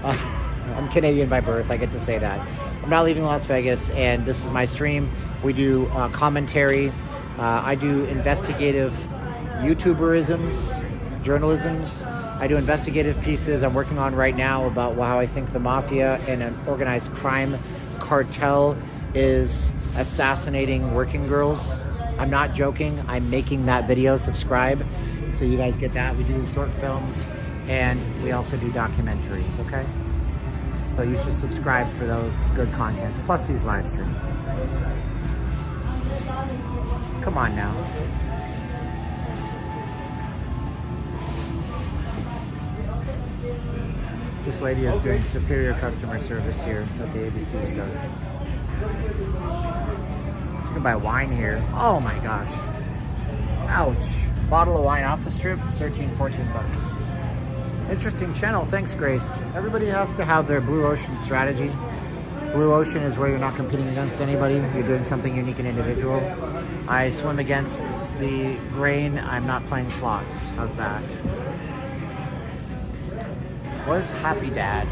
I'm Canadian by birth, I get to say that. I'm not leaving Las Vegas, and this is my stream. We do commentary. I do investigative YouTuberisms, journalisms. I do investigative pieces I'm working on right now about how I think the mafia and an organized crime cartel is assassinating working girls. I'm not joking. I'm making that video. Subscribe so you guys get that. We do short films and we also do documentaries, okay? So you should subscribe for those good contents, plus these live streams. Come on now. This lady is doing superior customer service here at the ABC store. So you can buy wine here. Oh my gosh. Ouch. Bottle of wine off the strip, 13, 14 bucks. Interesting channel. Thanks, Grace. Everybody has to have their blue ocean strategy. Blue ocean is where you're not competing against anybody. You're doing something unique and individual. I swim against the grain. I'm not playing slots. How's that? What is Happy Dad?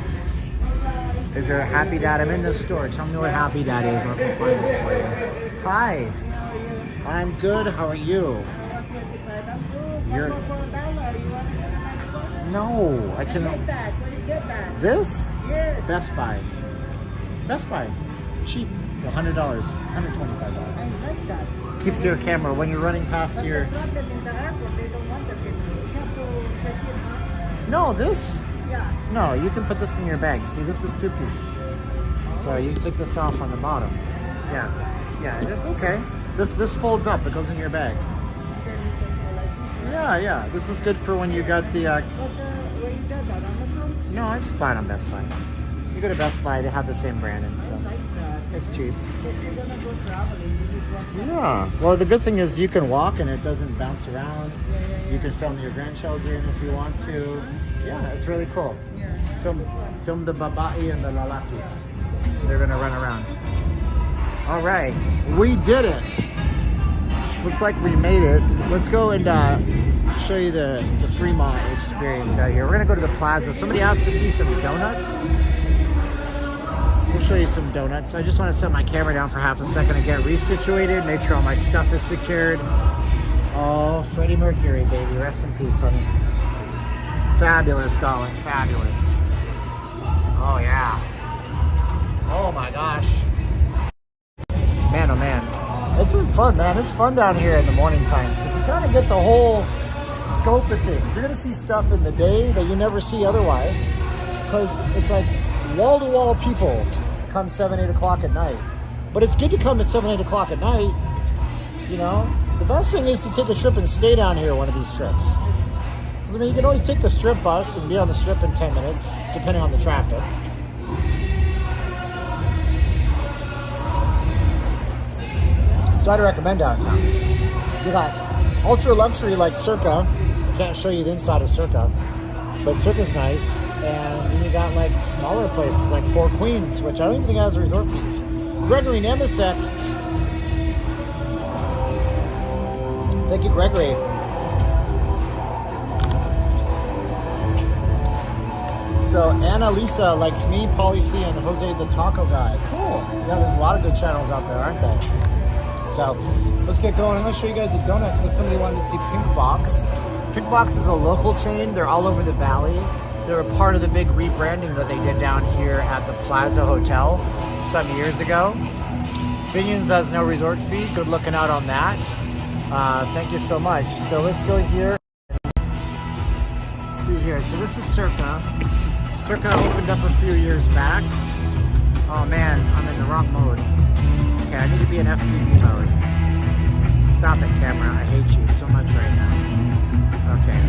Is there a Happy Dad? I'm in this store. Tell me what Happy Dad is. Let me find it for you. Hi. I'm good. How are you? You're... No, I can. Where you get that? This? Yes. Best Buy. Best Buy. Cheap. $100. $125. I like that. Keeps your camera when you're running past But your. the problem in the airport, they don't want the video. You have to check in, huh? No, this? Yeah. No, you can put this in your bag. See, this is 2-piece. So you take this off on the bottom. Yeah. Yeah, it's okay. This folds up. It goes in your bag. Then you can go like this, Yeah, right? yeah. This is good for when you got the. But where you got that? Amazon? No, I just buy it on Best Buy. You go to Best Buy, they have the same brand and I stuff. like that. It's cheap. Because you're gonna go traveling. You need one something. Yeah. Well, the good thing is you can walk and it doesn't bounce around. You can film your grandchildren if you want to. Yeah, it's really cool. Yeah. Film the babae and the lalakis. They're gonna run around. All right, we did it. Looks like we made it. Let's go and show you the Fremont experience out here. We're gonna go to the plaza. Somebody asked to see some donuts. We'll show you some donuts. I just want to set my camera down for half a second and get resituated, make sure all my stuff is secured. Oh, Freddie Mercury, baby. Rest in peace, honey. Fabulous, darling. Fabulous. Oh, yeah. Oh, my gosh. Man, oh, man. It's been fun, man. It's fun down here in the morning times. You kind of get the whole scope of things. You're going to see stuff in the day that you never see otherwise. Because it's like wall-to-wall people come 7, 8 o'clock at night. But it's good to come at 7, 8 o'clock at night. You know, the best thing is to take a trip and stay down here one of these trips. Because, I mean, you can always take the strip bus and be on the strip in 10 minutes, depending on the traffic. So I'd recommend downtown. You got ultra luxury like Circa. I can't show you the inside of Circa, but Circa's nice. And then you got like smaller places like Four Queens, which I don't even think has resort fees. Gregory Nemisek. Thank you, Gregory. So Anna Lisa likes me, Pauly C, and Jose the Taco Guy. Cool. Yeah, there's a lot of good channels out there, aren't there? So let's get going. I'm going to show you guys the donuts because somebody wanted to see Pink Box. Pink Box is a local chain. They're all over the valley. They're a part of the big rebranding that they did down here at the Plaza Hotel some years ago. Binions has no resort fee. Good looking out on that. Thank you so much. So let's go here. See here. So this is Circa. Circa opened up a few years back. Oh man, I'm in the wrong mode. Okay, I need to be in FPV mode. Stop it, camera. I hate you so much right now. Okay.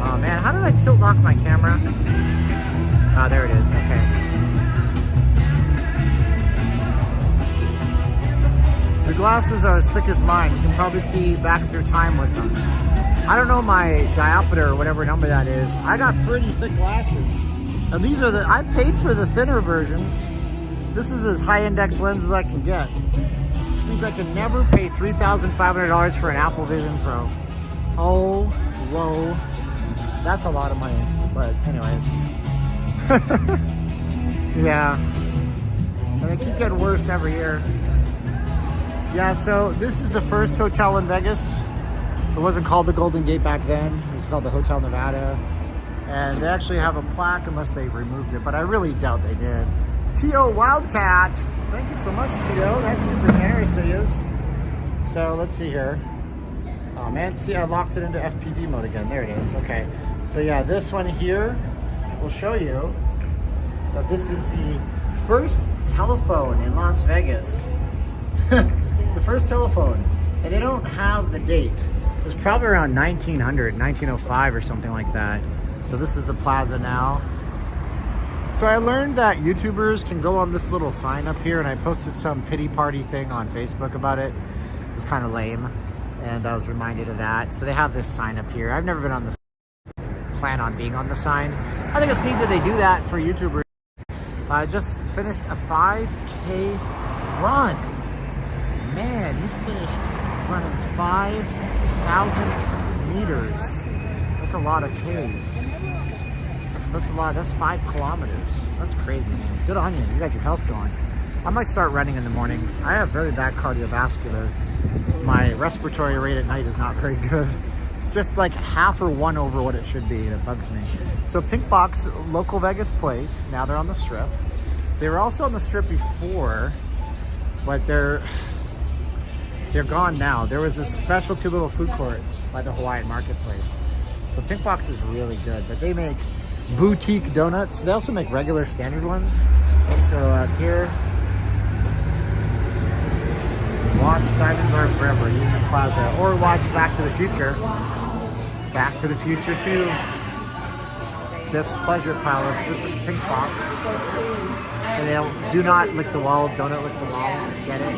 Oh man, how did I tilt lock my camera? Ah, there it is. Okay. The glasses are as thick as mine. You can probably see back through time with them. I don't know my diopter or whatever number that is. I got pretty thick glasses. And these are I paid for the thinner versions. This is as high index lens as I can get. Which means I can never pay $3,500 for an Apple Vision Pro. Oh, whoa. That's a lot of money. But anyways. Yeah. And they keep getting worse every year. Yeah, so this is the first hotel in Vegas. It wasn't called the Golden Gate back then. It was called the Hotel Nevada. And they actually have a plaque unless they removed it, but I really doubt they did. T.O. Wildcat. Thank you so much, T.O. That's super generous of you. So let's see here. Oh man, see, I locked it into FPV mode again. There it is. Okay. So yeah, this one here will show you that this is the first telephone in Las Vegas. The first telephone. And they don't have the date. It was probably around 1900, 1905 or something like that. So this is the plaza now. So I learned that YouTubers can go on this little sign up here, and I posted some pity party thing on Facebook about it. It was kind of lame, and I was reminded of that. So they have this sign up here. I've never been on the plan on being on the sign. I think it's neat that they do that for YouTubers. I just finished a 5K run. Man, you finished running 5,000 meters. That's a lot of Ks. That's a lot. That's 5 kilometers. That's crazy, man. Good on you. You got your health going. I might start running in the mornings. I have very bad cardiovascular. My respiratory rate at night is not very good. It's just like half or 1 over what it should be, and it bugs me. So Pink Box, local Vegas place. Now they're on the Strip. They were also on the Strip before, but they're gone now. There was a specialty little food court by the Hawaiian Marketplace. So Pink Box is really good, but they make boutique donuts. They also make regular standard ones. Let's go out here. Watch Diamonds Are Forever, Union Plaza, or watch Back to the Future. Back to the Future 2. Biff's Pleasure Palace. This is Pink Box. And they do not lick the wall, donut lick the wall. Get it?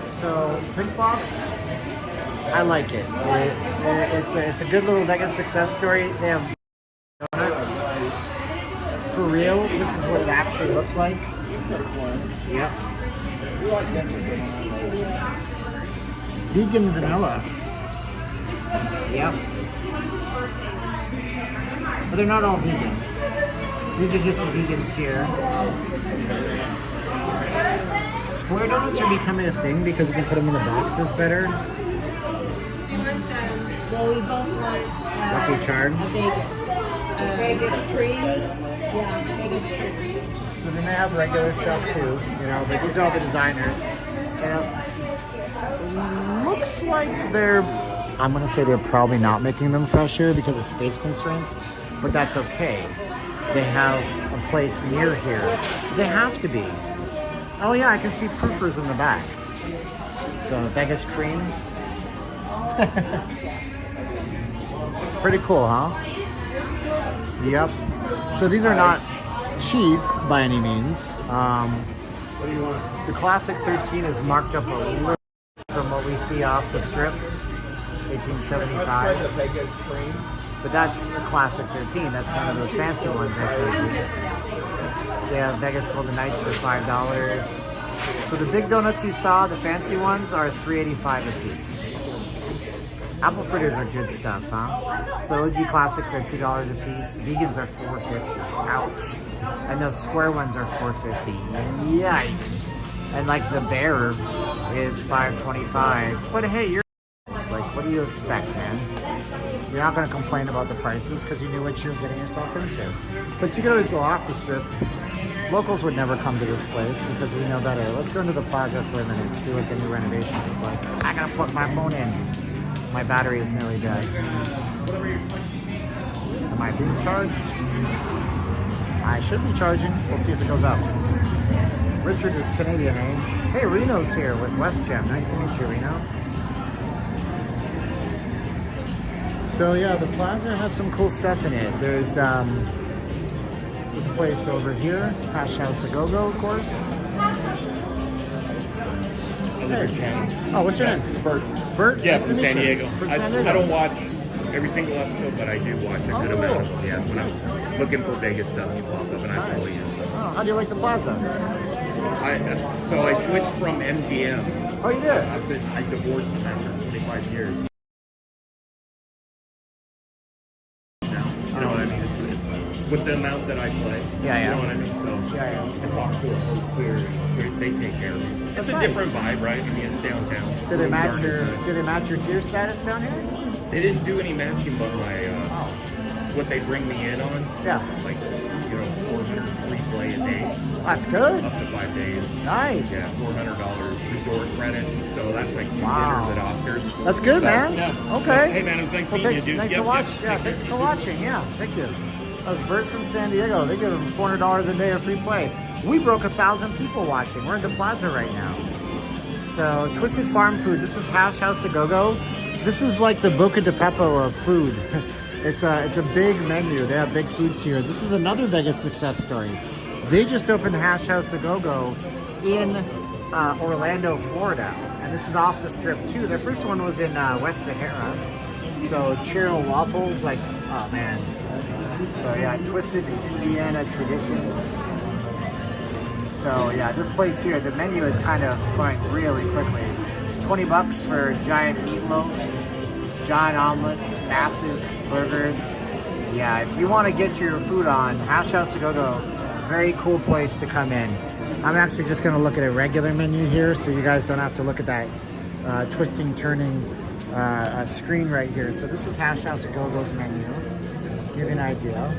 So Pink Box, I like it. It's a good little Vegas success story. They have donuts. For real, this is what it actually looks like. Yep. Vegan vanilla. Yep. But they're not all vegan. These are just the vegans here. Square donuts are becoming a thing because you can put them in the boxes better. Well, we both want Lucky Charms. Vegas cream. Yeah, Vegas cream. So then they have regular stuff too, you know, but these are all the designers. And it looks like I'm gonna say they're probably not making them fresh here because of space constraints, but that's okay. They have a place near here. They have to be. Oh yeah, I can see proofers in the back. So Vegas cream. Pretty cool, huh? Yep. So these are not cheap by any means. What do you want? The Classic 13 is marked up a little from what we see off the Strip, 1875. But that's a Classic 13. That's none of those fancy ones I showed you. They have Vegas Golden Knights for $5. So the big donuts you saw, the fancy ones, are $3.85 a piece. Apple fritters are good stuff, huh? So OG Classics are $2 a piece. Vegans are $4.50. Ouch. And those square ones are $4.50. Yikes. And like the bear is $5.25. But hey, you're like, what do you expect, man? You're not going to complain about the prices because you knew what you were getting yourself into. But you could always go off the Strip. Locals would never come to this place because we know better. Let's go into the plaza for a minute and see what the new renovations look like. I gotta plug my phone in. My battery is nearly dead. Am I being charged? I should be charging. We'll see if it goes out. Richard is Canadian, eh? Hey, Reno's here with West Gem. Nice to meet you, Reno. So yeah, the plaza has some cool stuff in it. There's this place over here, Hash House A Go-Go, of course. Hey. Oh, what's your name? Bert. Bert? Yes, Nice to from meet San you. Diego. From San Diego. I don't watch every single episode, but I do watch a good amount of them. Yeah, when Nice. I'm looking for Vegas stuff, you pop up and I follow you. Oh, how do you like the plaza? So I switched from MGM. Oh, you did? I divorced them after 25 years. Now, you know what I mean? It's with the amount that I play. Yeah, yeah. You know what I mean? So Yeah. I talk to a host here. They take care of me. That's It's a nice. different vibe, right? I mean, it's downtown. Do they match Rooms your aren't- Do they match your tier status down here? They didn't do any matching, but what they bring me in on, Yeah. like, 400 free play a day, That's good. up to 5 days. Nice. Yeah, $400 resort credit. So that's like 2 Wow. dinners at Oscars. That's good, So, man. Yeah. Okay. Hey, man, it was nice Well, meeting thanks. you, dude. Nice Yep, to watch. yep. Yeah, thank you for watching. Yeah, thank you. That was Bert from San Diego. They give him $400 a day of free play. We broke 1,000 people watching. We're in the plaza right now. So, Twisted Farm Food. This is Hash House A Go-Go. This is like the Boca de Pepo of food. It's a big menu. They have big foods here. This is another Vegas success story. They just opened Hash House A Go-Go in Orlando, Florida. And this is off the strip too. Their first one was in West Sahara. So Churro waffles, like, oh man. So yeah, twisted Indiana traditions. So yeah, this place here, the menu is kind of going really quickly. $20 for giant meatloafs, giant omelets, massive burgers. Yeah, if you want to get your food on, Hash House A Go-Go, very cool place to come in. I'm actually just going to look at a regular menu here so you guys don't have to look at that twisting, turning screen right here. So this is Hash House A Go-Go's menu. Give you an idea.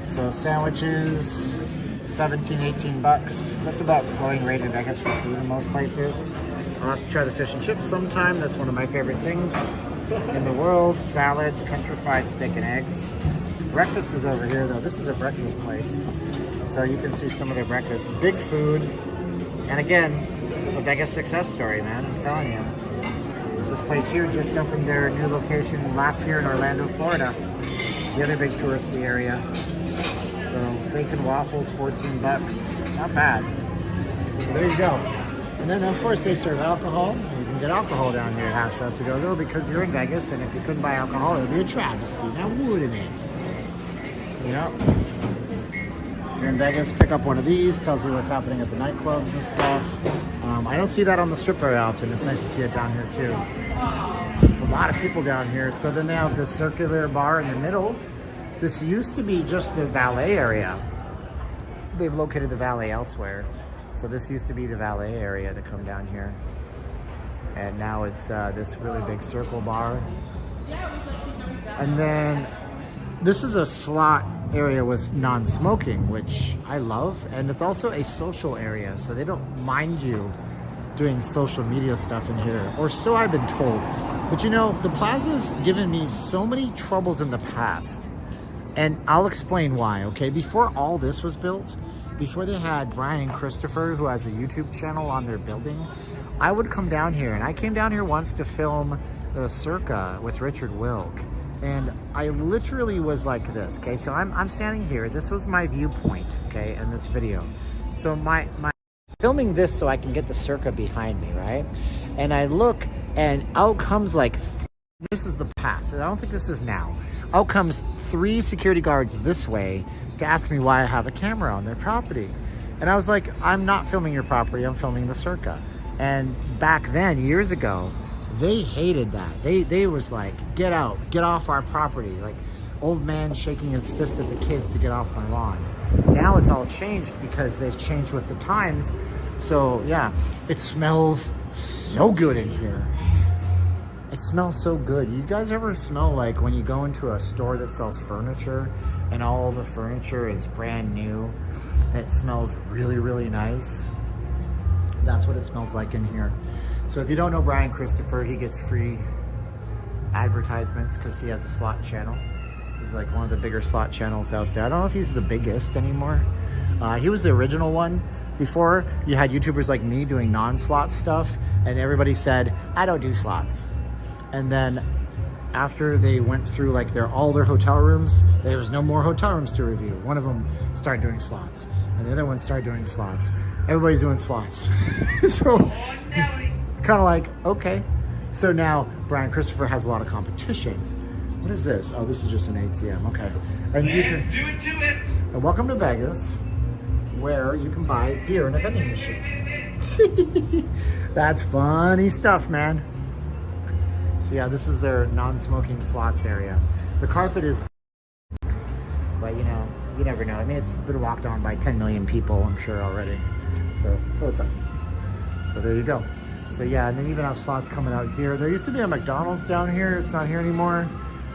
So sandwiches, 17, 18 bucks. That's about going rate in Vegas for food in most places. I'll have to try the fish and chips sometime. That's one of my favorite things in the world. Salads, country fried steak and eggs. Breakfast is over here though. This is a breakfast place. So you can see some of their breakfast. Big food. And again, a Vegas success story, man. I'm telling you. This place here just opened their new location last year in Orlando, Florida. The other big touristy area. So bacon waffles, 14 bucks. Not bad. So there you go. And then of course they serve alcohol. You can get alcohol down here at Hash House A Go-Go because you're in Vegas, and if you couldn't buy alcohol, it would be a travesty. Now wouldn't it? You know? If you're in Vegas, pick up one of these. Tells you what's happening at the nightclubs and stuff. I don't see that on the strip very often. It's nice to see it down here too. It's a lot of people down here. So then they have the circular bar in the middle. This used to be just the valet area. They've located the valet elsewhere. So this used to be the valet area to come down here. And now it's this really big circle bar. And then this is a slot area with non-smoking, which I love. And it's also a social area, so they don't mind you doing social media stuff in here, or so I've been told. But you know, the plaza's given me so many troubles in the past. And I'll explain why, okay? Before all this was built, before they had Brian Christopher, who has a YouTube channel on their building, I would come down here, and I came down here once to film the Circa with Richard Wilk. And I literally was like this, okay? So I'm standing here. This was my viewpoint, okay, in this video. So my filming this so I can get the Circa behind me, right? And I look, and out comes like, this is the past. I don't think this is now. Out comes 3 security guards this way to ask me why I have a camera on their property. And I was like, I'm not filming your property, I'm filming the Circa. And back then, years ago, they hated that. They was like, get out, get off our property. Like old man shaking his fist at the kids to get off my lawn. Now it's all changed because they've changed with the times. So yeah, it smells so good in here. It smells so good. You guys ever smell like when you go into a store that sells furniture and all the furniture is brand new and it smells really, really nice? That's what it smells like in here. So if you don't know Brian Christopher, he gets free advertisements because he has a slot channel. He's like one of the bigger slot channels out there. I don't know if he's the biggest anymore. He was the original one. Before, you had YouTubers like me doing non-slot stuff, and everybody said, I don't do slots. And then after they went through like all their hotel rooms, there was no more hotel rooms to review. One of them started doing slots, and the other one started doing slots. Everybody's doing slots. So it's kind of like, okay. So now Brian Christopher has a lot of competition. What is this? Oh, this is just an ATM. Okay. And you can do it to it. And welcome to Vegas, where you can buy beer in a vending machine. That's funny stuff, man. So yeah, this is their non-smoking slots area. The carpet is, but you know, you never know. I mean, it's been walked on by 10 million people, I'm sure already. So, what's up? So there you go. So yeah, and they even have slots coming out here. There used to be a McDonald's down here. It's not here anymore.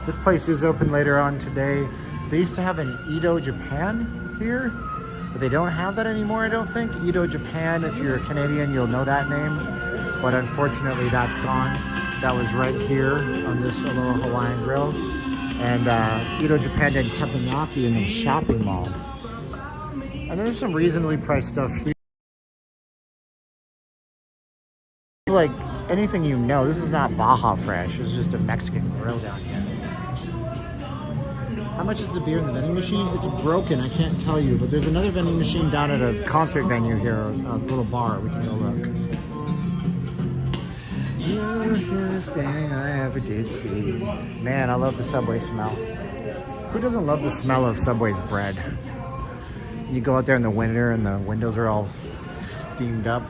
This place is open later on today. They used to have an Edo Japan here, but they don't have that anymore, I don't think. Edo Japan, if you're a Canadian, you'll know that name. But unfortunately, that's gone. That was right here on this Aloha Hawaiian Grill. And Edo Japan did teppanyaki in the shopping mall. And there's some reasonably priced stuff here. Like anything you know, this is not Baja Fresh. It's just a Mexican grill down here. How much is the beer in the vending machine? It's broken, I can't tell you, but there's another vending machine down at a concert venue here, a little bar. We can go look. You're the first thing I ever did see. Man, I love the Subway smell. Who doesn't love the smell of Subway's bread? You go out there in the winter and the windows are all steamed up.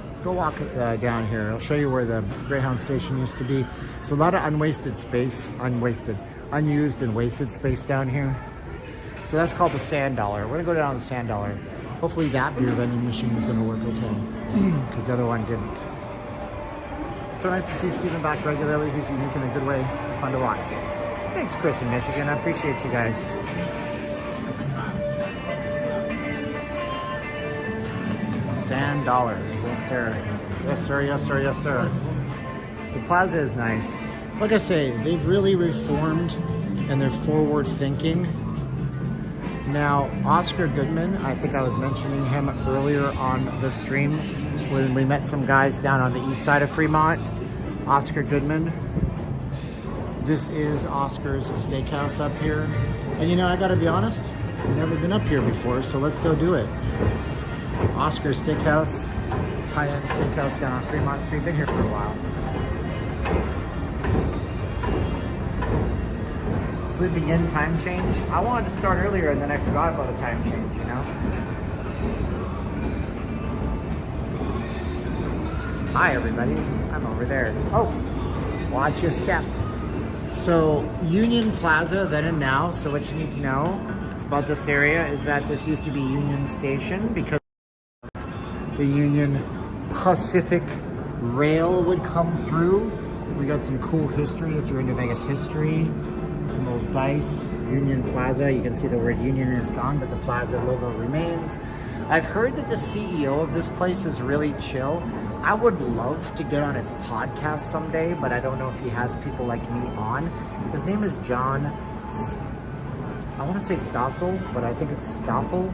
Let's go walk down here. I'll show you where the Greyhound station used to be. So a lot of unused and wasted space down here. So that's called the Sand Dollar. We're gonna go down to the Sand Dollar. Hopefully that beer vending machine is gonna work okay, because the other one didn't. It's so nice to see Steven back regularly. He's unique in a good way and fun to watch. Thanks, Chris in Michigan. I appreciate you guys. Sand Dollar. Yes, sir. Yes, sir. Yes, sir. Yes, sir. The plaza is nice. Like I say, they've really reformed and they're forward thinking. Now, Oscar Goodman, I think I was mentioning him earlier on the stream when we met some guys down on the east side of Fremont. Oscar Goodman. This is Oscar's steakhouse up here. And you know, I gotta be honest, I've never been up here before, so let's go do it. Oscar's Steakhouse, high-end steakhouse down on Fremont Street. Been here for a while. Sleeping in time change. I wanted to start earlier and then I forgot about the time change, you know? Hi everybody, I'm over there. Oh, watch your step. So Union Plaza then and now, so what you need to know about this area is that this used to be Union Station because the Union Pacific Rail would come through. We got some cool history if you're into Vegas history. Some old dice, Union Plaza. You can see the word Union is gone, but the Plaza logo remains. I've heard that the CEO of this place is really chill. I would love to get on his podcast someday, but I don't know if he has people like me on. His name is John, I want to say Stossel, but I think it's Stoffel,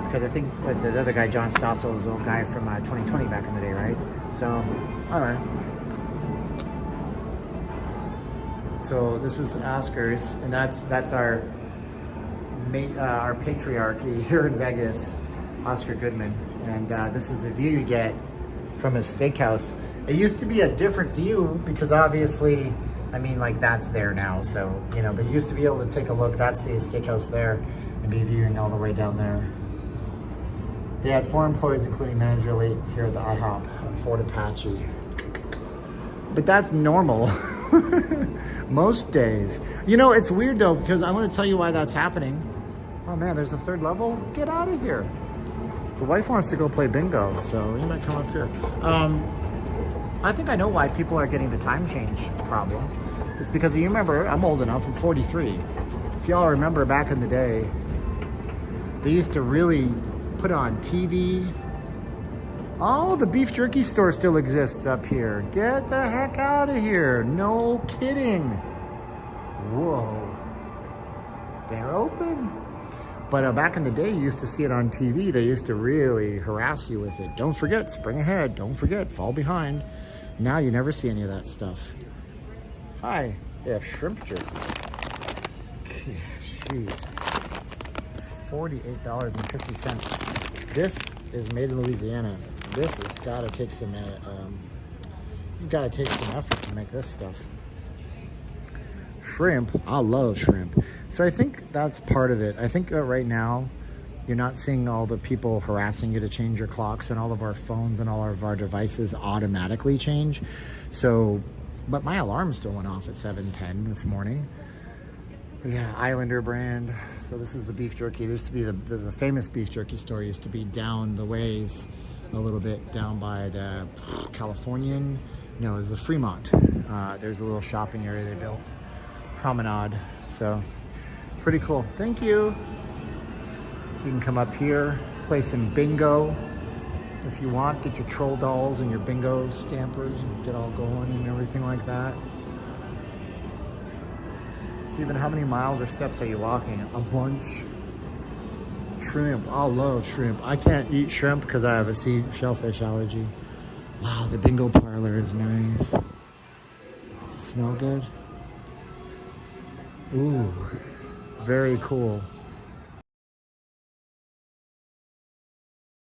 because I think what's the other guy, John Stossel, is the old guy from 2020 back in the day, right? So, all right. So this is Oscar's, and that's our patriarchy here in Vegas, Oscar Goodman. And this is the view you get from his steakhouse. It used to be a different view because obviously, I mean, like that's there now. So, you know, but you used to be able to take a look. That's the steakhouse there and be viewing all the way down there. They had 4 employees, including manager late here at the IHOP on Fort Apache. But that's normal. Most days. You know, it's weird though, because I want to tell you why that's happening. Oh man, there's a 3rd level? Get out of here. The wife wants to go play bingo, so you might come up here. I think I know why people are getting the time change problem. It's because you remember, I'm old enough, I'm 43. If y'all remember back in the day, they used to really put on TV. Oh, the beef jerky store still exists up here. Get the heck out of here. No kidding. Whoa. They're open. But back in the day, you used to see it on TV. They used to really harass you with it. Don't forget, spring ahead. Don't forget, fall behind. Now you never see any of that stuff. Hi, they have shrimp jerky. Jeez. $48.50. This is made in Louisiana. This has got to take some effort to make this stuff. Shrimp, I love shrimp. So I think that's part of it. I think right now you're not seeing all the people harassing you to change your clocks, and all of our phones and all of our devices automatically change. So, but my alarm still went off at 7:10 this morning. But yeah, Islander brand. So this is the beef jerky. There used to be the famous beef jerky store used to be down the ways a little bit, down by the Californian, no, it's the Fremont. There's a little shopping area they built, promenade. So pretty cool. Thank you. So you can come up here, play some bingo if you want. Get your troll dolls and your bingo stampers and get all going and everything like that. Steven, how many miles or steps are you walking? A bunch. Shrimp. I love shrimp. I can't eat shrimp because I have a shellfish allergy. Wow, the bingo parlor is nice. Smell good. Ooh. Very cool.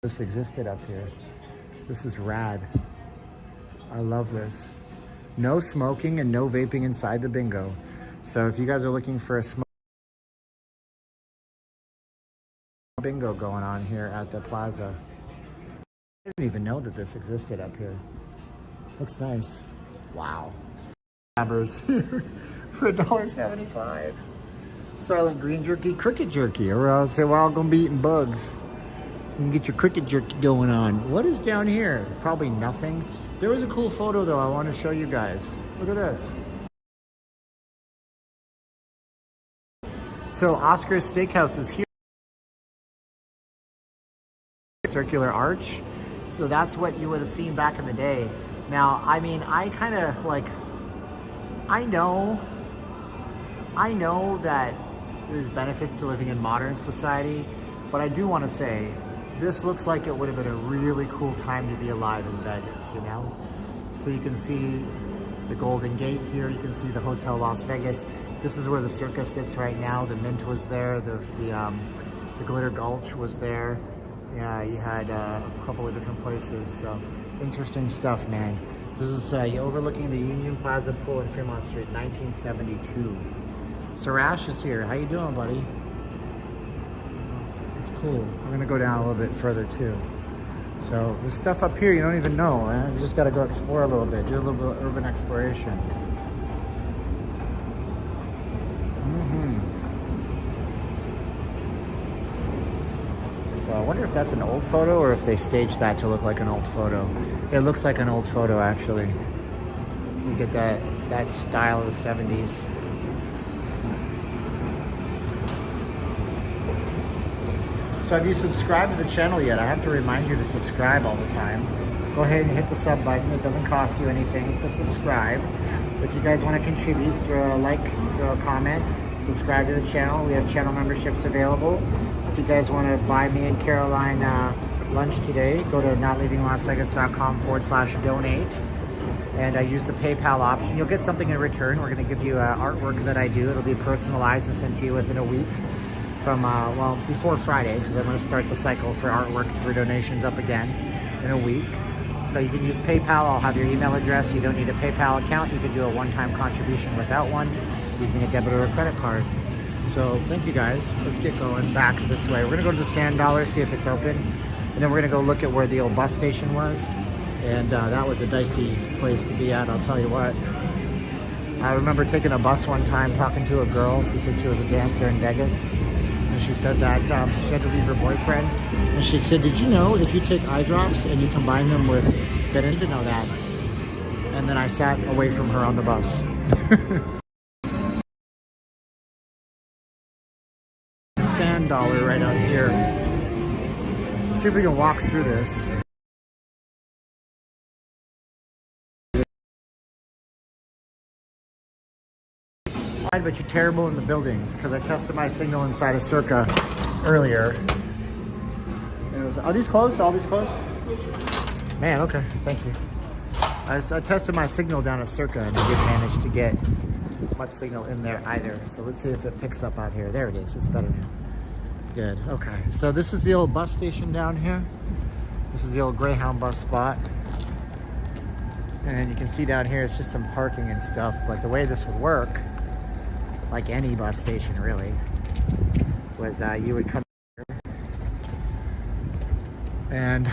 This existed up here. This is rad. I love this. No smoking and no vaping inside the bingo. So if you guys are looking for a bingo going on here at the plaza. I didn't even know that this existed up here. Looks nice. Wow. Hammers for $1.75. Silent green jerky, cricket jerky, or else we're all gonna be eating bugs. You can get your cricket jerky going on. What is down here? Probably nothing. There was a cool photo though I want to show you guys. Look at this. So Oscar's Steakhouse is here. Circular arch. So that's what you would have seen back in the day. Now, I mean, I kind of like, I know that there's benefits to living in modern society, but I do want to say, this looks like it would have been a really cool time to be alive in Vegas, you know? So you can see the Golden Gate here, you can see the Hotel Las Vegas. This is where the Circus sits right now. The Mint was there, the Glitter Gulch was there. Yeah, you had a couple of different places, so interesting stuff, man. This is overlooking the Union Plaza Pool in Fremont Street, 1972. Sarash is here. How you doing, buddy? It's cool. We're gonna go down a little bit further too. So there's stuff up here you don't even know, man. You just gotta go explore a little bit, do a little bit of urban exploration. So I wonder if that's an old photo or if they staged that to look like an old photo. It looks like an old photo, actually. You get that style of the 70s. So have you subscribed to the channel yet? I have to remind you to subscribe all the time. Go ahead and hit the sub button. It doesn't cost you anything to subscribe. If you guys want to contribute, throw a like, throw a comment, subscribe to the channel. We have channel memberships available. If you guys want to buy me and Caroline lunch today, go to notleavinglasvegas.com/donate and use the PayPal option. You'll get something in return. We're going to give you artwork that I do. It'll be personalized and sent to you within a week from, well, before Friday, because I'm going to start the cycle for artwork for donations up again in a week. So you can use PayPal. I'll have your email address. You don't need a PayPal account. You can do a one-time contribution without one using a debit or a credit card. So thank you guys. Let's get going back this way. We're gonna go to the Sand Dollar, see if it's open. And then we're gonna go look at where the old bus station was. And that was a dicey place to be at, I'll tell you what. I remember taking a bus one time, talking to a girl. She said she was a dancer in Vegas. And she said that she had to leave her boyfriend. And she said, did you know if you take eye drops and you combine them with, I didn't even know that. And then I sat away from her on the bus. Sand Dollar right out here. Let's see if we can walk through this. But you're terrible in the buildings, because I tested my signal inside a Circa earlier. And it was, are these closed? All these closed? Man, okay, thank you. I tested my signal down at Circa and I didn't manage to get much signal in there either. So let's see if it picks up out here. There it is, it's better now. Good, okay. So this is the old bus station down here. This is the old Greyhound bus spot. And you can see down here, it's just some parking and stuff. But the way this would work, like any bus station really, was you would come here. And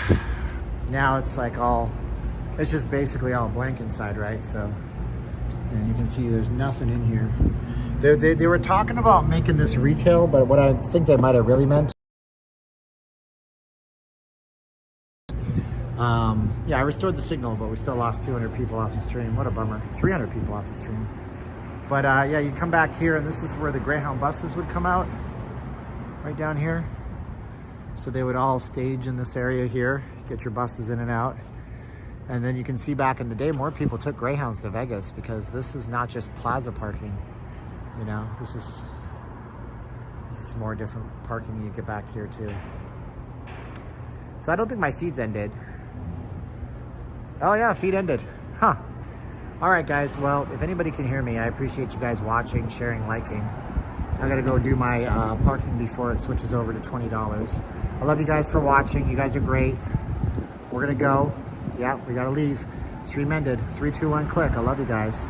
now it's like it's just basically all blank inside, right? So, and you can see there's nothing in here. They were talking about making this retail, but what I think they might have really meant, yeah, I restored the signal, but we still lost 200 people off the stream. What a bummer. 300 people off the stream. But yeah, you come back here, and this is where the Greyhound buses would come out, right down here. So they would all stage in this area here, get your buses in and out. And then you can see back in the day, more people took Greyhounds to Vegas, because this is not just plaza parking. You know, this is more different parking you get back here too. So I don't think my feed's ended. Oh yeah, feed ended. Huh. All right, guys. Well, if anybody can hear me, I appreciate you guys watching, sharing, liking. I gotta go do my parking before it switches over to $20. I love you guys for watching. You guys are great. We're gonna go. Yeah, we gotta leave. Stream ended. 3, 2, 1, click. I love you guys.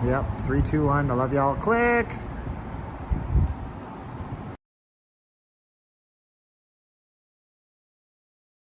Yep, 3, 2, 1. I love y'all. Click.